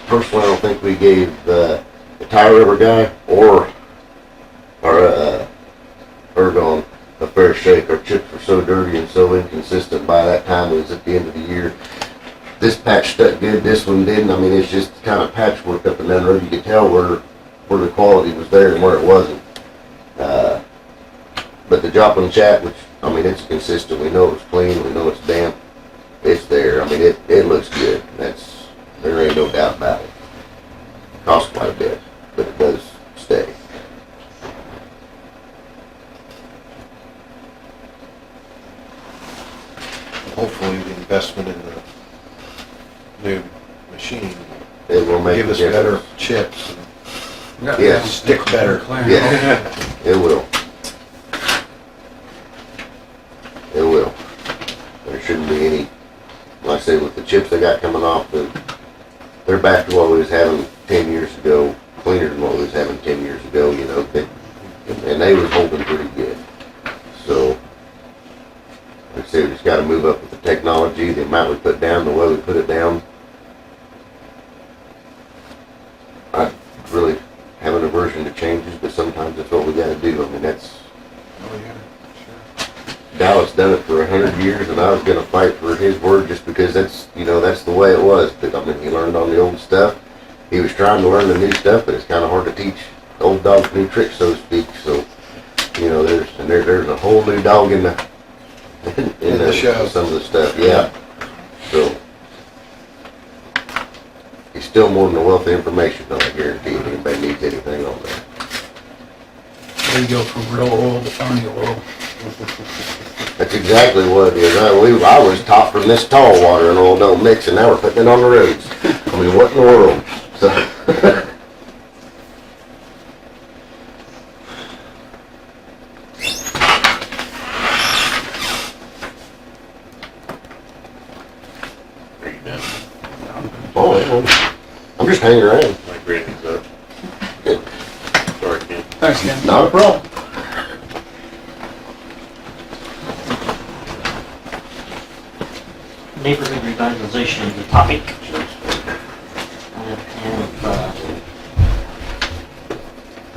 personally, I don't think we gave the tire rubber guy or Ergon a fair shake. Our chips were so dirty and so inconsistent by that time. It was at the end of the year. This patch stuck good, this one didn't. I mean, it's just kind of patchwork up and down the road. You could tell where the quality was there and where it wasn't. But the Joplin Chat, which, I mean, it's consistent. We know it's clean. We know it's damp. It's there. I mean, it looks good. There ain't no doubt about it. Costs quite a bit, but it does stay. Hopefully the investment in the new machine It will will make give a us better difference. chips. Yeah. Stick better. Yeah, it will. It will. There shouldn't be any, like I say, with the chips they got coming off, they're back to what we was having 10 years ago, cleaner than what we was having 10 years ago, you know, and they was holding pretty good. So, like I say, we just gotta move up with the technology, the amount we put down, the way we put it down. I really have an aversion to changes, but sometimes that's what we gotta do. I mean, that's, Oh, yeah, sure. Dallas done it for 100 years, and I was gonna fight for his word just because that's, you know, that's the way it was. But I mean, he learned on the old stuff. He was trying to learn the new stuff, but it's kind of hard to teach old dogs new tricks, so to speak. So, you know, there's a whole new dog in the In the show. some of the stuff, yeah. So he's still more than a wealth of information, though. I guarantee if anybody needs anything on that. There you go from real oil to Tony oil. That's exactly what it is. I was taught from this tall water and oil don't mix, and now we're putting it on the roads. I mean, what in the world? So, Are you done? oh, yeah. I'm just hanging around. My grading's up. Good. Sorry, Ken. Thanks, Ken. Not a problem. Neighborhood revitalization is the topic. I have,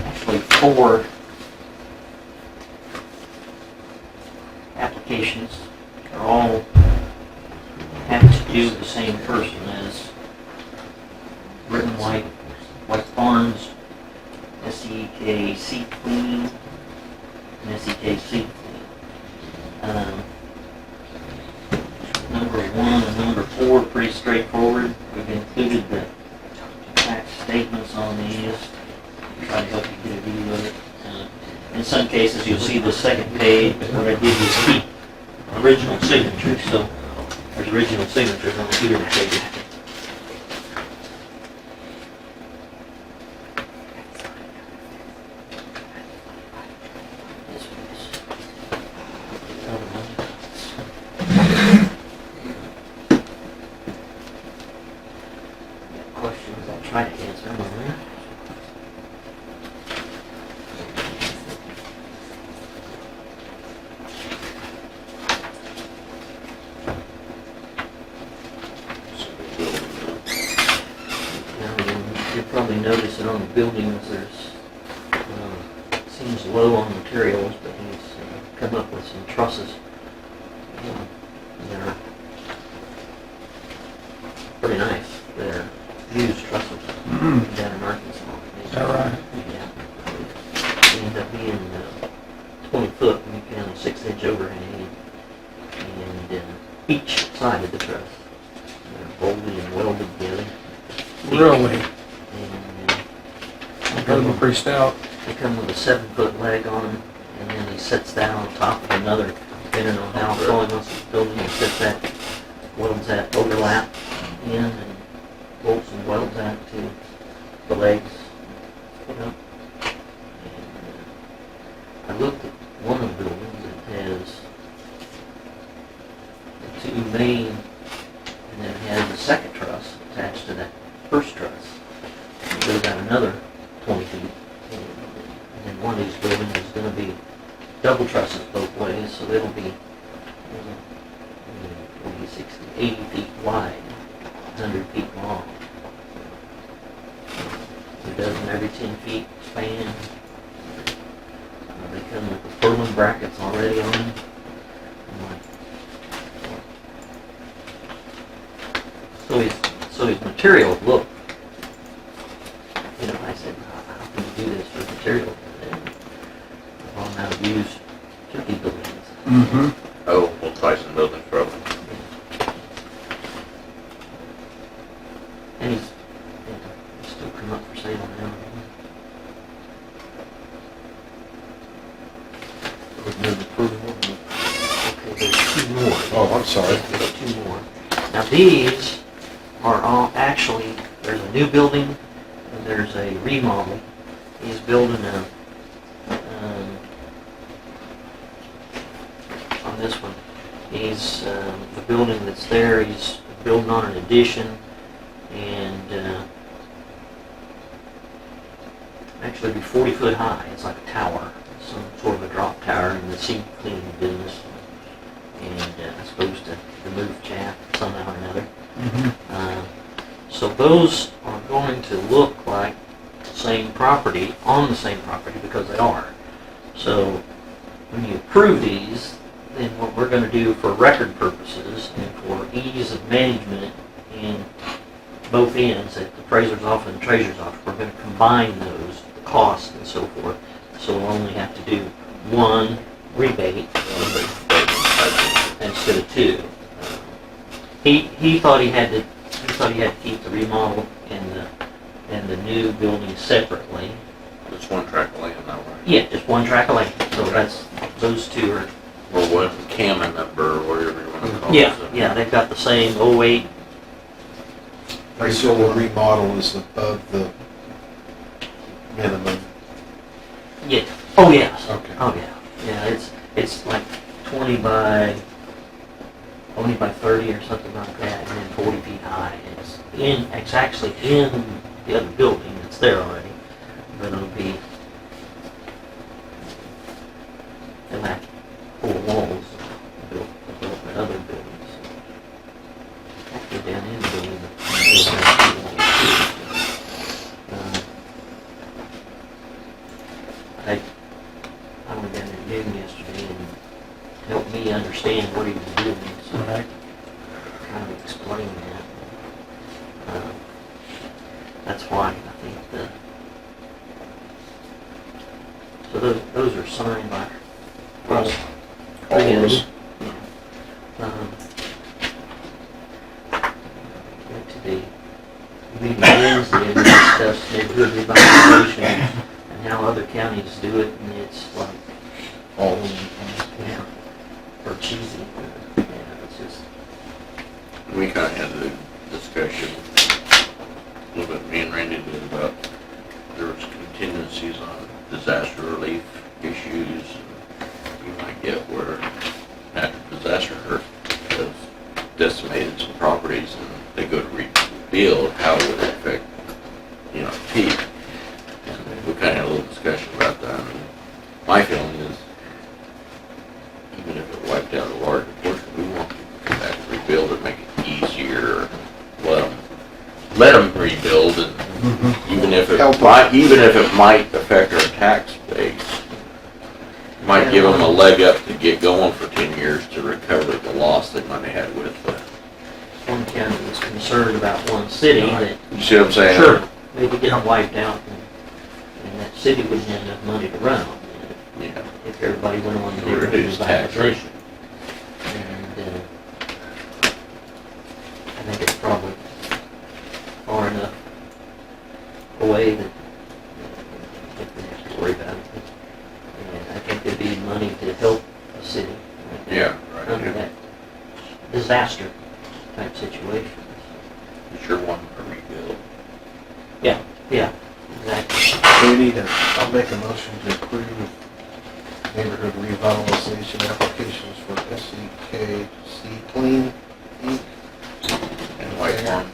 actually 4 applications. They're all have to do with the same person as Britton White Farms, SEKC Clean, and SEKC Clean. Number 1 and number 4 are pretty straightforward. We've included the tax statements on these, try to help you get a view of it. In some cases, you'll see the second page, but what I did was keep original signatures, so there's original signatures on either page. Questions, I'll try to answer them on there. Now, you'll probably notice that on the buildings, there's, seems low on materials, but he's come up with some trusses. They're pretty nice. They're used trusses down in Arkansas. Is that right? Yeah. They end up being 20 foot when you count a 6-inch overhang, and each side of the truss. They're bolted and welded together. Really? And I got them pretty stout. they come with a 7-foot leg on them, and then he sets that on top of another, depending on how tall he wants the building, he sets that, welds that overlap in, and bolts and welds out to the legs, you know. And I looked at one of the buildings that has the two main, and then it has a second truss attached to that first truss. It goes out another 20 feet. And then one of these buildings is going to be double trusses both ways, so it'll be 40, 60, 80 feet wide, 100 feet long. It does them every 10 feet span. They come with the purlin brackets already on them. I'm like, what? So his material look, you know, I said, how can you do this for material? And all now used 50 buildings. Mm-hmm. Oh, well, Tyson Building probably. And he's still come up for sale now. Okay, there's two more. Oh, I'm sorry. There's two more. Now these are all, actually, there's a new building and there's a remodel. He's building on this one. He's, the building that's there, he's building on an addition and actually be 40 foot high. It's like a tower, some sort of a drop tower in the seed cleaning business. And it's supposed to remove chaff somehow or another. So those are going to look like the same property, on the same property, because they are. So when you approve these, then what we're going to do for record purposes and for ease of management in both ends, at the appraiser's office and the treasurer's office, we're going to combine those, the costs and so forth. So we'll only have to do one rebate instead of two. He thought he had to keep the remodel and the new building separately. Just one track of land, that way. Yeah, just one track of land. So that's, those two are, Or what, Cammon number, or whatever you want to call it. yeah, they've got the same 08. So the remodel is above the minimum. Yeah. Oh, yes. Okay. Oh, yeah. Yeah, it's like 20 by 30 or something like that, and then 40 feet high. It's actually in the other building that's there already, but it'll be, they'll have 4 walls built in other buildings. Actually down in the building, they'll have 2 walls too. I went down there to him yesterday and helped me understand what he was doing, so Right. kind of explain that. That's why I think so those are signed by all three of them. Went to the meeting Wednesday and we discussed neighborhood revitalization and how other counties do it, and it's like all yeah, or cheesy. Yeah, it's just. We kind of had a discussion, a little bit, me and Randy did, about there was contingencies on disaster relief issues. You might get where after disaster has decimated some properties and they go to rebuild, how would it affect, Pete? And we kind of had a little discussion about that. And my feeling is, even if it wiped out a large portion, we want people to come back and rebuild it, make it easier, let them rebuild, and even if it might affect our tax base, might give them a leg up to get going for 10 years to recover the loss they might have had with it. One county was concerned about one city that You see what I'm saying? sure maybe get wiped out, and that city wouldn't have enough money to run on Yeah. if everybody went on to Reduce taxation. And I think it's probably far enough away that we don't have to worry about it. And I think there'd be money to help a city Yeah, under right. that disaster type situation. You sure want a go. Yeah, exactly. We need a, I'll make a motion to approve neighborhood revitalization applications for SEKC Clean Inc. And White Farms.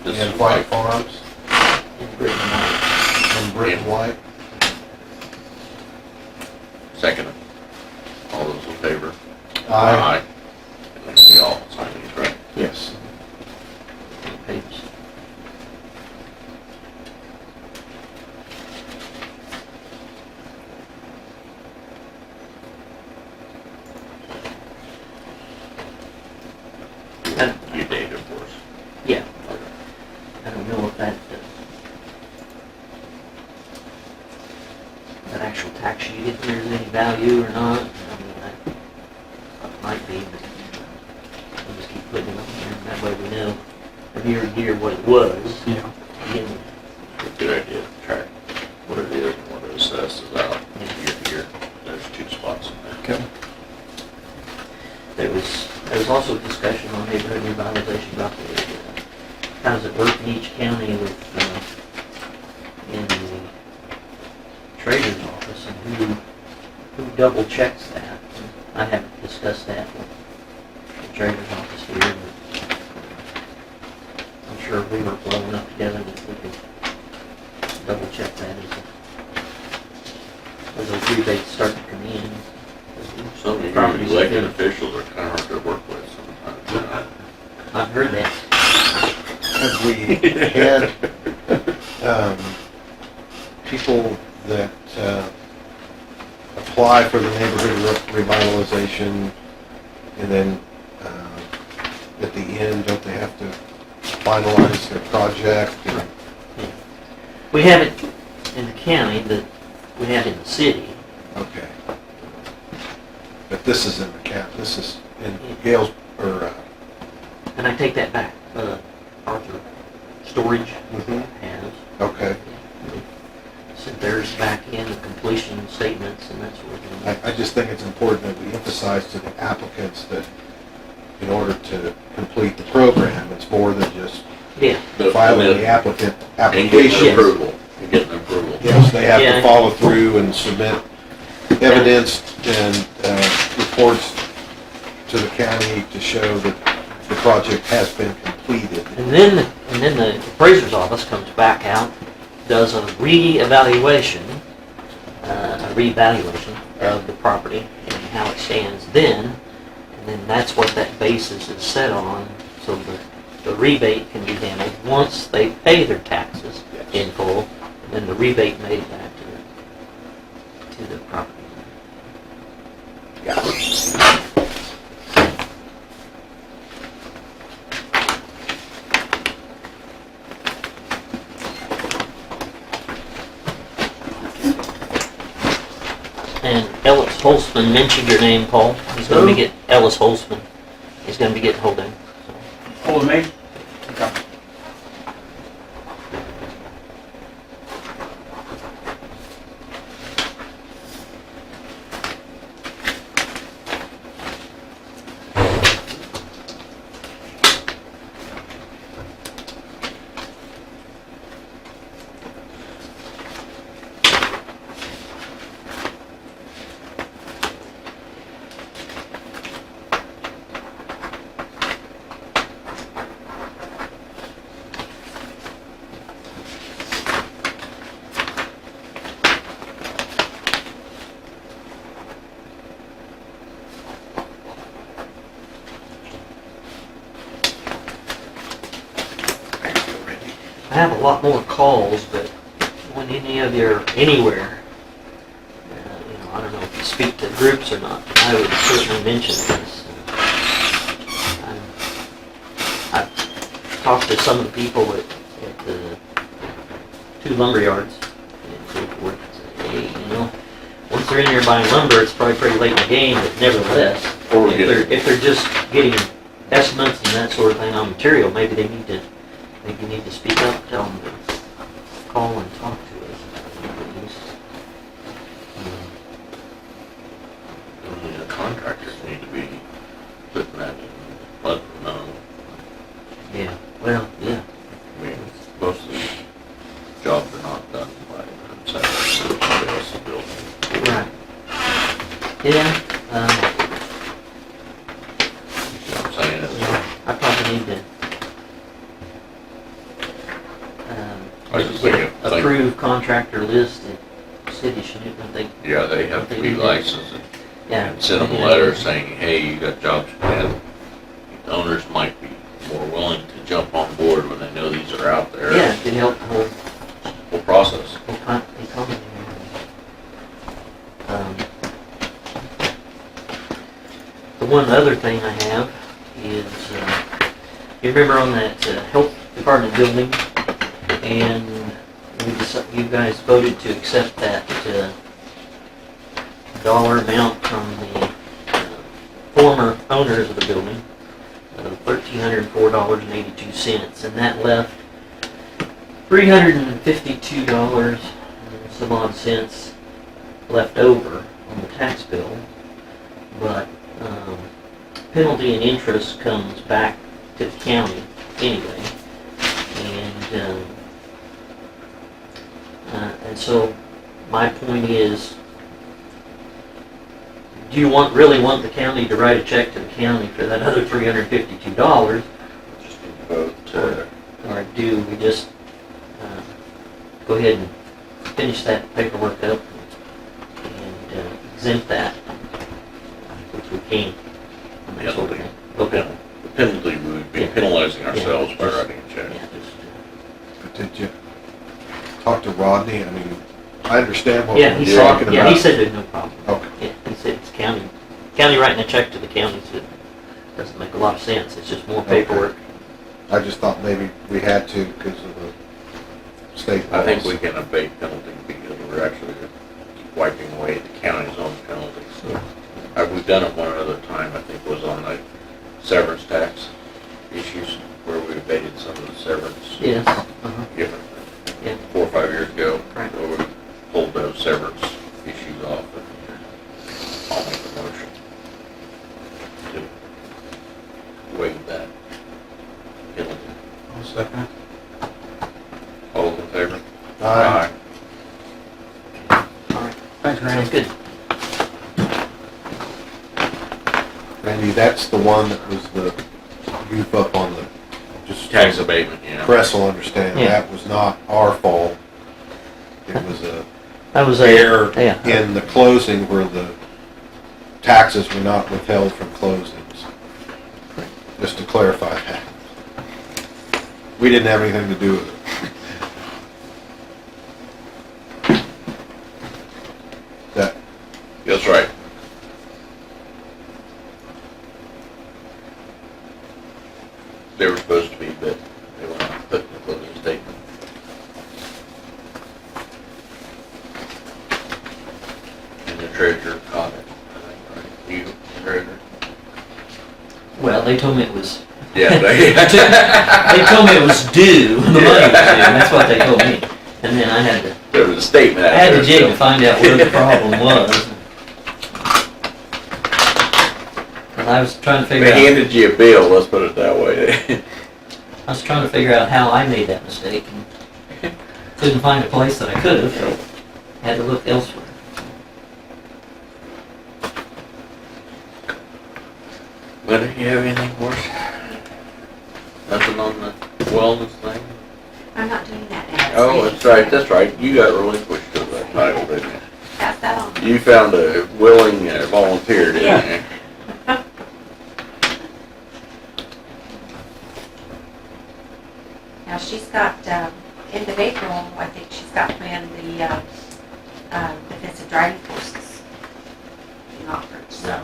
This and is White Farms In Britain, White. and Britain White. Second. All those in favor? Aye. And then we all sign these, right? Yes. Pages. You date, of course. Yeah. I don't know if that actual tax sheet, if there's any value or not. I mean, that might be, but we'll just keep putting it on there. That way we know from year to year what it was. Yeah. Again, Good idea to track what it is and what it assesses out year to year. There's 2 spots in there. Okay. there was also a discussion on neighborhood revitalization about the, how does it work in each county with, in the treasurer's office and who double checks that. I haven't discussed that with the treasurer's office here, but I'm sure if we were blowing up together that we could double check that as those rebates start to come in. Some of your Properties elected that- officials are kind of hard to work with sometimes. I've heard that. Have we had people that apply for the neighborhood revitalization and then at the end, don't they have to finalize their project? and- We have it in the county, but we have it in the city. Okay. But this is in the county, this is in Gales, or, And I take that back. Arthur Storage has. okay. Sent theirs back in, the completion statements and that sort of thing. I just think it's important that we emphasize to the applicants that in order to complete the program, it's more than just Yeah, filing the applicant And getting application. approval, and getting approval. Yes, they have Yeah. to follow through and submit evidence and reports to the county to show that the project has been completed. and then the appraiser's office comes back out, does a reevaluation, a reevaluation of the property and how it stands then, and then that's what that basis is set on, so the rebate can be handled once they pay their taxes in full, and then the rebate made back to the property. Got it. And Ellis Holtzman mentioned your name, Paul. He's gonna be Who? Ellis Holtzman. He's gonna be getting hold of him. So. Oh, me? Okay. I have a lot more calls, but when any of you are anywhere, I don't know if you speak to groups or not, but I would certainly mention this. I've talked to some of the people at the 2 lumber yards and so forth. Hey, once they're in there buying lumber, it's probably pretty late in the game, but nevertheless, Or if they're just getting estimates and that sort of thing on material, maybe they need to speak up, tell them to call and talk to us. The contractors need to be putting that in, letting them know. Yeah, well, yeah. I mean, Right. Yeah, You know what I'm saying? I probably need to, I was just get thinking, an approved contractor list at City of Chanute, I think. yeah, they have to be licensed Yeah. and send them a letter saying, hey, you got jobs planned. Owners might be more willing to jump on board when they know these are out there. Yeah, it could help the whole Whole process. economy. The one other thing I have is, you remember on that health department building, and you guys voted to accept that dollar amount from the former owners of the building, $1,304.82, and that left $352 and some odd cents left over on the tax bill, but penalty and interest comes back to the county anyway, and so my point is, do you really want the county to write a check to the county for that other $352, Just vote to, or do we just go ahead and finish that paperwork up and exempt that, which we can? penalty. Okay. The penalty, we would be penalizing ourselves by just- writing a check. Yeah, just, But did you talk to Rodney? I mean, I understand what yeah, he we're talking said, about. yeah, he said there's no problem. Okay. Yeah, he said it's county writing a check to the county, so it doesn't make a lot of sense, it's just more paperwork. I just thought maybe we had to because of the state I think laws. we can abate penalty because we're actually wiping away the county's own penalty, so. We've done it one other time, I think was on the severance tax issues, where we abated some of the severance. Yes, Given, Yeah. 4 or 5 years ago. Right. Where we pulled those severance issues off, and I'll make the motion to waive that penalty. I'll second it. All in favor? Aye. alright, Thanks, sounds Randy. good. Randy, that's the one that was the goof up on the, just Tax abatement, yeah. press will understand, Yeah. that was not our fault. It was a That was error yeah, in the closing where the taxes were not withheld from closings. Just to clarify that. We didn't have anything to do with it. That, That's right. They were supposed to be, but they were not put in the closing statement. And the treasurer caught it, I think, right? You, the treasurer? well, they told me it was, Yeah, they told me it was due, the money was due, that's what they told me. And then I had to, There was a statement out I had there. to jig so- to find out where the problem was. And I was trying to figure They out, handed you a bill, let's put it that way. I was trying to figure out how I made that mistake and couldn't find a place that I could have, so had to look elsewhere. But do you have anything for us? Nothing on the wellness thing? I'm not doing that now. Oh, that's right, you got relinquished to that title, didn't you? Pass that on. You found a willing volunteer, didn't Yeah. you? Now, she's got, end of April, I think she's got planned the defensive driving courses being offered, so,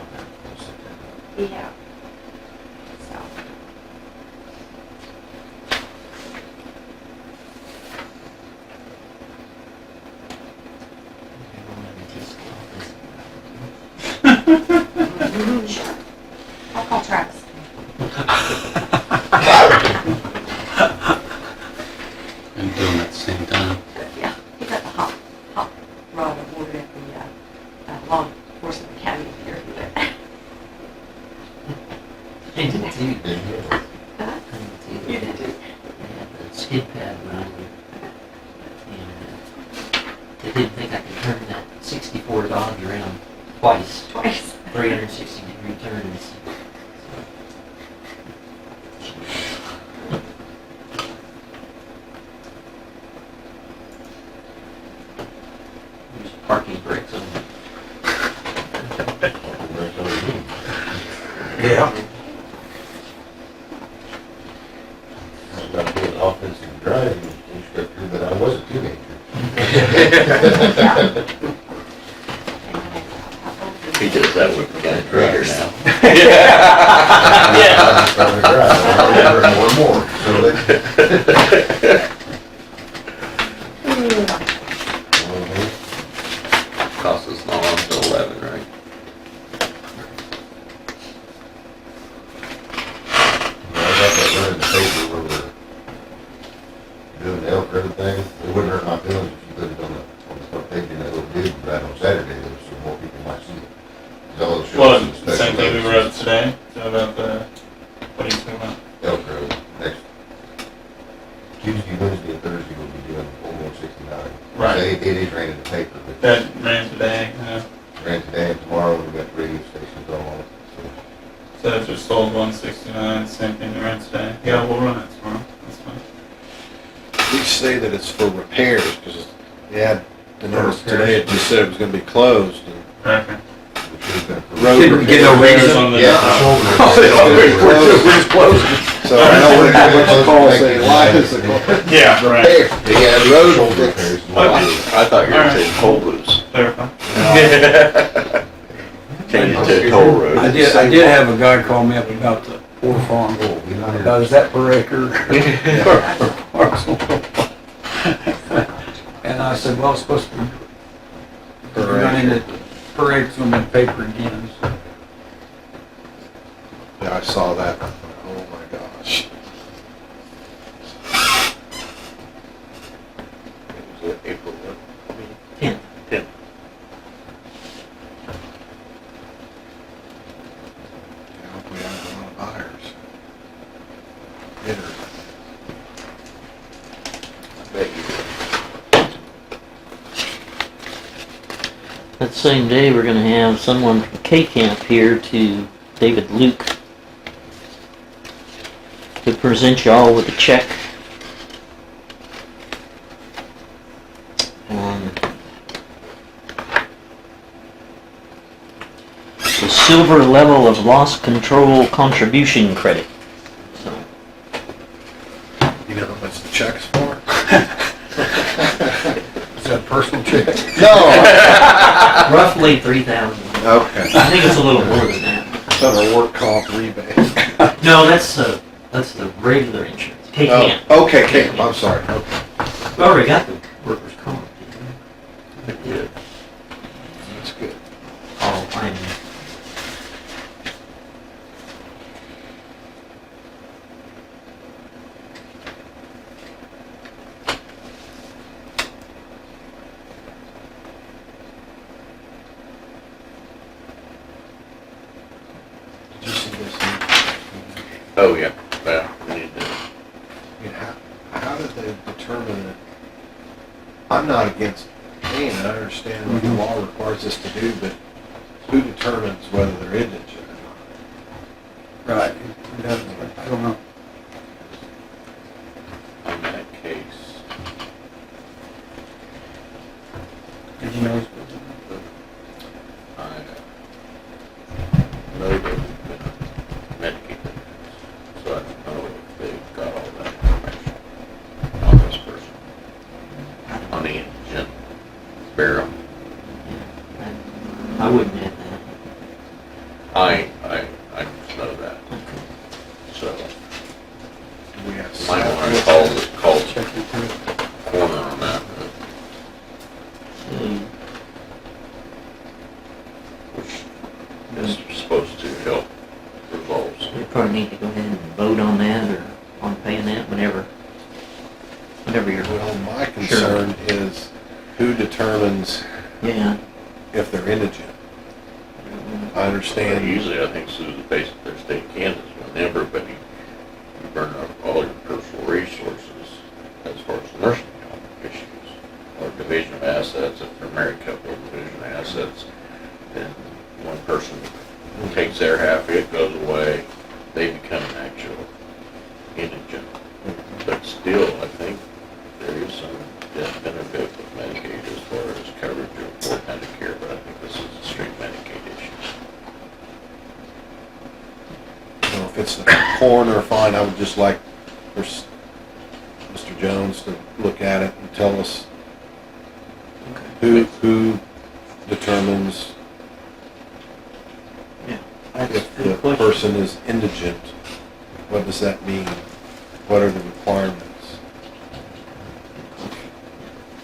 yeah. So, sure. I'll call Travis. And do them at the same time. Yeah, he got the hot rod award at the law enforcement academy here. I did too. Huh? I did too. You did too? They had the skid pad running. And they didn't think I could turn that 64 Dodge around twice, Twice. 360-degree turns. There's parking brakes on it. Yeah. I'm not being an offensive driving instructor, but I was a teenager. He does that with the county grader now. I started driving, more and more, so Costs us not on till 11, right? I got that run in the paper where we're doing the elk road thing. It wouldn't hurt my feelings if you put it on the front page in that little bid right on Saturday, though, so more people might see it. 'Cause all those shows Well, and the special same thing we roads. wrote today, about the, what are you talking about? Elk road, next Tuesday, Wednesday, and Thursday we'll be doing 4169. Right. It is raining in the paper, but That ran today, ran today and tomorrow we've got radio stations all on it, so. so it just sold 169, same thing that ran today. Yeah, we'll run it tomorrow, that's fine. We say that it's for repairs, because we had the notice today, it just said it was gonna be closed. And Okay. Which has been for road Didn't get no repairs. reason. On the- Yeah. We're just closing. So I know we're gonna get a call saying, why is the Yeah, right. Yeah, road shoulder fix. repairs. I thought you were saying toll booths. Clarify. Change it to toll road. I did have a guy call me up about the poor farm. About, is that per acre? Parcel. And I said, well, it's supposed to be. Running it per acre's gonna be paper again, so. Yeah, I saw that. Oh my gosh. Was it April what? 10th. 10th. I hope we have a lot of buyers. Bidders. I bet you did. That same day, we're gonna have someone from K-Camp here to David Luke to present y'all with a check on the silver level of loss control contribution credit. So, You know how much the check's for? Is that a personal check? No. roughly 3,000. Okay. I think it's a little more than that. So the work comp rebate. No, that's the regular insurance. K-Camp. Oh, okay, Cam, I'm sorry. Okay. We already got the workers' comp. Yeah. That's good. Oh, I'm. Did you see this? Oh, yeah, yeah, we need to. I mean, how did they determine that? I'm not against paying, I understand what the law requires us to do, but who determines whether they're indigent or not? Right. I don't know. On that case, Did you know? I know they've been medicated, so I don't know if they've got all that information on this person. On the indigent barrel. I wouldn't have that. I just know that, so We have to might sign want to it. call Check it through. corner on that, which is supposed to help resolve So some. we probably need to go ahead and vote on that or on paying that whenever you're. Well, my concern is who determines Yeah. if they're indigent? I And understand. usually I think Susan pays their state Kansas when everybody, you burn up all your personal resources as far as nursing home issues or division of assets, if they're married couple, division of assets. then one person takes their half, it goes away, they become an actual indigent. But still, I think there is some death benefit with Medicaid as far as coverage for Medicare, but I think this is a straight Medicaid issue. You know, if it's a coroner, fine, I would just like for Mr. Jones to look at it and tell us who determines if the person is indigent. What does that mean? What are the requirements?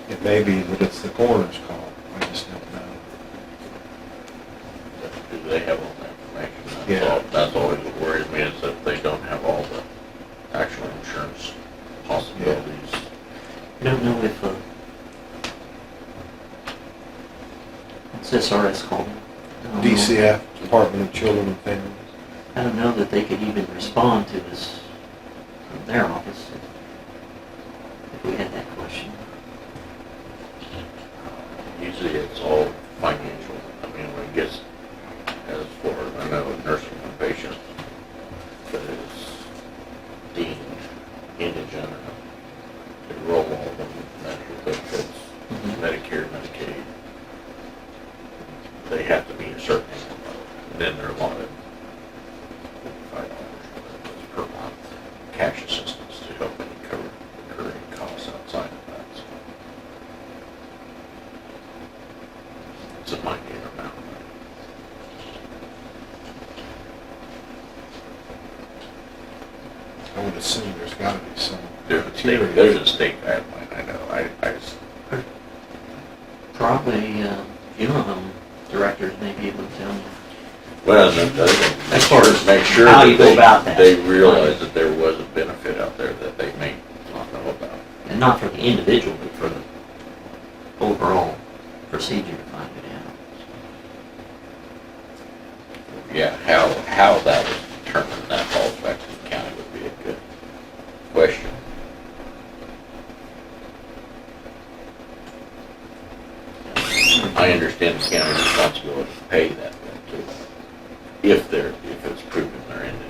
It may be that it's the coroner's call. I just don't know. Do they have all the information? Yeah. That's always what worries me, is that they don't have all the actual insurance possibilities. I don't know if, what's SRS called? I don't know. DCF, Department of Children and Families. I don't know that they could even respond to us from their office if we had that question. Usually it's all financial. I mean, when it gets as far as I know, a nursing home patient that is deemed indigent, they roll all of them medical benefits, Medicare, Medicaid. They have to meet a certain income, and then they're allotted $5 per month cash assistance to help them cover recurring costs outside of that. So it's a minor amount. I would assume there's got to be some. There's a state guideline, I know. I just, Probably, directors may be able to tell you. well, then, As far as make sure how you go that about that. they realize that there was a benefit out there that they may not know about. And not for the individual, but for the overall procedure to find it out. Yeah, how that was determined, that falls back to the county would be a good question. I understand the county's responsibility to pay that bill too, if it's proven they're indigent.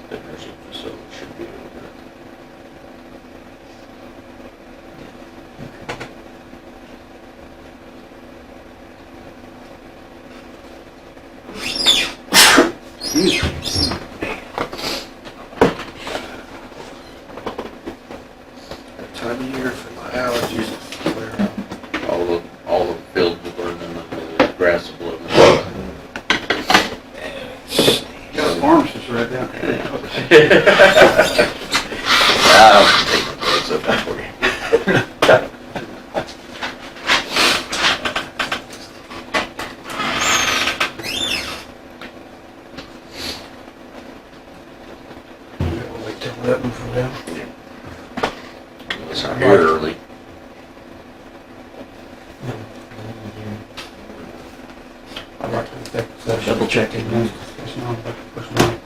The nursing facility should be able to. That time of year for my allergies to flare up. All the fields are burning and the grass is blowing. Got a pharmacist right down here. I'll take my place up there for you. We'll wait till 11 for them. It's not here early. I'd like to take a session. Double check it. Discussion on budget personnel.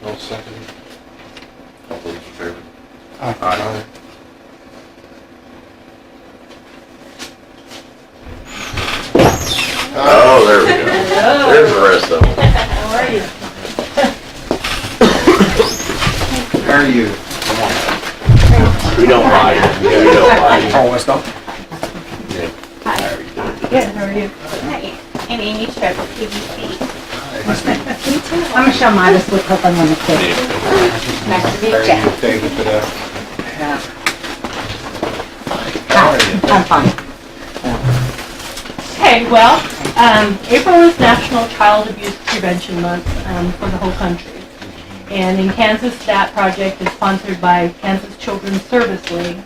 I'll second. All those in favor? Aye. Oh, there we go. There's the rest of them. How are you? How are you? We don't mind. We don't mind. Oh, West Oak. Hi. Good, how are you? Hi, I'm Amy Sharp with PBC. I'm Michelle Midas with Hope Unlimited. Nice to meet you. David, I'm fine. Okay, well, April is National Child Abuse Prevention Month for the whole country. And in Kansas, that project is sponsored by Kansas Children's Service League,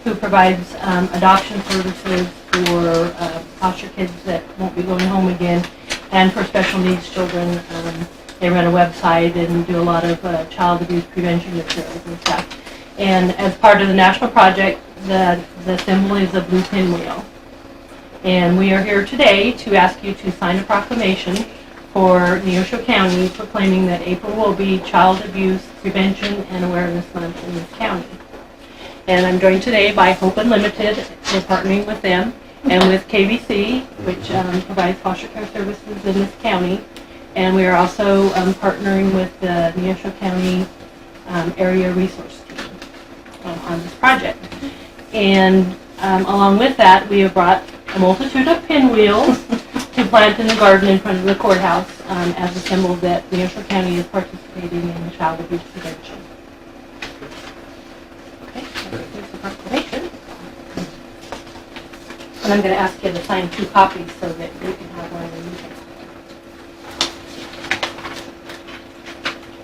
who provides adoption services for foster kids that won't be going home again, and for special needs children. They run a website and do a lot of child abuse prevention materials and stuff. And as part of the national project, the symbol is a blue pinwheel. And we are here today to ask you to sign a proclamation for Neosho County proclaiming that April will be Child Abuse Prevention and Awareness Month in this county. And I'm joined today by Hope Unlimited. We're partnering with them, and with KBC, which provides foster care services in this county. And we are also partnering with the Neosho County Area Resource Team on this project. And along with that, we have brought a multitude of pinwheels to plant in the garden in front of the courthouse as a symbol that Neosho County is participating in child abuse prevention. Okay, here's the proclamation. And I'm going to ask you to sign 2 copies so that you can have one and you can.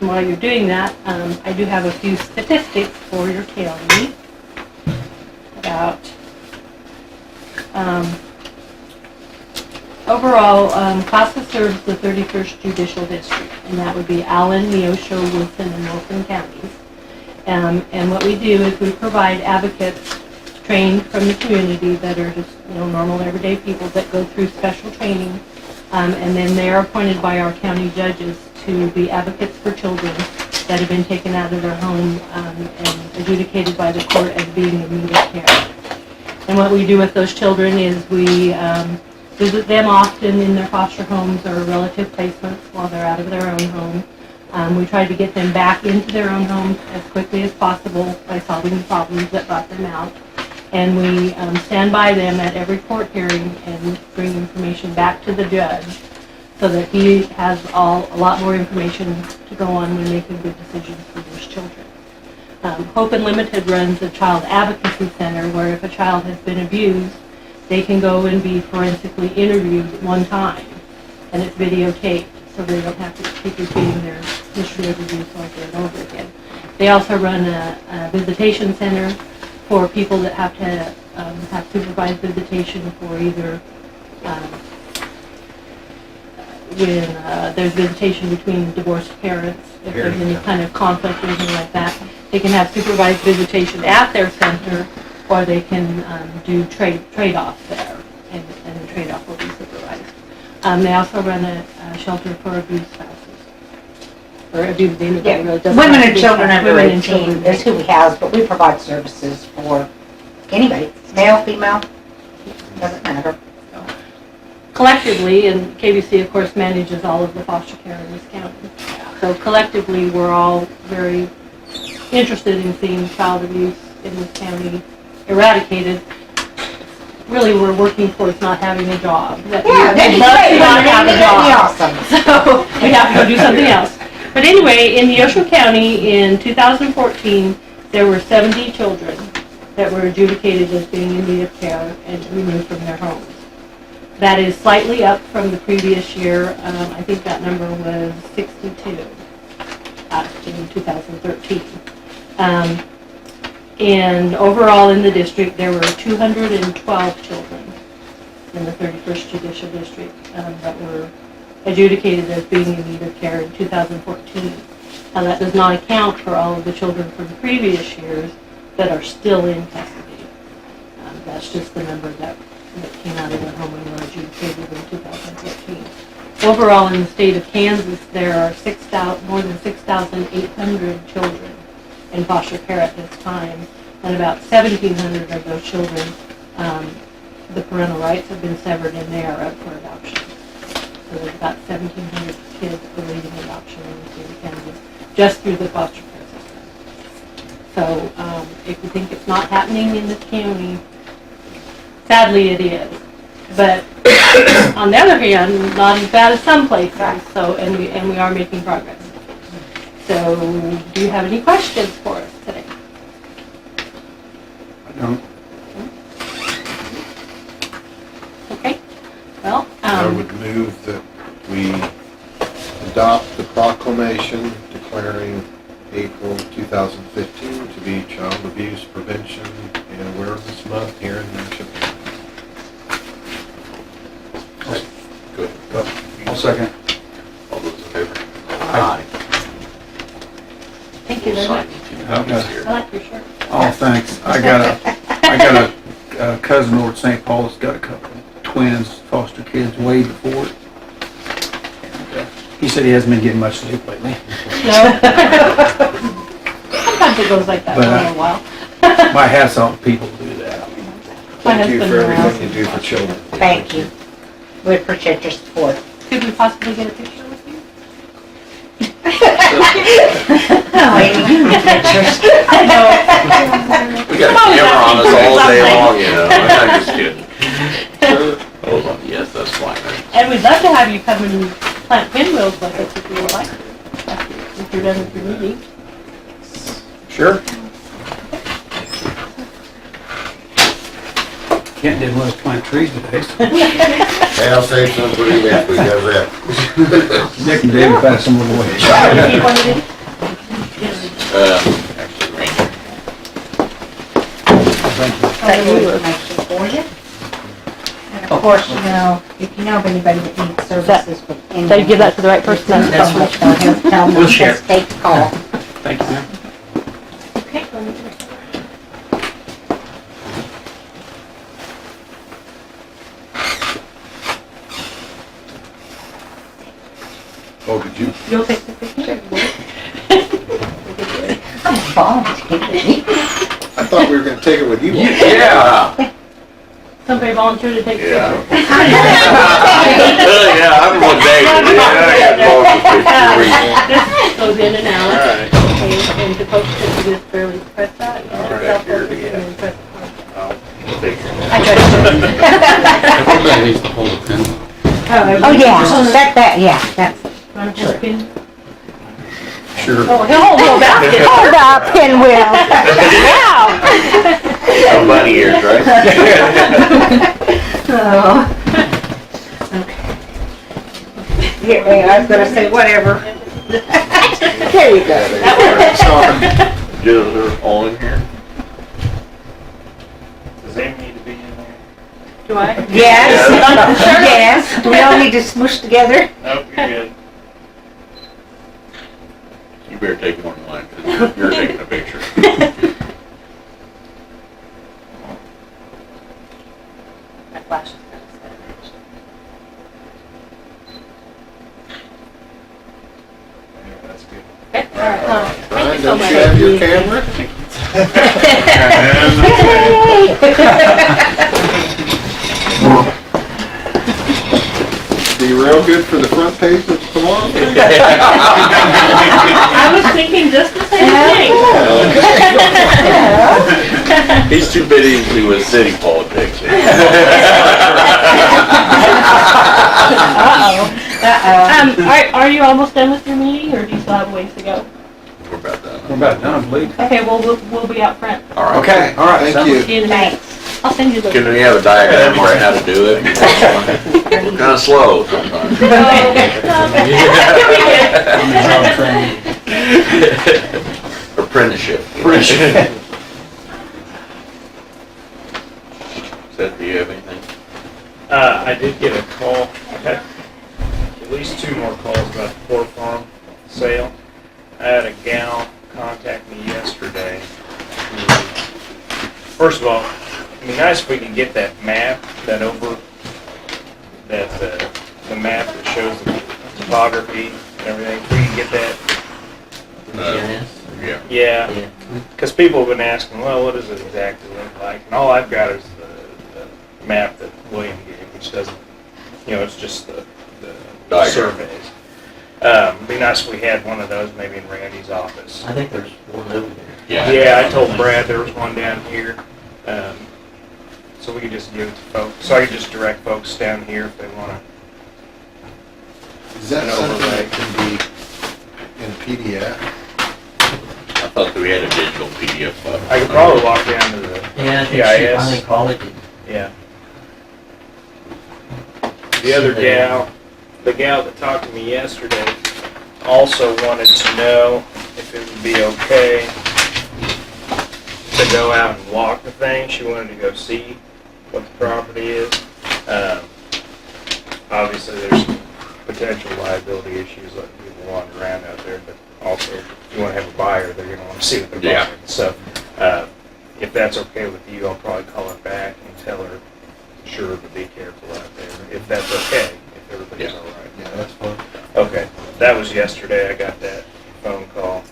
And while you're doing that, I do have a few statistics for your county about overall, CASA serves the 31st Judicial District, and that would be Allen, Neosho, Wilson, and Wilson counties. And what we do is we provide advocates trained from the community that are just, normal everyday people that go through special training, and then they are appointed by our county judges to be advocates for children that have been taken out of their home and adjudicated by the court as being in need of care. And what we do with those children is we visit them often in their foster homes or relative placements while they're out of their own home. We try to get them back into their own homes as quickly as possible by solving the problems that brought them out. And we stand by them at every court hearing and bring information back to the judge so that he has a lot more information to go on when making good decisions for those children. Hope Unlimited runs a child advocacy center where if a child has been abused, they can go and be forensically interviewed one time, and it's videotaped, so they don't have to keep repeating their history of abuse over and over again. They also run a visitation center for people that have to have supervised visitation for either when there's visitation between divorced parents, if there's any kind of conflict or anything like that. They can have supervised visitation at their center, or they can do trade-off there, and the trade-off will be supervised. They also run a shelter for abused spouses. Or abused anybody, really doesn't Women have to and be children spouses. under Women and 18 children. is who we house, but we provide services for anybody, male, female, doesn't matter. Collectively, and KBC of course manages all of the foster care in this county. So collectively, we're all very interested in seeing child abuse in this county eradicated. Really, we're working towards not having a job. Yeah, that'd be love great. to not have a That'd be job. awesome. So we have to go do something else. But anyway, in Neosho County in 2014, there were 70 children that were adjudicated as being in need of care and removed from their homes. That is slightly up from the previous year. I think that number was 62 in 2013. And overall in the district, there were 212 children in the 31st Judicial District that were adjudicated as being in need of care in 2014. Now that does not account for all of the children from previous years that are still in custody. That's just the number that came out of their home and were adjudicated in 2014. Overall in the state of Kansas, there are more than 6,800 children in foster care at this time, and about 1,700 of those children, the parental rights have been severed and they are up for adoption. So there's about 1,700 kids awaiting adoption in the state of Kansas, just through the foster care system. So if you think it's not happening in this county, sadly it is. But on the other hand, not as bad as some places. So and we are making progress. So, do you have any questions for us today? I don't. Okay. Well, I would move that we adopt the proclamation declaring April 2015 to be Child Abuse Prevention and Awareness Month here in Neosho County. Good. I'll second. All those in favor? Aye. thank you very much. Okay. I like your shirt. Oh, thanks. I got a cousin over at St. Paul that's got a couple twins, foster kids, way before it. And, he said he hasn't been getting much sleep lately. No. Sometimes it goes like that But, for a little while. My hat's off to people who do that. I mean, My Thank you husband for and I everything you do for children. Thank you. We appreciate your support. Could we possibly get a picture with you? Oh, Amy, you need pictures. I know. We got a camera on us all day long, you know, I'm just kidding. Hold on, yes, that's fine. And we'd love to have you come and plant pinwheels with us if you would like to, if you're done with your meeting. sure. Can't do much plant trees today, so Hey, I'll save some for you next week, how's that? Nick and David pass some of the way. If you wanted it. Actually, Ranger. That you information for you. And of course, you know, if you know of anybody that needs services with any. So you give that to the right person? That's what they'll tell them. We'll share. Just take the call. Thank you, ma'am. Okay. Oh, did you? You'll take the picture? I'm volunteering. I thought we were gonna take it with you. Yeah. Somebody volunteer to take the Yeah. picture? Yeah, I'm one day. I got involved with This goes in and out. Alright. Okay, and to post it, you just barely press that. You Alright, just here it self-focus is. and then press it. Everybody I needs to hold a pen. Oh, yeah, yeah, that's. tried to. Want to pin? Sure. Oh, he'll hold a basket. Hold up, pinwheel. Wow. No bunny ears, right? Oh. Yeah, I was gonna say whatever. There you go. They're all in here? Does Amy need to be in there? Do I? Yes, yes, we all need to smoosh together. Nope, you're good. You better take one in line, because you're taking a picture. My flash is Yeah, that's good. Okay, all right. Thank Brian, you so don't much. you have your camera? Be real good for the front page of tomorrow. I was thinking just the same thing. He's too busy with city politics. Are you almost done with your meeting, or do you still have a ways to go? We're about done. We're about done, I believe. Okay, well, we'll be out front. All right. Okay, all right. Thank sounds- you. See you in a minute. I'll send you the. Can we have a diagram where how to do it? We're kinda slow sometimes. On the job training. Apprenticeship. Seth, do you have anything? I did get a call, I had at least 2 more calls about the Poor Farm sale. I had a gal contact me yesterday. First of all, it'd be nice if we could get that map, the map that shows the topography and everything, if we can get that. Yeah. Yeah, Yeah. because people have been asking, well, what does it exactly look like? And all I've got is the map that William gave, which doesn't, it's just the Diagram. surveys. It'd be nice if we had one of those maybe in Randy's office. I think there's one over there. Yeah, I told Brad there was one down here, so we could just give it to folks, so I could just direct folks down here if they wanna. Is that An something overlay. that can be in PDF? I thought that we had a digital PDF file. I could probably walk down to the, Yeah, I think GIS. I think Holly did. yeah. The other gal, the gal that talked to me yesterday also wanted to know if it would be okay to go out and walk the thing. She wanted to go see what the property is. Obviously, there's some potential liability issues letting people wander around out there, but also, if you want to have a buyer, they're going to want to see what they're Yeah. buying. So, if that's okay with you, I'll probably call her back and tell her, sure, but be careful out if that's okay, if everybody's all right. Yeah, that's fine. Okay, that was yesterday, I got that phone call.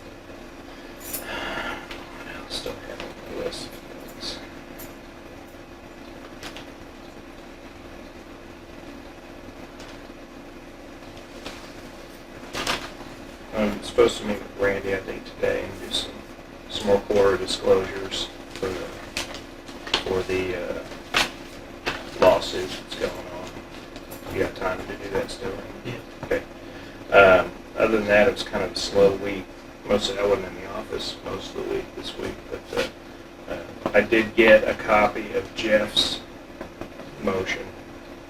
Still have a list of things. I'm supposed to meet with Randy, I think, today and do some more quarter disclosures for the lawsuit that's going on. You got time to do that still? Yeah. Okay. Other than that, it was kind of a slow week. Mostly, I wasn't in the office most of the week this week, but I did get a copy of Jeff's motion,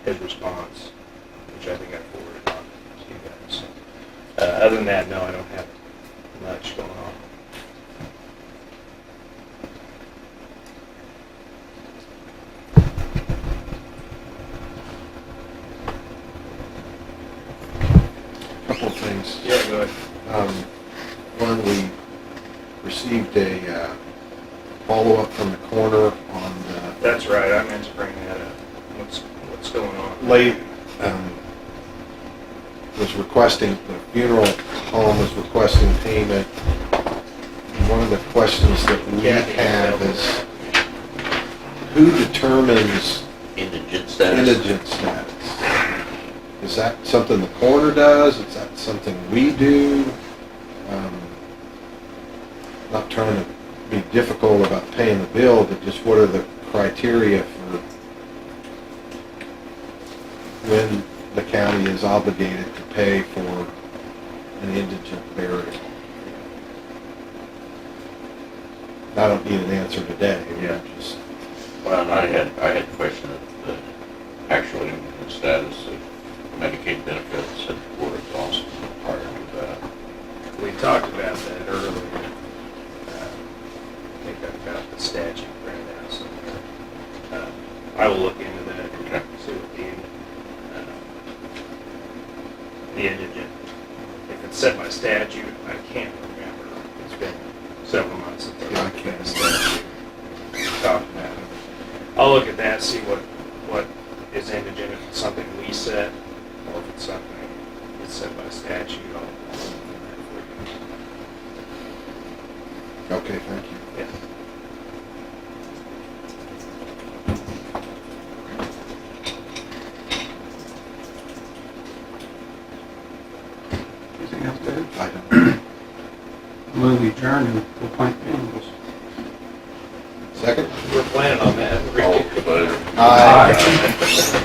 his response, which I think I forwarded on to you guys. Other than that, no, I don't have much going on. Couple of things. Yeah, go ahead. One, we received a follow-up from the coroner on That's right, I meant to bring that up. What's going on? late, was requesting, the funeral home was requesting payment. One of the questions that we have is, who determines Indigent status. indigent status? Is that something the coroner does? Is that something we do? Not trying to be difficult about paying the bill, but just what are the criteria for when the county is obligated to pay for an indigent burial? I don't need an answer today. Yeah. Just, Well, and I had questioned the actual indigent status of Medicaid benefits and were exhausted prior to that. We talked about that earlier. I think I've got the statute right now somewhere. I will look into that and see what the indigent, if it's set by statute, I can't remember. It's been several months since I've been a statute. Talked about it. I'll look at that, see what is indigent, if it's something we set, or if it's something that's set by statute. I'll look into that for you. okay, thank you. Yeah. Anything else, Dave? I don't. Move adjourned and we'll plant animals. Second? We're planning on that. All in favor? Aye.